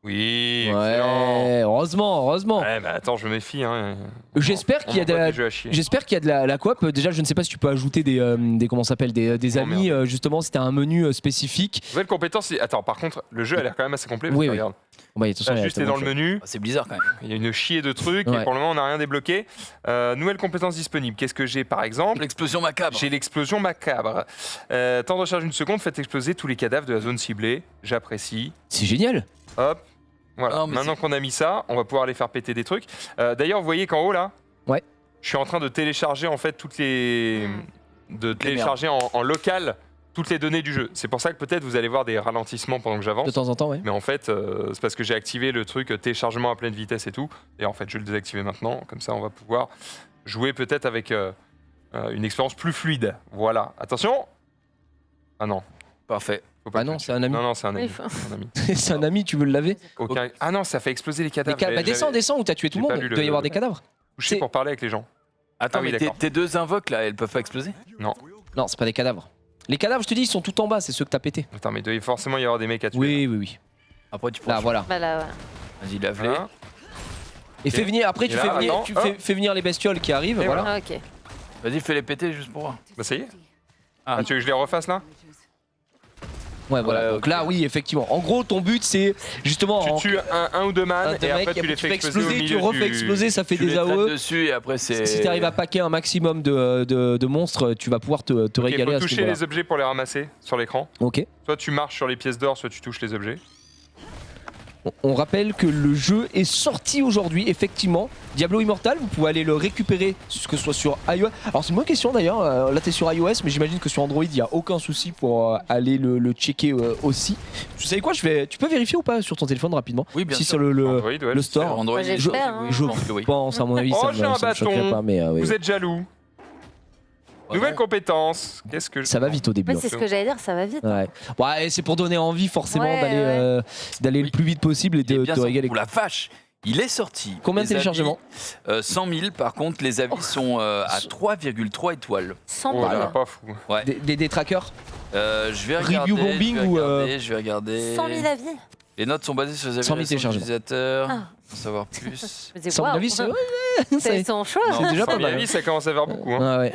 Oui, excellent. ouais, heureusement. Ouais, bah attends, je me méfie. Hein. J'espère qu'il y a de On envoie la... des jeux à chier. J'espère qu'il y a de la coop. Déjà, je ne sais pas si tu peux ajouter des comment ça s'appelle, des Oh, amis. Justement, c'était un menu spécifique. Nouvelle compétence. Attends, par contre, le jeu a l'air quand même assez complet. Parce Oui, que oui. regarde, Bon, bah, de toute façon, là, il y a juste t'es dans le tellement de menu. c'est bizarre quand même. Il y a une chier de trucs Ouais. et pour le moment, on n'a rien débloqué. Nouvelle compétence disponible. Qu'est-ce que j'ai par exemple? L'explosion macabre. J'ai l'explosion macabre. Temps de recharge 1 seconde, faites exploser tous les cadavres de la zone ciblée. J'apprécie. choses. C'est génial. Hop. Voilà. Non, mais Maintenant qu'on a mis ça, on va pouvoir les faire péter des trucs. D'ailleurs, vous voyez qu'en haut là, Ouais. je suis en train de télécharger en fait toutes les, télécharger en local toutes les données du jeu. C'est pour ça que peut-être vous allez voir des ralentissements pendant que De j'avance. temps en temps, ouais. Mais en fait, c'est parce que j'ai activé le truc téléchargement à pleine vitesse et tout. Et en fait, je vais le désactiver maintenant. Comme ça, on va pouvoir jouer peut-être avec une expérience plus fluide. Voilà. Attention. Ah non. Parfait. Faut pas Ah que non, je- c'est un ami. Non, non, c'est un ami. Il faut- C'est un ami. C'est un ami, tu veux le laver? Aucun- Ah non, ça fait exploser les cadavres. Bah, descends, où t'as tué tout le j'ai pas monde. lu Il doit y le- avoir des cadavres. Touché c'est- pour parler avec les gens. Attends, Ah oui, mais d'accord. tes deux invoques là, elles peuvent pas exploser? Non, c'est pas des cadavres. Les cadavres, je te dis, ils sont tout en bas, c'est ceux que t'as pété. Attends, mais il doit forcément y avoir des mecs à tuer. Oui. Après, tu prends. Là, voilà. Bah là, ouais. Vas-y, lave-les. Hein. Et fais venir, après, Et là, attends, fais venir les bestioles qui arrivent. Et Voilà. Ah, ok. Vas-y, fais-les péter juste pour voir. Bah ça y est. Ah. Ah, tu veux que je les refasse là? Ouais, voilà. Ouais, Donc ok. là, oui, effectivement. En gros, ton but, c'est justement. Tu tues un ou deux man et après tu les fais exploser au tu milieu refais du... exploser, ça fait Tu des les traites AOE. dessus et après c'est. Si tu arrives à paquer un maximum de monstres, tu vas pouvoir te Ok, régaler faut à ce toucher niveau-là. les objets pour les ramasser sur l'écran. Ok. Soit tu marches sur les pièces d'or, soit tu touches les objets. On rappelle que le jeu est sorti aujourd'hui, effectivement. Diablo Immortal, vous pouvez aller le récupérer, que ce soit sur iOS. Alors c'est une bonne question d'ailleurs, là t'es sur iOS, mais j'imagine que sur Android il n'y a aucun souci pour aller le checker aussi. Tu sais quoi, tu peux vérifier ou pas sur ton téléphone rapidement? Oui, bien si sûr. sur le Android, ouais, le store. Android, Ouais, j'espère, hein. Je oui. pense, à mon avis, Oh, ça j'ai un me choquerait bâton. pas, mais oui. Vous êtes jaloux. Nouvelle compétence. Qu'est-ce que Ça va vite au début. Ouais, hein. c'est ce que j'allais dire, ça va vite. Ouais. Ouais, c'est pour donner envie forcément Ouais, d'aller le Oui. plus vite possible et Il est de bien te sorti. régaler. Ouh la vache, il est sorti. Combien de Les téléchargements avis, 100 000. Par contre, les avis sont à 3,3 étoiles. 100 Oh 000. là là, pas fou. Ouais. Des trackers? Je vais regarder. Review bombing je vais regarder. 100 000 avis. Les notes sont basées sur les 100 000 avis des téléchargements. utilisateurs. Ah. Pour savoir plus. Je me dis, 100 000 waouh. avis, c'est C'est son choix. Non. c'est déjà pas 100 000 mal. avis, ça commence à faire beaucoup. Hein. Ouais.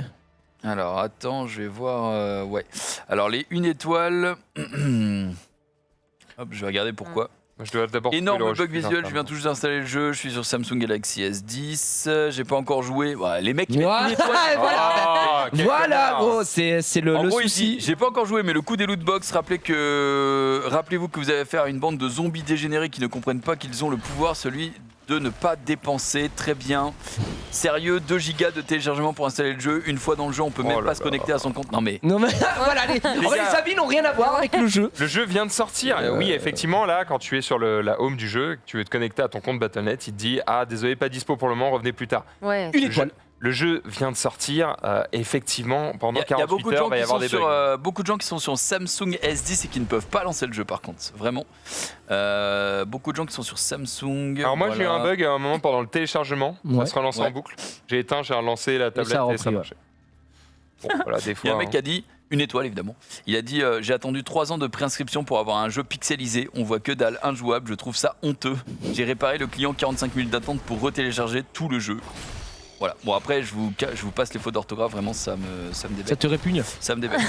Alors attends, je vais voir. Ouais. Alors les 1 étoile. Hop, je vais regarder pourquoi. Je dois d'abord. Énorme trouver le bug registre visuel, je interne. viens tout juste d'installer le jeu, je suis sur Samsung Galaxy S10, j'ai pas encore joué. Ouais, les mecs, ils mettent Voilà, une étoile. voilà. Ah, quel Voilà, connard. gros, c'est le En gros, il souci. dit, j'ai pas encore joué, mais le coup des lootbox, rappelez-vous que vous avez affaire à une bande de zombies dégénérés qui ne comprennent pas qu'ils ont le pouvoir, celui de ne pas dépenser. Très bien. Sérieux, 2 gigas de téléchargement pour installer le jeu. Une fois dans le jeu, on peut Oh même là pas se là. connecter à son compte. Non mais. Non mais voilà, en fait, gars. les avis n'ont rien à voir avec le jeu. Le jeu vient de sortir. Oui, effectivement, là, quand tu es sur la home du jeu, que tu veux te connecter à ton compte Battle.net, il te dit ah désolé, pas dispo pour le moment, revenez plus tard. Ouais. Une Le jeu, étoile. le jeu vient de sortir. Effectivement, pendant Il y a 48 beaucoup de, heures, gens il va y qui avoir sont des sur, bugs. beaucoup de gens qui sont sur Samsung S10 et qui ne peuvent pas lancer le jeu par contre, vraiment. Beaucoup de gens qui sont sur Samsung. Alors moi, j'ai eu un voilà. bug à un moment pendant le téléchargement. Ouais. Ça se relançait en Ouais. boucle. J'ai éteint, j'ai relancé la tablette ça a et repris, ça ouais. marchait. Bon, voilà, des Il y a fois. un mec qui a dit, 1 étoile évidemment, il a dit j'ai attendu 3 ans de préinscription pour avoir un jeu pixelisé, on voit que dalle, injouable, je trouve ça honteux. J'ai réparé le client, 45 minutes d'attente pour retélécharger tout le jeu. Voilà, bon après je vous passe les fautes d'orthographe, vraiment ça me Ça débecte. te répugne. Ça me débecte.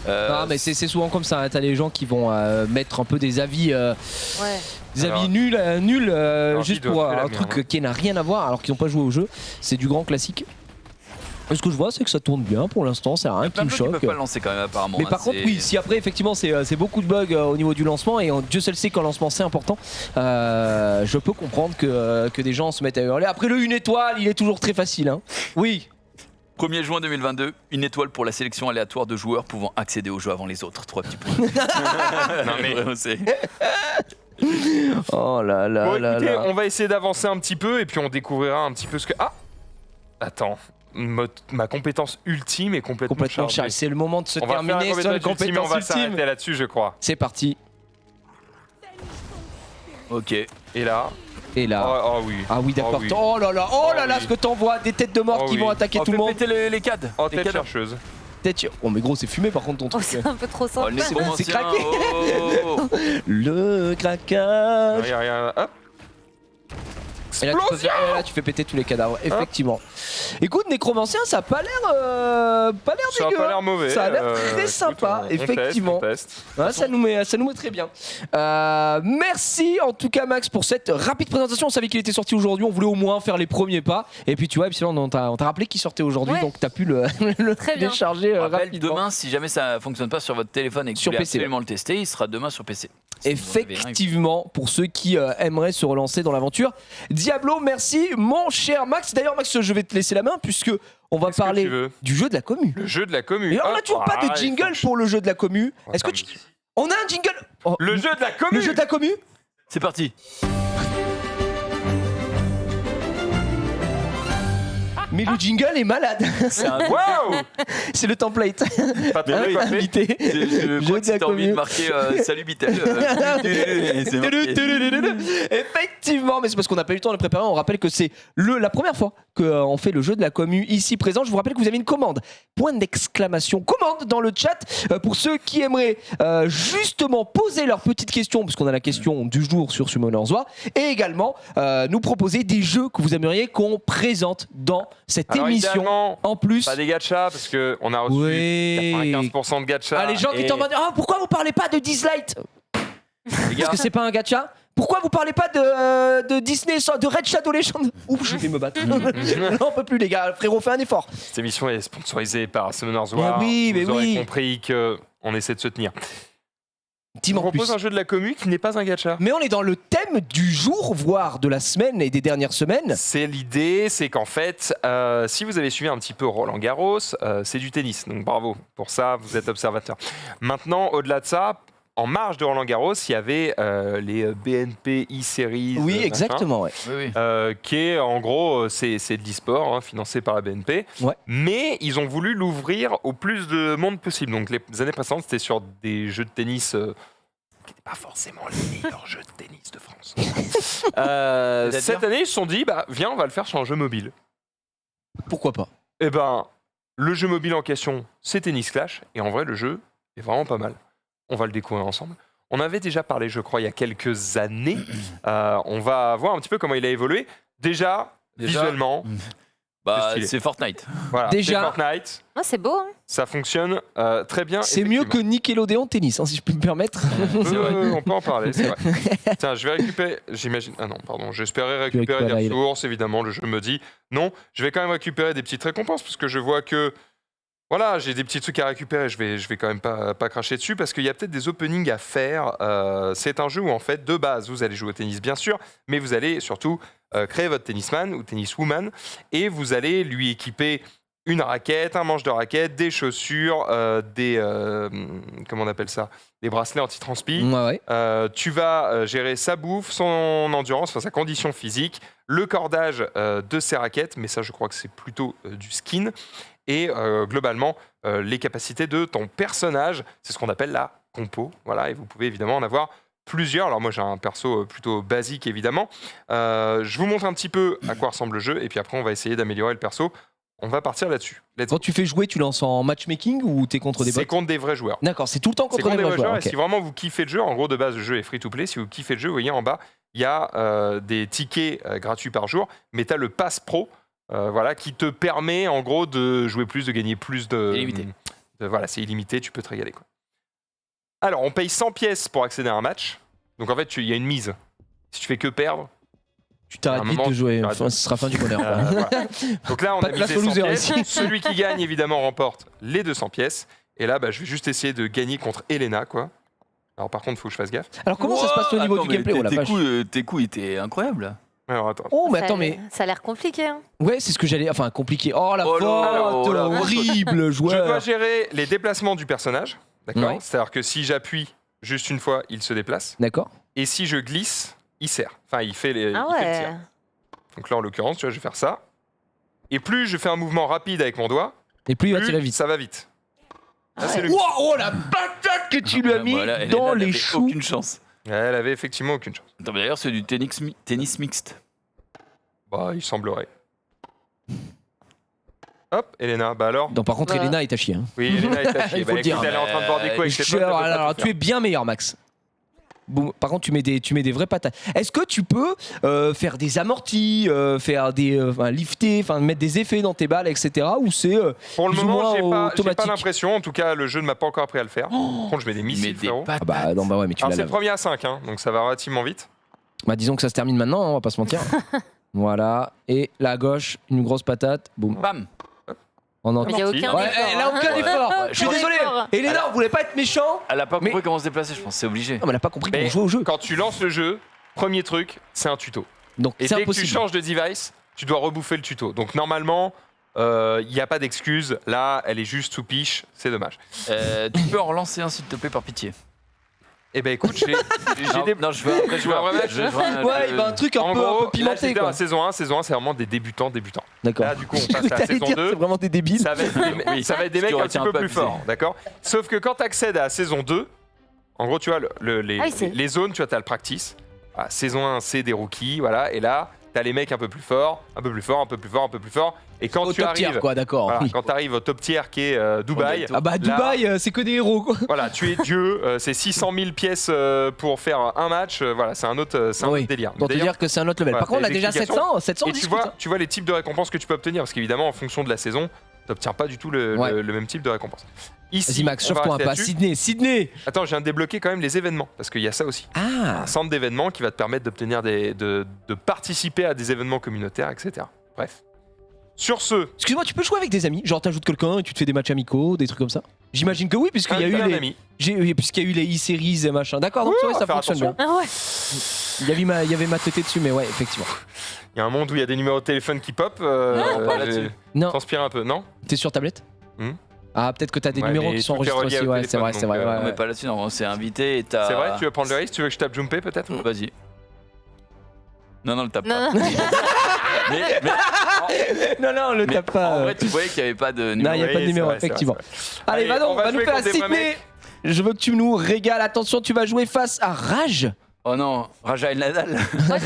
Non mais c'est souvent comme ça, hein. T'as les gens qui vont mettre un peu des avis Ouais. Alors, nuls juste doivent pour plus la un merde, truc hein. qui n'a rien à voir alors qu'ils n'ont pas joué au jeu. C'est du grand classique. Et ce que je vois, c'est que ça tourne bien pour l'instant, c'est rien qui Plein me de gens qui choque. peuvent pas le lancer quand même apparemment. Mais hein, par contre, c'est- oui, si après, effectivement, c'est beaucoup de bugs au niveau du lancement, et Dieu seul sait qu'en lancement c'est important, je peux comprendre que des gens se mettent à hurler. Après, le 1 étoile, il est toujours très facile. Hein. Oui. 1er juin 2022, 1 étoile pour la sélection aléatoire de joueurs pouvant accéder au jeu avant les autres. 3 petits points. Non, mais- Vraiment, c'est- Oh là là Bon, là écoutez, là. on va essayer d'avancer un petit peu et puis on découvrira un petit peu ce que. Ah attends, ma compétence ultime est complètement Complètement chargée. chargé. C'est le moment de se On va faire terminer la sur une compétence ultime, on compétence va ultime. s'arrêter là-dessus, je crois. C'est parti. Ok. Et là. Et là. Oh oui. Ah oui, d'accord. Oh oui. Oh là là, Oh là, oui. ce que t'envoies, des têtes de mort Oh qui oui. vont attaquer On tout fait le monde. péter les cadres. Oh, Les tête cadres. chercheuse. Oh mais gros, c'est fumé par contre ton Oh, truc. c'est un peu trop Oh, simple. le C'est bon, c'est nécromancien, craqué. oh. Le craquage. Rien. Hop. Et là, tu fais péter tous les cadavres, effectivement. Écoute, Nécromancien, ça a pas l'air Ça a dégueu. pas l'air mauvais. Ça a l'air très écoute, sympa, on effectivement. teste. Ouais, ça nous met très bien. Merci en tout cas Max pour cette rapide présentation. On savait qu'il était sorti aujourd'hui, on voulait au moins faire les premiers pas. Et puis tu vois, Epsilon, on t'a rappelé qu'il sortait aujourd'hui, Ouais. donc t'as pu le Très bien. télécharger On rappelle, rapidement. demain, si jamais ça fonctionne pas sur votre téléphone et que Sur vous voulez PC. absolument le tester, il sera demain sur PC. Si vous en avez un, Effectivement, pour ceux qui aimeraient se relancer dans l'aventure. Diablo, merci mon cher Max. D'ailleurs Max, je vais te laisser la main puisque on va Qu'est-ce que parler tu veux du jeu de la commu. Le jeu de la commune. Et on n'a toujours pas de jingle pour le jeu de la commu. Est-ce que tu... On a un jingle. Oh, Le jeu de la commune. le jeu de la commu. C'est parti. Mais le jingle est malade. C'est un Waouh. C'est le template. Pas très bien coiffé. Invité. Je Jeu crois de que la si t'as envie commu. de marquer salut Bitel. C'est marqué. Effectivement, mais c'est parce qu'on n'a pas eu le temps de le préparer. On rappelle que c'est la première fois qu'on fait le jeu de la commu ici présent. Je vous rappelle que vous avez une commande. Point d'exclamation. Commande dans le chat pour ceux qui aimeraient justement poser leurs petites questions, parce qu'on a la question du jour sur Summoner's War, et également nous proposer des jeux que vous aimeriez qu'on présente dans cette Alors, émission idéalement, en plus. pas des gachas, parce qu'on a reçu Oui. 95% de gachas. Ah, les gens qui et- t'en demandent pourquoi vous parlez pas de Dislight Les gars, Parce que c'est pas un gacha. Pourquoi vous parlez pas de Disney, de Red Shadow Legends? Ouh, je vais me battre. Non, on peut plus, les gars. Frérot, fais un effort. Cette émission est sponsorisée par Summoners War. oui, mais vous aurez oui. compris qu'on essaie de se tenir. Team On en plus. propose un jeu de la commu qui n'est pas un gacha. Mais on est dans le thème du jour, voire de la semaine et des dernières semaines. C'est l'idée, c'est qu'en fait, si vous avez suivi un petit peu Roland Garros, c'est du tennis. Donc bravo, pour ça, vous êtes observateur. Maintenant, au-delà de ça, en marge de Roland Garros, il y avait les BNP e-Series. Oui, machin, exactement, ouais. oui. qui est en gros, c'est de l'e-sport, hein, financé par la BNP. Ouais. Mais ils ont voulu l'ouvrir au plus de monde possible. Donc les années précédentes, c'était sur des jeux de tennis qui n'étaient pas forcément les meilleurs jeux de tennis de France. C'est-à-dire Cette année, ils se sont dit, bah, viens, on va le faire sur un jeu mobile. Pourquoi pas? Eh ben, le jeu mobile en question, c'est Tennis Clash. Et en vrai, le jeu est vraiment pas mal. On va le découvrir ensemble. On avait déjà parlé, je crois, il y a quelques années. On va voir un petit peu comment il a évolué. Déjà visuellement, Bah, stylé. c'est Fortnite. voilà, Déjà- c'est Fortnite. Ah, c'est beau, hein. Ça fonctionne très bien. C'est mieux que Nickelodeon tennis, hein, si je peux me permettre. On peut en parler, c'est vrai. Tiens, je vais récupérer, j'imagine... Ah non, pardon, j'espérais récupérer récupères des la- ressources, évidemment, le jeu me dit. Non, je vais quand même récupérer des petites récompenses, parce que je vois que... Voilà, j'ai des petits trucs à récupérer, je vais quand même pas cracher dessus, parce qu'il y a peut-être des openings à faire. C'est un jeu où, en fait, de base, vous allez jouer au tennis, bien sûr, mais vous allez surtout créer votre tennisman ou tenniswoman, et vous allez lui équiper une raquette, un manche de raquette, des chaussures, comment on appelle ça, des bracelets anti-transpi. Ouais, ouais. Tu vas gérer sa bouffe, son endurance, enfin, sa condition physique, le cordage de ses raquettes, mais ça je crois que c'est plutôt du skin, et globalement les capacités de ton personnage, c'est ce qu'on appelle la compo, voilà, et vous pouvez évidemment en avoir plusieurs. Alors moi j'ai un perso plutôt basique évidemment. Je vous montre un petit peu à quoi ressemble le jeu, et puis après on va essayer d'améliorer le perso. On va partir là-dessus. Let's Quand go. tu fais jouer, tu lances en matchmaking ou t'es contre des C'est bots? contre des vrais joueurs. D'accord, c'est tout le temps C'est contre des vrais joueurs. Et ok. si vraiment vous kiffez le jeu, en gros de base le jeu est free to play. Si vous kiffez le jeu, vous voyez en bas, il y a des tickets gratuits par jour, mais tu as le Pass Pro, voilà, qui te permet en gros de jouer plus, de gagner plus de. Illimité. Voilà, c'est illimité, tu peux te régaler quoi. Alors on paye 100 pièces pour accéder à un match. Donc en fait, il y a une mise. Si tu fais que perdre, Tu t'arrêtes à un vite moment, de jouer, tu arrêtes. enfin, ce sera fin du bonheur. quoi. voilà. Donc là, on Pas a de misé place aux 100 losers pièces. ici. Celui qui gagne, évidemment, remporte les 200 pièces. Et là, bah, je vais juste essayer de gagner contre Elena, quoi. Alors par contre, il faut que je fasse gaffe. Alors comment ça se passe au niveau Attends, du mais gameplay? Oh la vache. tes coups étaient incroyables. Alors attends. Oh mais Ça- attends, mais Ça a l'air compliqué, hein. ouais, c'est ce que j'allais. Enfin, compliqué. Oh la Oh là, faute, oh là, horrible Je joueur. dois gérer les déplacements du personnage. D'accord. Ouais. C'est-à-dire que si j'appuie juste une fois, il se déplace. D'accord. Et si je glisse, il serre. Enfin, il fait, Ah il fait le ouais. tir. Donc là, en l'occurrence, tu vois, je vais faire ça. Et plus je fais un mouvement rapide avec mon doigt, Et plus il va plus tirer vite. ça va vite. Là, c'est le... Wow, oh la patate que tu lui as mis Voilà, Elena dans les n'avait choux. aucune chance. Elle avait effectivement aucune chance. Attends, mais d'ailleurs, c'est du tennis mixte. Bah, il semblerait. Hop, Elena, bah alors. Non, par contre, Voilà. Elena est à chier. Hein. Oui, Elena est à chier. Il faut Bah, le dire, écoute, elle est en train de boire des coups avec ses potes. elle peut pas Alors, tout tu es faire. bien meilleur, Max. Bon, par contre, tu mets des vraies patates. Est-ce que tu peux faire des amortis, faire des lifter, enfin mettre des effets dans tes balles, etc. Ou c'est Pour le plus ou moment, moins j'ai pas automatique. l'impression. En tout cas, le jeu ne m'a pas encore appris à le faire. Par contre, je mets des Mais missiles, des frérot. ah patates. bah non bah ouais mais tu Alors, l'as c'est là. le premier à 5, hein, donc ça va relativement vite. Bah disons que ça se termine maintenant, hein, on va pas se mentir. Voilà et la gauche une grosse patate, boum. Bam. On en... Mais il n'y a aucun Ouais, effort. elle a aucun hein. effort. Ouais, Je suis je désolé. effort. Elena, on voulait pas être méchant. Elle a pas Mais- compris comment se déplacer, je pense. C'est obligé. Non, mais elle a pas compris Mais qu'on jouait au jeu. Quand tu lances le jeu, premier truc, c'est un tuto. Donc Et c'est dès que tu impossible. changes de device, tu dois rebouffer le tuto. Donc normalement, il n'y a pas d'excuse. Là, elle est juste sous piche. C'est dommage. Tu peux en relancer un, s'il te plaît, par pitié. Eh ben écoute, j'ai Non, des... non, je veux un vrai joueur. un vrai match Je veux un- Ouais, il va un truc un En peu gros, là, pimenté j'étais à quoi. la saison 1. Saison 1, c'est vraiment des débutants. D'accord. Là, du coup, on passe à la T'allais saison dire, 2. c'est vraiment des débiles. Ça va être des, Oui, ça va être des ce qui mecs aurait un été petit un peu peu plus abusé. forts, d'accord. Sauf que quand tu accèdes à la saison 2, en gros, tu vois, Ah oui, c'est- les zones, tu vois, tu as le practice. Ah, saison 1, c'est des rookies, voilà. Et là, tu t'as les mecs un peu plus forts, un peu plus forts, un peu plus forts, un peu plus forts. Et quand Au tu top arrives, tier, quoi, d'accord. voilà, Oui. quand t'arrives au top tier qui est Dubaï, Ah bah là, Dubaï, c'est que des héros, quoi. voilà, tu es Dieu, c'est 600 000 pièces pour faire un match, voilà, c'est un autre Oui. délire. Pour te D'ailleurs, dire que c'est un autre level. voilà, Par contre, on a les déjà explications. 700 et discutes, hein. tu vois les types de récompenses que tu peux obtenir, parce qu'évidemment, en fonction de la saison, t'obtiens pas du tout le même type de récompense. Ici, Vas-y Max, on va chauffe-toi un rester pas. là-dessus. Sydney. Attends, je viens de débloquer quand même les événements, parce qu'il y a ça aussi. Ah. Un centre d'événements qui va te permettre d'obtenir de participer à des événements communautaires, etc. Bref. Sur ce, Excuse-moi, tu peux jouer avec des amis? Genre t'ajoutes quelqu'un et tu te fais des matchs amicaux, des trucs comme ça? J'imagine que oui, puisqu'il y a eu un les... ami. Puisqu'il y a eu les e-series et machin. D'accord, donc Ouh, ouais, ça faire fonctionne attention. bien. Ah ouais. Il y avait ma tête dessus, mais ouais, effectivement. Il y a un monde où il y a des numéros de téléphone qui pop. Non, pas là-dessus. Non, Transpire un peu, non? t'es sur tablette? Hmm. Ah, peut-être que t'as des Ouais, numéros mais qui sont tout est enregistrés relié aussi. au Ouais, c'est vrai, téléphone, c'est vrai. donc, ouais, Non, ouais. mais pas là-dessus, non, on s'est invité et t'as. C'est vrai, tu veux prendre le risque? Tu veux que je tape Junpei peut-être? Vas-y. Non, le tape Non, pas. non. Mais, Non, non, le mais tape pas. en vrai, tu voyais qu'il n'y avait pas de Non, il n'y a numéro. pas de Oui, numéro, c'est vrai, effectivement. c'est Allez, va donc, on on va nous jouer faire à contre des vrais Sydney. mecs. Je veux que tu nous régales. Attention, tu vas jouer face à Rage. Oh non, Raja El Nadal. Moi,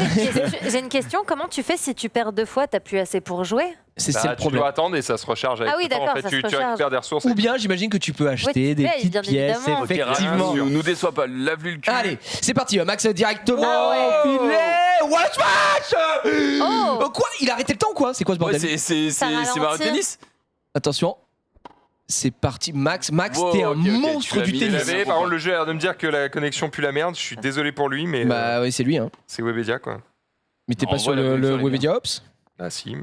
j'ai une question. Comment tu fais si tu perds 2 fois, t'as plus assez pour jouer? C'est Bah, le tu problème. dois attendre et ça se recharge avec Ah oui, le temps. d'accord, En fait, ça se tu recharge. récupères des ressources. Ou bien, j'imagine que tu peux acheter tu des payes, petites bien pièces, évidemment. Ok, effectivement. Raja, nous déçois pas, lave-lui le cul. Allez, c'est parti, Max directement Ah ouais. filé. What match Oh. Quoi? Il a arrêté le temps ou quoi? C'est quoi ce Ouais, bordel? c'est Ça ralentit. Mario Tennis. Attention. C'est parti, Max. Max, Wow, t'es un ok, ok, monstre tu l'as du mis, Il tennis. avait, par contre, le jeu a l'air de me dire que la connexion pue la merde. Je suis désolé pour lui, mais Bah oui, c'est lui, hein. c'est Webedia quoi. Mais t'es En pas vrai, sur la le connexion, elle est Webedia Ops? Ah si, mais.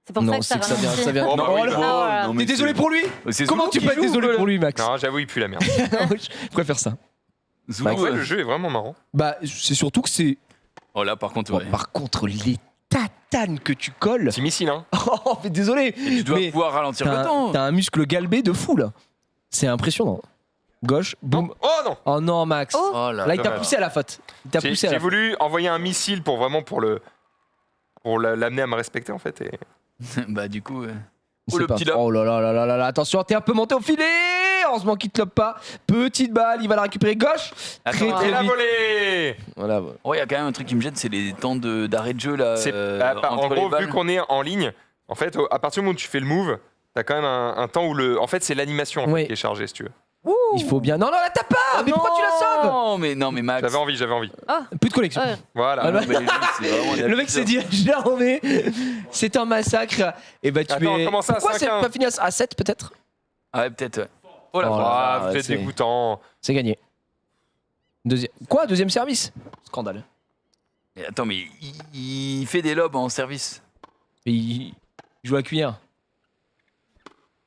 C'est pour Non, ça c'est que que ça ça vient, ralentit. ça vient. Oh, bah Oh oui, là. bah. non, T'es mais désolé c'est- pour lui? C'est Comment Zoulou tu qui peux être joue, désolé le- pour lui, Max? Non, j'avoue, il pue la merde. Je préfère ça. Zoulou, Ouais, le jeu est vraiment marrant. Bah, c'est surtout que c'est. Oh là, par contre, Bon, ouais. par contre, les tatanes que tu colles. Petit missile, hein. Oh, mais désolé. Tu dois Mais pouvoir ralentir t'as le temps. un muscle galbé de fou là. C'est impressionnant. Gauche, boum. Non. Oh non. Oh non, Max. Oh. Oh là Là, il t'a dommage. poussé à la faute. Il t'a poussé à J'ai la faute. voulu envoyer un missile pour vraiment pour l'amener à me respecter en fait. Et... Bah, du coup. C'est le pas- petit lob. Oh là là là là là là, attention, t'es un peu monté au filet. Heureusement qu'il te lobe pas. Petite balle, il va la récupérer gauche. Très Attends, très Et la vite. volée. Voilà. Oh, il y a quand même un truc qui me gêne, c'est les temps d'arrêt de jeu là. En entre gros, les balles. vu qu'on est en ligne, en fait, à partir du moment où tu fais le move, t'as quand même un temps où en fait, c'est l'animation en fait, Oui. qui est chargée, si tu veux. Il faut bien. Non, non, la tape pas. Mais pourquoi tu la sauves? Non, mais Max. J'avais envie. Plus de connexion. Ouais. Voilà. Ah bah. Non, mais lui, c'est vraiment Le mec s'est dit, j'ai armé. C'est un massacre. Et bah tu Attends, es. comment ça, Pourquoi c'est 5-1? pas fini à 7 peut-être? Ah ouais, peut-être, ouais. Oh la Oh là. vache. Ah, vous ouais, êtes c'est- dégoûtant. C'est gagné. Quoi? Deuxième service? Scandale. Mais attends, mais il fait des lobes en service. Et il joue à la cuillère.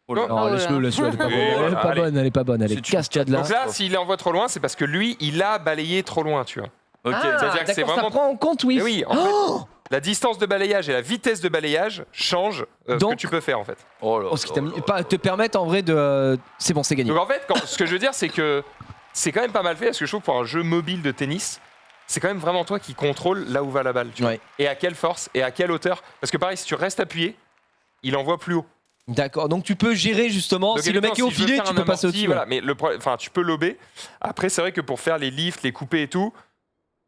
Oh là. Non, Oh là. laisse-le, laisse-le, elle est pas bonne. Et Elle est voilà, pas allez. bonne, elle est pas bonne. Allez, Si tu- casse-toi de là. Donc là, s'il envoie trop loin, c'est parce que lui, il a balayé trop loin, tu vois. Ok. Ah, c'est-à-dire que c'est d'accord, vraiment- ça prend en compte, oui. Et oui, en fait, la distance de balayage et la vitesse de balayage changent ce Donc- que tu peux faire en fait. Oh là. Oh, ce qui t'a mis- là là. pas te permettre en vrai de. C'est bon, c'est gagné. Donc en fait, ce que je veux dire, c'est que c'est quand même pas mal fait parce que je trouve que pour un jeu mobile de tennis, c'est quand même vraiment toi qui contrôle là où va la balle. Tu vois. Ouais. Et à quelle force et à quelle hauteur. Parce que pareil, si tu restes appuyé, il envoie plus haut. D'accord, donc tu peux gérer justement. Donc, Si le mec est évidemment, au si je veux filet, faire tu un peux passer amorti, au-dessus. voilà. Mais le problème, enfin, tu peux lober. Après, c'est vrai que pour faire les lifts, les coupés et tout,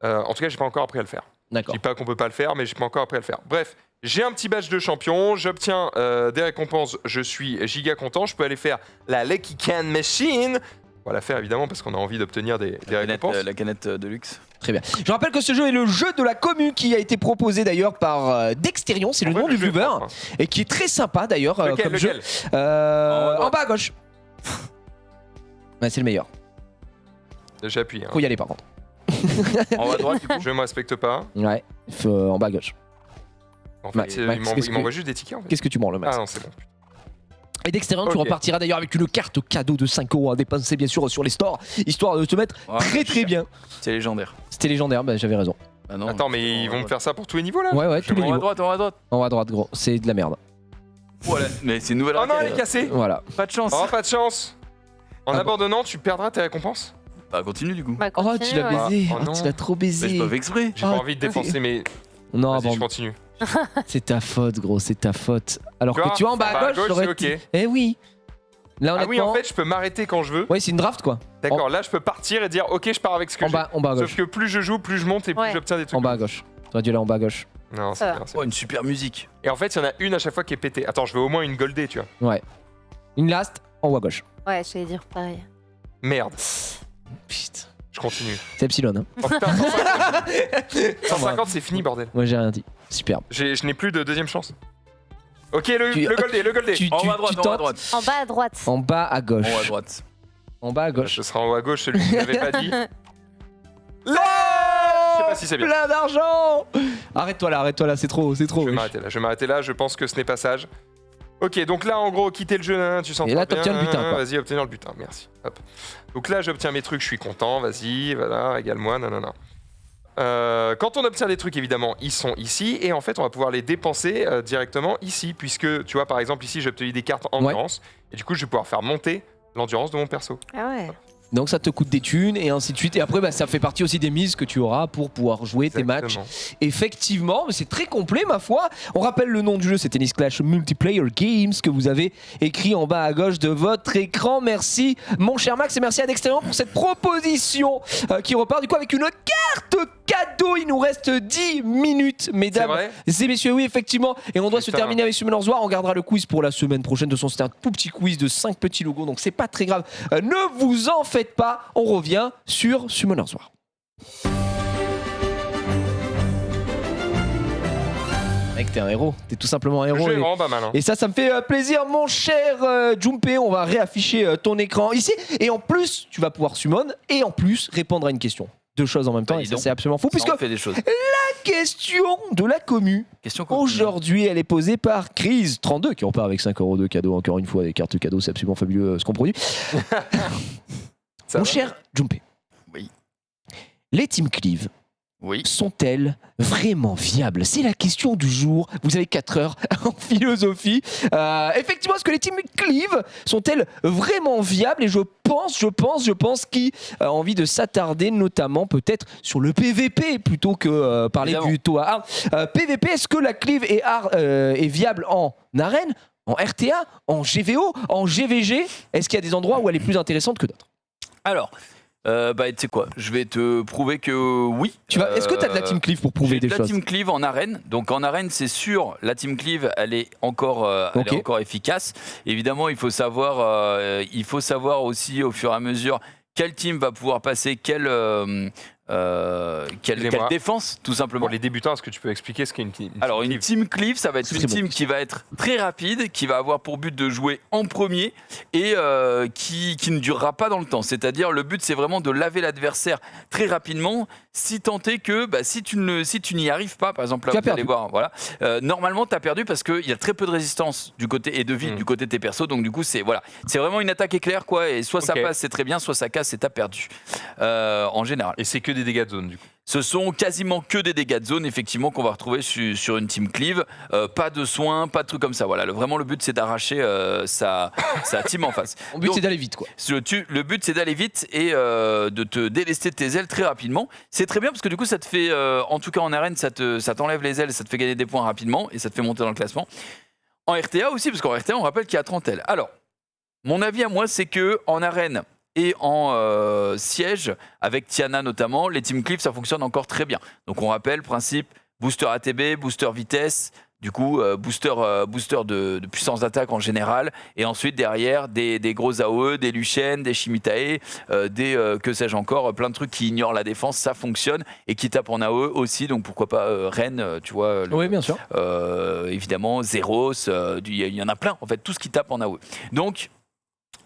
en tout cas, j'ai pas encore appris à le faire. Je D'accord. dis pas qu'on peut pas le faire, mais j'ai pas encore appris à le faire. Bref, j'ai un petit badge de champion, j'obtiens des récompenses, je suis giga content. Je peux aller faire la Lucky Can Machine. On va la faire évidemment parce qu'on a envie d'obtenir des récompenses. La canette de luxe. Très bien. Je rappelle que ce jeu est le jeu de la commu qui a été proposé d'ailleurs par Dexterion, c'est le En vrai, nom du jeu est viewer, propre, et qui est très sympa d'ailleurs hein. Lequel, comme jeu. lequel En bas à gauche. Ouais, c'est le meilleur. J'ai appuyé. hein. Faut y aller par contre. En haut à droite, du coup. Je me respecte pas. Ouais. En bas à gauche. En fait, Max, il Max, qu'est-ce m'envoie que- juste des tickets en fait. Qu'est-ce que tu branles, Max? Ah non, c'est bon. Et Dexterion, tu Ok. repartiras d'ailleurs avec une carte cadeau de 5 € à dépenser bien sûr sur les stores, histoire de te mettre Ouais, très très bien. C'est légendaire. C'était légendaire, bah, j'avais raison. Ah non. Attends, mais ils vont me faire ça pour tous les niveaux là Ouais, ouais, Je tous les vois- En haut à niveaux. droite, en haut à droite. En haut à droite, gros, c'est de la merde. Voilà. Mais c'est une nouvelle Oh non, elle raquette. est cassée. Voilà. Pas de chance. Oh, pas de chance. En Ah bon. abandonnant, tu perdras tes récompenses. Bah, continue du coup. Bah, Oh, continue, tu l'as ouais. baisé. Oh, Oh, non. tu l'as trop Mais je baisé. peux faire exprès. J'ai Oh, pas envie de dépenser mes. Non, Vas-y, bon, je continue. c'est ta faute, gros, c'est ta faute. Alors Tu que vois, tu vois en bas bah, à gauche, j'aurais c'est été- ok. Eh oui. Là, Ah oui, en honnêtement. fait, je peux m'arrêter quand je veux. Ouais, c'est une draft quoi. D'accord, là, je peux partir et dire, ok, je pars avec ce que En j'ai. bas à Sauf gauche. que plus je joue, plus je monte et plus Ouais. j'obtiens des trucs. En bas à gauche. T'aurais dû aller en bas à gauche. Non, c'est bien. Oh, une super musique. Et en fait, il y en a une à chaque fois qui est pétée. Attends, je veux au moins une goldée, tu vois. Ouais. Une last en haut à gauche. Ouais, j'allais dire pareil. Merde, Putain. je continue. C'est Epsilon, hein. Oh putain, 150, c'est fini, bordel. Moi, j'ai rien dit. Superbe. Je n'ai plus de deuxième chance. Ok, le goldé. En haut à droite, en haut à tentes droite. En bas à droite. En bas à gauche. En haut à droite. En bas à gauche. Ce sera en haut à gauche, celui que je n'avais pas dit. Là, je sais pas si c'est bien. Plein d'argent. Arrête-toi là, c'est trop. Je vais m'arrêter là, je pense que ce n'est pas sage. Ok, donc là, en gros, quitter le jeu, tu sens Et là, bien. t'obtiens le butin, quoi. Vas-y, obtenir le butin, merci. Hop. Donc là, j'obtiens mes trucs, je suis content, vas-y, voilà, régale-moi, non. Quand on obtient des trucs, évidemment, ils sont ici, et en fait, on va pouvoir les dépenser directement ici, puisque, tu vois, par exemple, ici, j'ai obtenu des cartes endurance, et du coup, je vais pouvoir faire monter l'endurance de mon perso. Ah ouais. Donc ça te coûte des thunes et ainsi de suite. Et après, bah, ça fait partie aussi des mises que tu auras pour pouvoir jouer tes matchs. Effectivement, mais c'est très complet, ma foi. On rappelle le nom du jeu, c'est Tennis Clash Multiplayer Games, que vous avez écrit en bas à gauche de votre écran. Merci, mon cher Max, et merci à Dexterion pour cette proposition qui repart du coup avec une carte cadeau. Il nous reste 10 minutes, mesdames et messieurs. Oui, effectivement. Et on doit se terminer avec Summoners War. On gardera le quiz pour la semaine prochaine. De toute façon, c'était un tout petit quiz de 5 petits logos, donc c'est pas très grave. Ne vous en faites pas, on revient sur Summoners War. Mec, t'es un héros, t'es tout simplement un héros. Le jeu est vraiment pas mal. Et ça me fait plaisir, mon cher Junpei. On va réafficher ton écran ici. Et en plus, tu vas pouvoir summon et en plus répondre à une question. Deux choses en même temps, et ça c'est absolument fou. Puisque fait des choses. la question de la commu, aujourd'hui, elle est posée par Crise32, qui repart avec 5 € de cadeaux. Encore une fois, des cartes cadeaux, c'est absolument fabuleux ce qu'on produit. Mon cher Junpei, oui. Les Team Cleave sont-elles vraiment viables? C'est la question du jour. Vous avez 4 heures en philosophie. Effectivement, est-ce que les Team Cleave sont-elles vraiment viables? Et je pense qui a envie de s'attarder notamment peut-être sur le PVP plutôt que parler du TOA. PVP, est-ce que la Cleave est viable en arène, en RTA, en GVO, en GVG? Est-ce qu'il y a des endroits où elle est plus intéressante que d'autres? Alors, tu sais quoi, je vais te prouver que oui. Est-ce que tu as de la Team Cleave pour prouver des choses? La Team Cleave en arène. Donc en arène, c'est sûr, la Team Cleave, elle est encore efficace. Évidemment, il faut savoir aussi au fur et à mesure quelle team va pouvoir passer quelle défense, tout simplement. Pour les débutants, est-ce que tu peux expliquer ce qu'est une team? Alors, une Team Cleave, ça va être une team qui va être très rapide, qui va avoir pour but de jouer en premier et qui ne durera pas dans le temps. C'est-à-dire, le but, c'est vraiment de laver l'adversaire très rapidement, si tant est que si tu n'y arrives pas, par exemple, là, vous allez voir, voilà, normalement, tu as perdu parce qu'il y a très peu de résistance du côté et de vie du côté de tes persos. Donc, du coup, c'est vraiment une attaque éclair, quoi. Et soit ça passe, c'est très bien, soit ça casse, et t'as perdu. En général. Et c'est que des dégâts de zone, du coup. Ce sont quasiment que des dégâts de zone, effectivement, qu'on va retrouver sur une Team Cleave. Pas de soins, pas de trucs comme ça. Voilà, vraiment, le but, c'est d'arracher sa team en face. Le but, c'est d'aller vite, quoi. Le but, c'est d'aller vite et de te délester de tes ailes très rapidement. C'est très bien parce que du coup, ça te fait, en tout cas en arène, ça t'enlève les ailes, ça te fait gagner des points rapidement et ça te fait monter dans le classement. En RTA aussi, parce qu'en RTA, on rappelle qu'il y a 30 ailes. Alors, mon avis à moi, c'est que en arène et en siège, avec Tiana notamment, les Team Cleave, ça fonctionne encore très bien. Donc on rappelle, principe, booster ATB, booster vitesse, du coup booster de puissance d'attaque en général, et ensuite derrière des gros AOE, des Lucienne, des Shimitae, que sais-je encore, plein de trucs qui ignorent la défense, ça fonctionne, et qui tapent en AOE aussi, donc pourquoi pas Ren, tu vois. Oui, bien sûr. Évidemment, Zeros, il y en a plein, en fait, tout ce qui tape en AOE. Donc,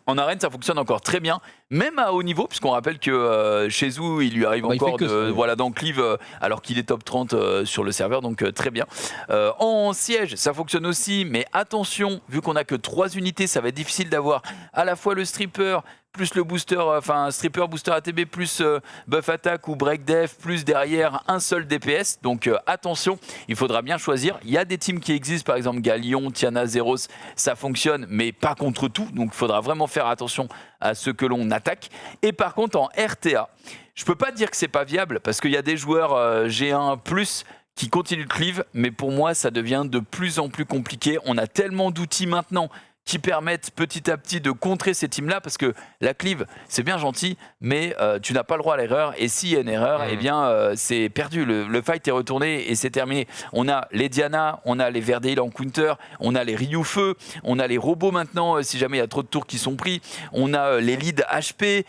en arène, ça fonctionne encore très bien, même à haut niveau, puisqu'on rappelle que chez Zou, il lui arrive encore dans Cleave, alors qu'il est top 30 sur le serveur, donc très bien. En siège, ça fonctionne aussi, mais attention, vu qu'on n'a que 3 unités, ça va être difficile d'avoir à la fois le stripper, plus le booster, stripper, booster ATB, plus buff attack ou break def, plus derrière un seul DPS. Donc attention, il faudra bien choisir. Il y a des teams qui existent, par exemple Galion, Tiana, Zeros, ça fonctionne, mais pas contre tout. Donc il faudra vraiment faire attention à ce que l'on attaque. Et par contre, en RTA, je peux pas dire que c'est pas viable, parce qu'il y a des joueurs G1+, qui continuent de cleave, mais pour moi, ça devient de plus en plus compliqué. On a tellement d'outils maintenant qui permettent petit à petit de contrer ces teams-là, parce que la cleave, c'est bien gentil, mais tu n'as pas le droit à l'erreur, et s'il y a une erreur, eh bien, c'est perdu. Le fight est retourné et c'est terminé. On a les Diana, on a les Verdeil en counter, on a les Ryu Feu, on a les robots maintenant, si jamais il y a trop de tours qui sont pris, on a les leads HP,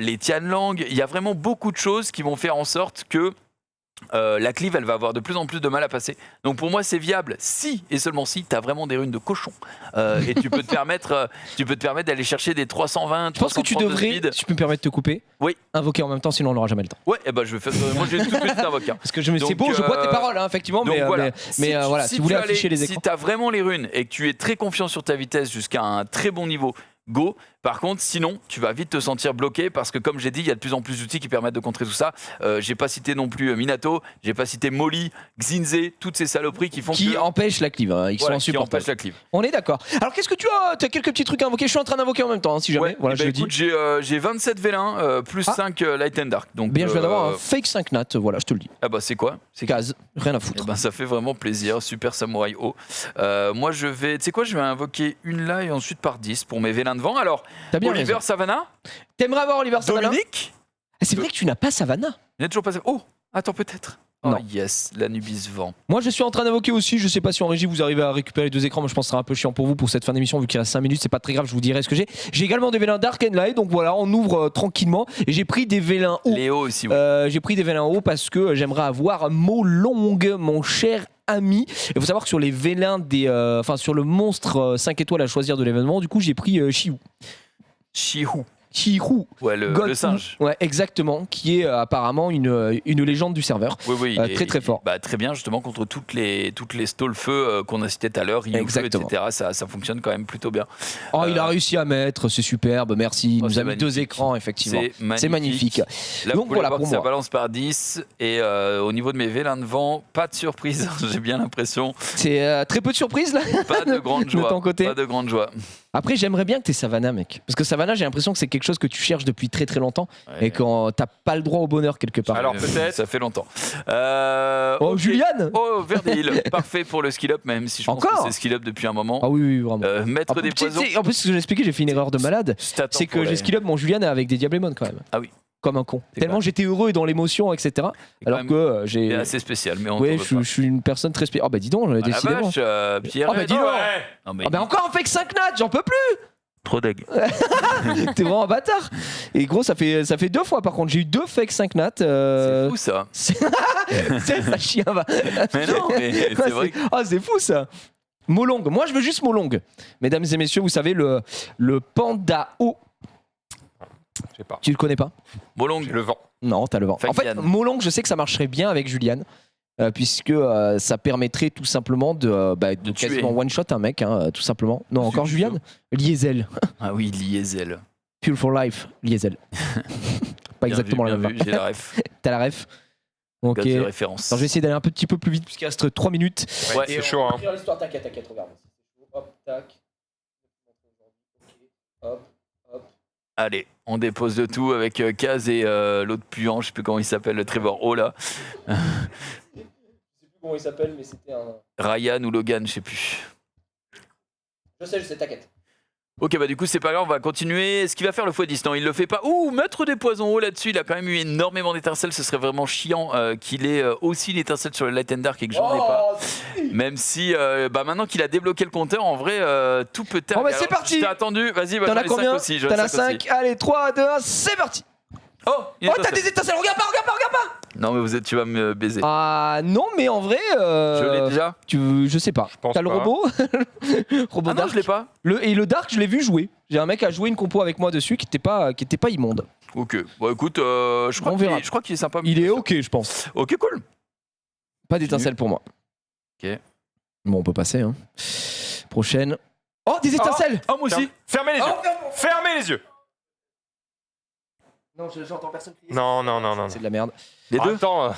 les Tianlang, il y a vraiment beaucoup de choses qui vont faire en sorte que la cleave, elle va avoir de plus en plus de mal à passer. Donc pour moi, c'est viable si et seulement si tu as vraiment des runes de cochon. Et tu peux te permettre d'aller chercher des 320, Je pense que tu 330 de devrais, speed. si je peux me permettre de te couper, Oui. invoquer en même temps, sinon on n'aura jamais le temps. Ouais, et ben je vais faire. Moi, j'ai tout de suite invoqué. Parce que c'est Donc, beau, je bois tes paroles, hein, effectivement, Donc mais voilà. voilà, si vous voulez afficher les Si écrans. tu as vraiment les runes et que tu es très confiant sur ta vitesse jusqu'à un très bon niveau, go. Par contre, sinon, tu vas vite te sentir bloqué parce que, comme j'ai dit, il y a de plus en plus d'outils qui permettent de contrer tout ça. J'ai pas cité non plus Minato, j'ai pas cité Molly, Xinze, toutes ces saloperies qui font Qui empêchent la cleave, hein, ils sont qui insupportables. empêchent la cleave. On est d'accord. Alors qu'est-ce que tu as? Tu as quelques petits trucs à invoquer? Je suis en train d'invoquer en même temps, hein, si jamais. Ouais, Voilà, eh ben, je le dis. écoute, j'ai 27 vélins plus 5 Light and Dark. Donc, Bien, je viens d'avoir un fake 5 nat, voilà, je te le dis. Ah bah c'est quoi? C'est Case, rien à Eh foutre. ben, ça fait vraiment plaisir, Super Samouraï O. Moi je vais, tu sais quoi, je vais invoquer une là et ensuite par 10 pour mes vélins de vent. Alors, T'as bien Oliver raison. Savannah, T'aimerais avoir Oliver Savannah? Dominique, Ah, c'est vrai que tu n'as pas Savannah. il n'est toujours pas. Oh, attends peut-être. Oh Non. yes, l'Anubis vent. Moi, je suis en train d'invoquer aussi. Je sais pas si en régie vous arrivez à récupérer les deux écrans, mais je pense que ce sera un peu chiant pour vous pour cette fin d'émission vu qu'il reste 5 minutes. C'est pas très grave, je vous dirai ce que j'ai. J'ai également des vélins Dark and Light, donc voilà, on ouvre tranquillement. Et j'ai pris des vélins hauts. Léo aussi. Oui. J'ai pris des vélins hauts parce que j'aimerais avoir Molong, mon cher ami. Il faut savoir que sur les vélins enfin sur le monstre 5 étoiles à choisir de l'événement, du coup j'ai pris Shihu. Shihu. Shihu. Ouais, le God singe. Ouais, exactement, qui est apparemment une légende du serveur. Oui, oui. Très, très fort. Bah, très bien, justement, contre toutes les stall feu qu'on a citées tout à l'heure, Ryu, Exactement. etc. Ça fonctionne quand même plutôt bien. Oh, il a réussi à mettre, c'est superbe, merci. Il nous c'est a mis deux magnifique. écrans, effectivement. C'est magnifique. Là, Donc vous pouvez voilà voir pour que ça moi. balance par 10. Et au niveau de mes vélins de vent, pas de surprise, j'ai bien l'impression. C'est très peu de surprises là. Pas de grande De joie. ton côté. Pas de grande joie. Après, j'aimerais bien que t'aies Savannah, mec. Parce que Savannah, j'ai l'impression que c'est quelque chose que tu cherches depuis très très longtemps et que t'as pas le droit au bonheur quelque part. Alors, peut-être. Ça fait longtemps. Oh, ok. Juliane. Oh, Verdeil, parfait pour le skill up, même si je pense Encore que c'est skill up depuis un moment. Ah oui, oui, vraiment. Maître des poisons. En plus, ce que j'ai expliqué, j'ai fait une erreur de malade. Je t'attends C'est pour que j'ai les- skill up mon Juliane avec des Diablemon quand même. Ah oui. Comme un con. C'est Tellement quand même- j'étais heureux et dans l'émotion, etc. C'est quand Alors même- que C'est j'ai. assez spécial, mais on Ouais, t'en veut je suis une personne très spéciale. Oh bah dis donc, pas. Ah la décidément. vache, Pierre. Oh bah dis donc. Non, mais Ah bah encore un fake 5 nat, j'en peux plus. trop deg. T'es vraiment un bâtard. Et gros, ça fait 2 fois par contre. J'ai eu 2 fake 5 nat. C'est fou ça. C'est ça chien va. Mais non, mais c'est vrai. que- Ah, c'est fou ça. Molong. Moi, je veux juste Molong. Mesdames et messieurs, vous savez, le panda O. Je sais pas. Tu le connais pas? Molong. J'ai le vent. Non, t'as le vent. En fait, Fabian. Molong, je sais que ça marcherait bien avec Juliane. Puisque ça permettrait tout simplement de tuer. quasiment one-shot un mec, hein, tout simplement. Non, C'est encore du Juliane. Liesel. Ah oui, Liesel. Pure for life, Liesel. Pas exactement bien la même. vu, j'ai la ref. T'as la ref? Ok. Code de Alors, référence. je vais essayer d'aller un petit peu plus vite puisqu'il reste 3 minutes. Ouais, Et c'est chaud, hein. T'inquiète, regarde. Hop, tac. Hop, hop. Allez, on dépose de tout avec Kaz et l'autre puant, je sais plus comment il s'appelle, le Trevor O là. Je sais plus comment il s'appelle, mais c'était un. Ryan ou Logan, je sais plus. Je sais, t'inquiète. Ok, bah du coup, c'est pas grave, on va continuer. Est-ce qu'il va faire le x10? Non, il le fait pas. Ouh, Maître des poisons hauts là-dessus, il a quand même eu énormément d'étincelles. Ce serait vraiment chiant qu'il ait aussi une étincelle sur le Light and Dark et que j'en ai pas. Même si, maintenant qu'il a débloqué le compteur, en vrai, tout peut être. Bon, bah, c'est parti. Je t'ai attendu, vas-y, bah, T'en j'en as ai combien? 5 aussi. j'en ai T'en as 5 aussi. 5. Allez, 3, 2, 1, c'est parti. Oh, une Oh, t'as étincelle. des étincelles. Regarde pas. Non, mais tu vas me baiser. Ah, non, mais en vrai. Je l'ai déjà. Je sais pas. pense T'as le pas. robot? Robot Ah non, Dark. je l'ai pas. Et le Dark, je l'ai vu jouer. J'ai un mec à jouer une compo avec moi dessus qui était pas immonde. Ok, bon écoute, je On verra. crois qu'il est sympa. Il est ok, je pense. Ok, cool. Pas d'étincelles pour moi. Ok. Bon, on peut passer. Hein. Prochaine. Oh, des étincelles. Oh, moi aussi. Fermez les yeux. Fermez les yeux. Non, j'entends personne crier. Non, non, non, non. C'est de la merde. Les deux. Attends,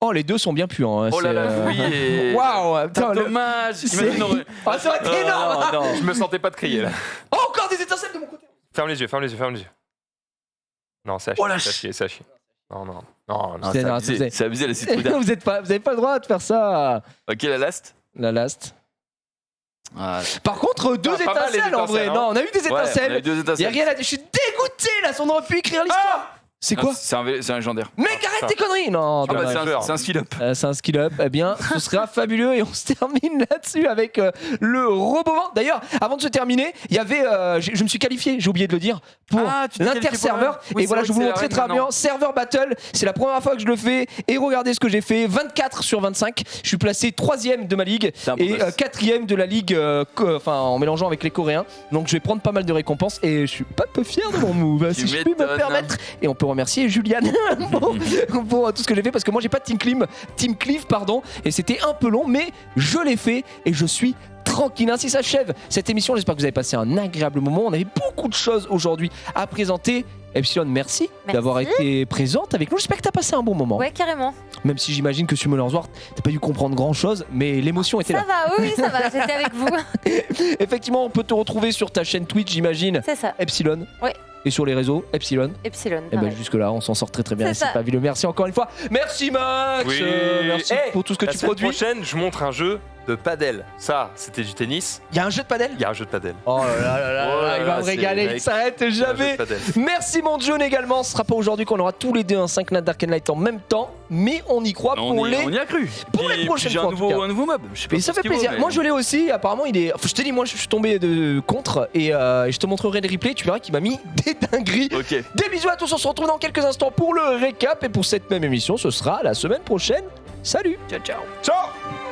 Oh, les deux sont bien puants. Hein. Oh là c'est, là, oui. Et... Waouh, putain, le- Dommage. c'est- Imagine, on aurait- Ah, ça aurait été énorme. non. je me sentais pas de crier là. Oh, encore des étincelles de mon côté. Ferme les yeux, ferme les yeux, ferme les yeux. Non, ça Oh la chie, ça chie. Non, non, non, non. Non, C'est- c'est non, abusé, c'est- c'est abusé la citrouille. Vous avez pas le droit de faire ça. Ok, la last. La last. Par contre, deux pas mal, les étincelles en vrai. étincelles, hein. Non, on a eu des Ouais, on a étincelles. eu 2 Il y a étincelles. rien à dire. Je suis dégoûté là, on aurait pu écrire l'histoire. C'est quoi? C'est un légendaire. Mec, arrête tes conneries. Non, Ah bah, dommage. c'est un skill up. C'est un skill up, eh bien ce sera fabuleux et on se termine là-dessus avec le Robovin. D'ailleurs, avant de se terminer, il y avait, je me suis qualifié, j'ai oublié de le dire, pour Ah, tu t'es qualifié l'inter-serveur. pour oui, Et c'est voilà, vrai je que vous c'est montrer la très règle bien. Serveur Battle, c'est la première fois que je le fais et regardez ce que j'ai fait. 24 sur 25, je suis placé 3ème de ma ligue C'est un beau et gosse. 4ème de la ligue, enfin en mélangeant avec les Coréens. Donc je vais prendre pas mal de récompenses et je suis pas peu fier de mon move, si je puis me m'étonnes. permettre. Et on peut remercier Juliane pour tout ce que j'ai fait parce que moi j'ai pas de Team Cleave pardon, et c'était un peu long mais je l'ai fait et je suis tranquille. Ainsi s'achève cette émission, j'espère que vous avez passé un agréable moment. On avait beaucoup de choses aujourd'hui à présenter. Epsilon, merci d'avoir été présente avec nous. J'espère que tu as passé un bon moment. Ouais, carrément. Même si j'imagine que sur Muller's Ward, t'as pas dû comprendre grand chose, mais l'émotion était Ça là. va, oui, ça va, j'étais avec vous. Effectivement, on peut te retrouver sur ta chaîne Twitch, j'imagine. C'est ça, Epsilon. Ouais. Et sur les réseaux, Epsilon. Epsilon. Et ben pareil. jusque là, on s'en sort très très bien. C'est C'est ça. Pavillon. Merci encore une fois. Merci Max. Oui. Merci Hey, pour tout ce que La tu semaine produis. prochaine, je montre un jeu de padel. Ça, c'était du tennis. Il y a un jeu de padel. Il y a un jeu de padel. Oh là là là Oh là, là il va là, me c'est régaler, mec. il s'arrête Il y a un jeu jamais. de padel. Merci mon John également. Ce sera pas aujourd'hui qu'on aura tous les deux un 5 Nat Dark and Light en même temps, mais on y croit On pour les. y a cru. pour les Puis prochaines j'ai fois, en tout cas. un nouveau mob. Je sais pas Et ça ce fait qu'il vaut, plaisir. mais- Moi je l'ai aussi. Apparemment il est. Enfin, je te dis, moi je suis tombé contre et je te montrerai le replay. Tu verras qu'il m'a mis des dingueries. Ok. Des bisous à tous. On se retrouve dans quelques instants pour le récap et pour cette même émission. Ce sera la semaine prochaine. Salut. Ciao, ciao. Ciao.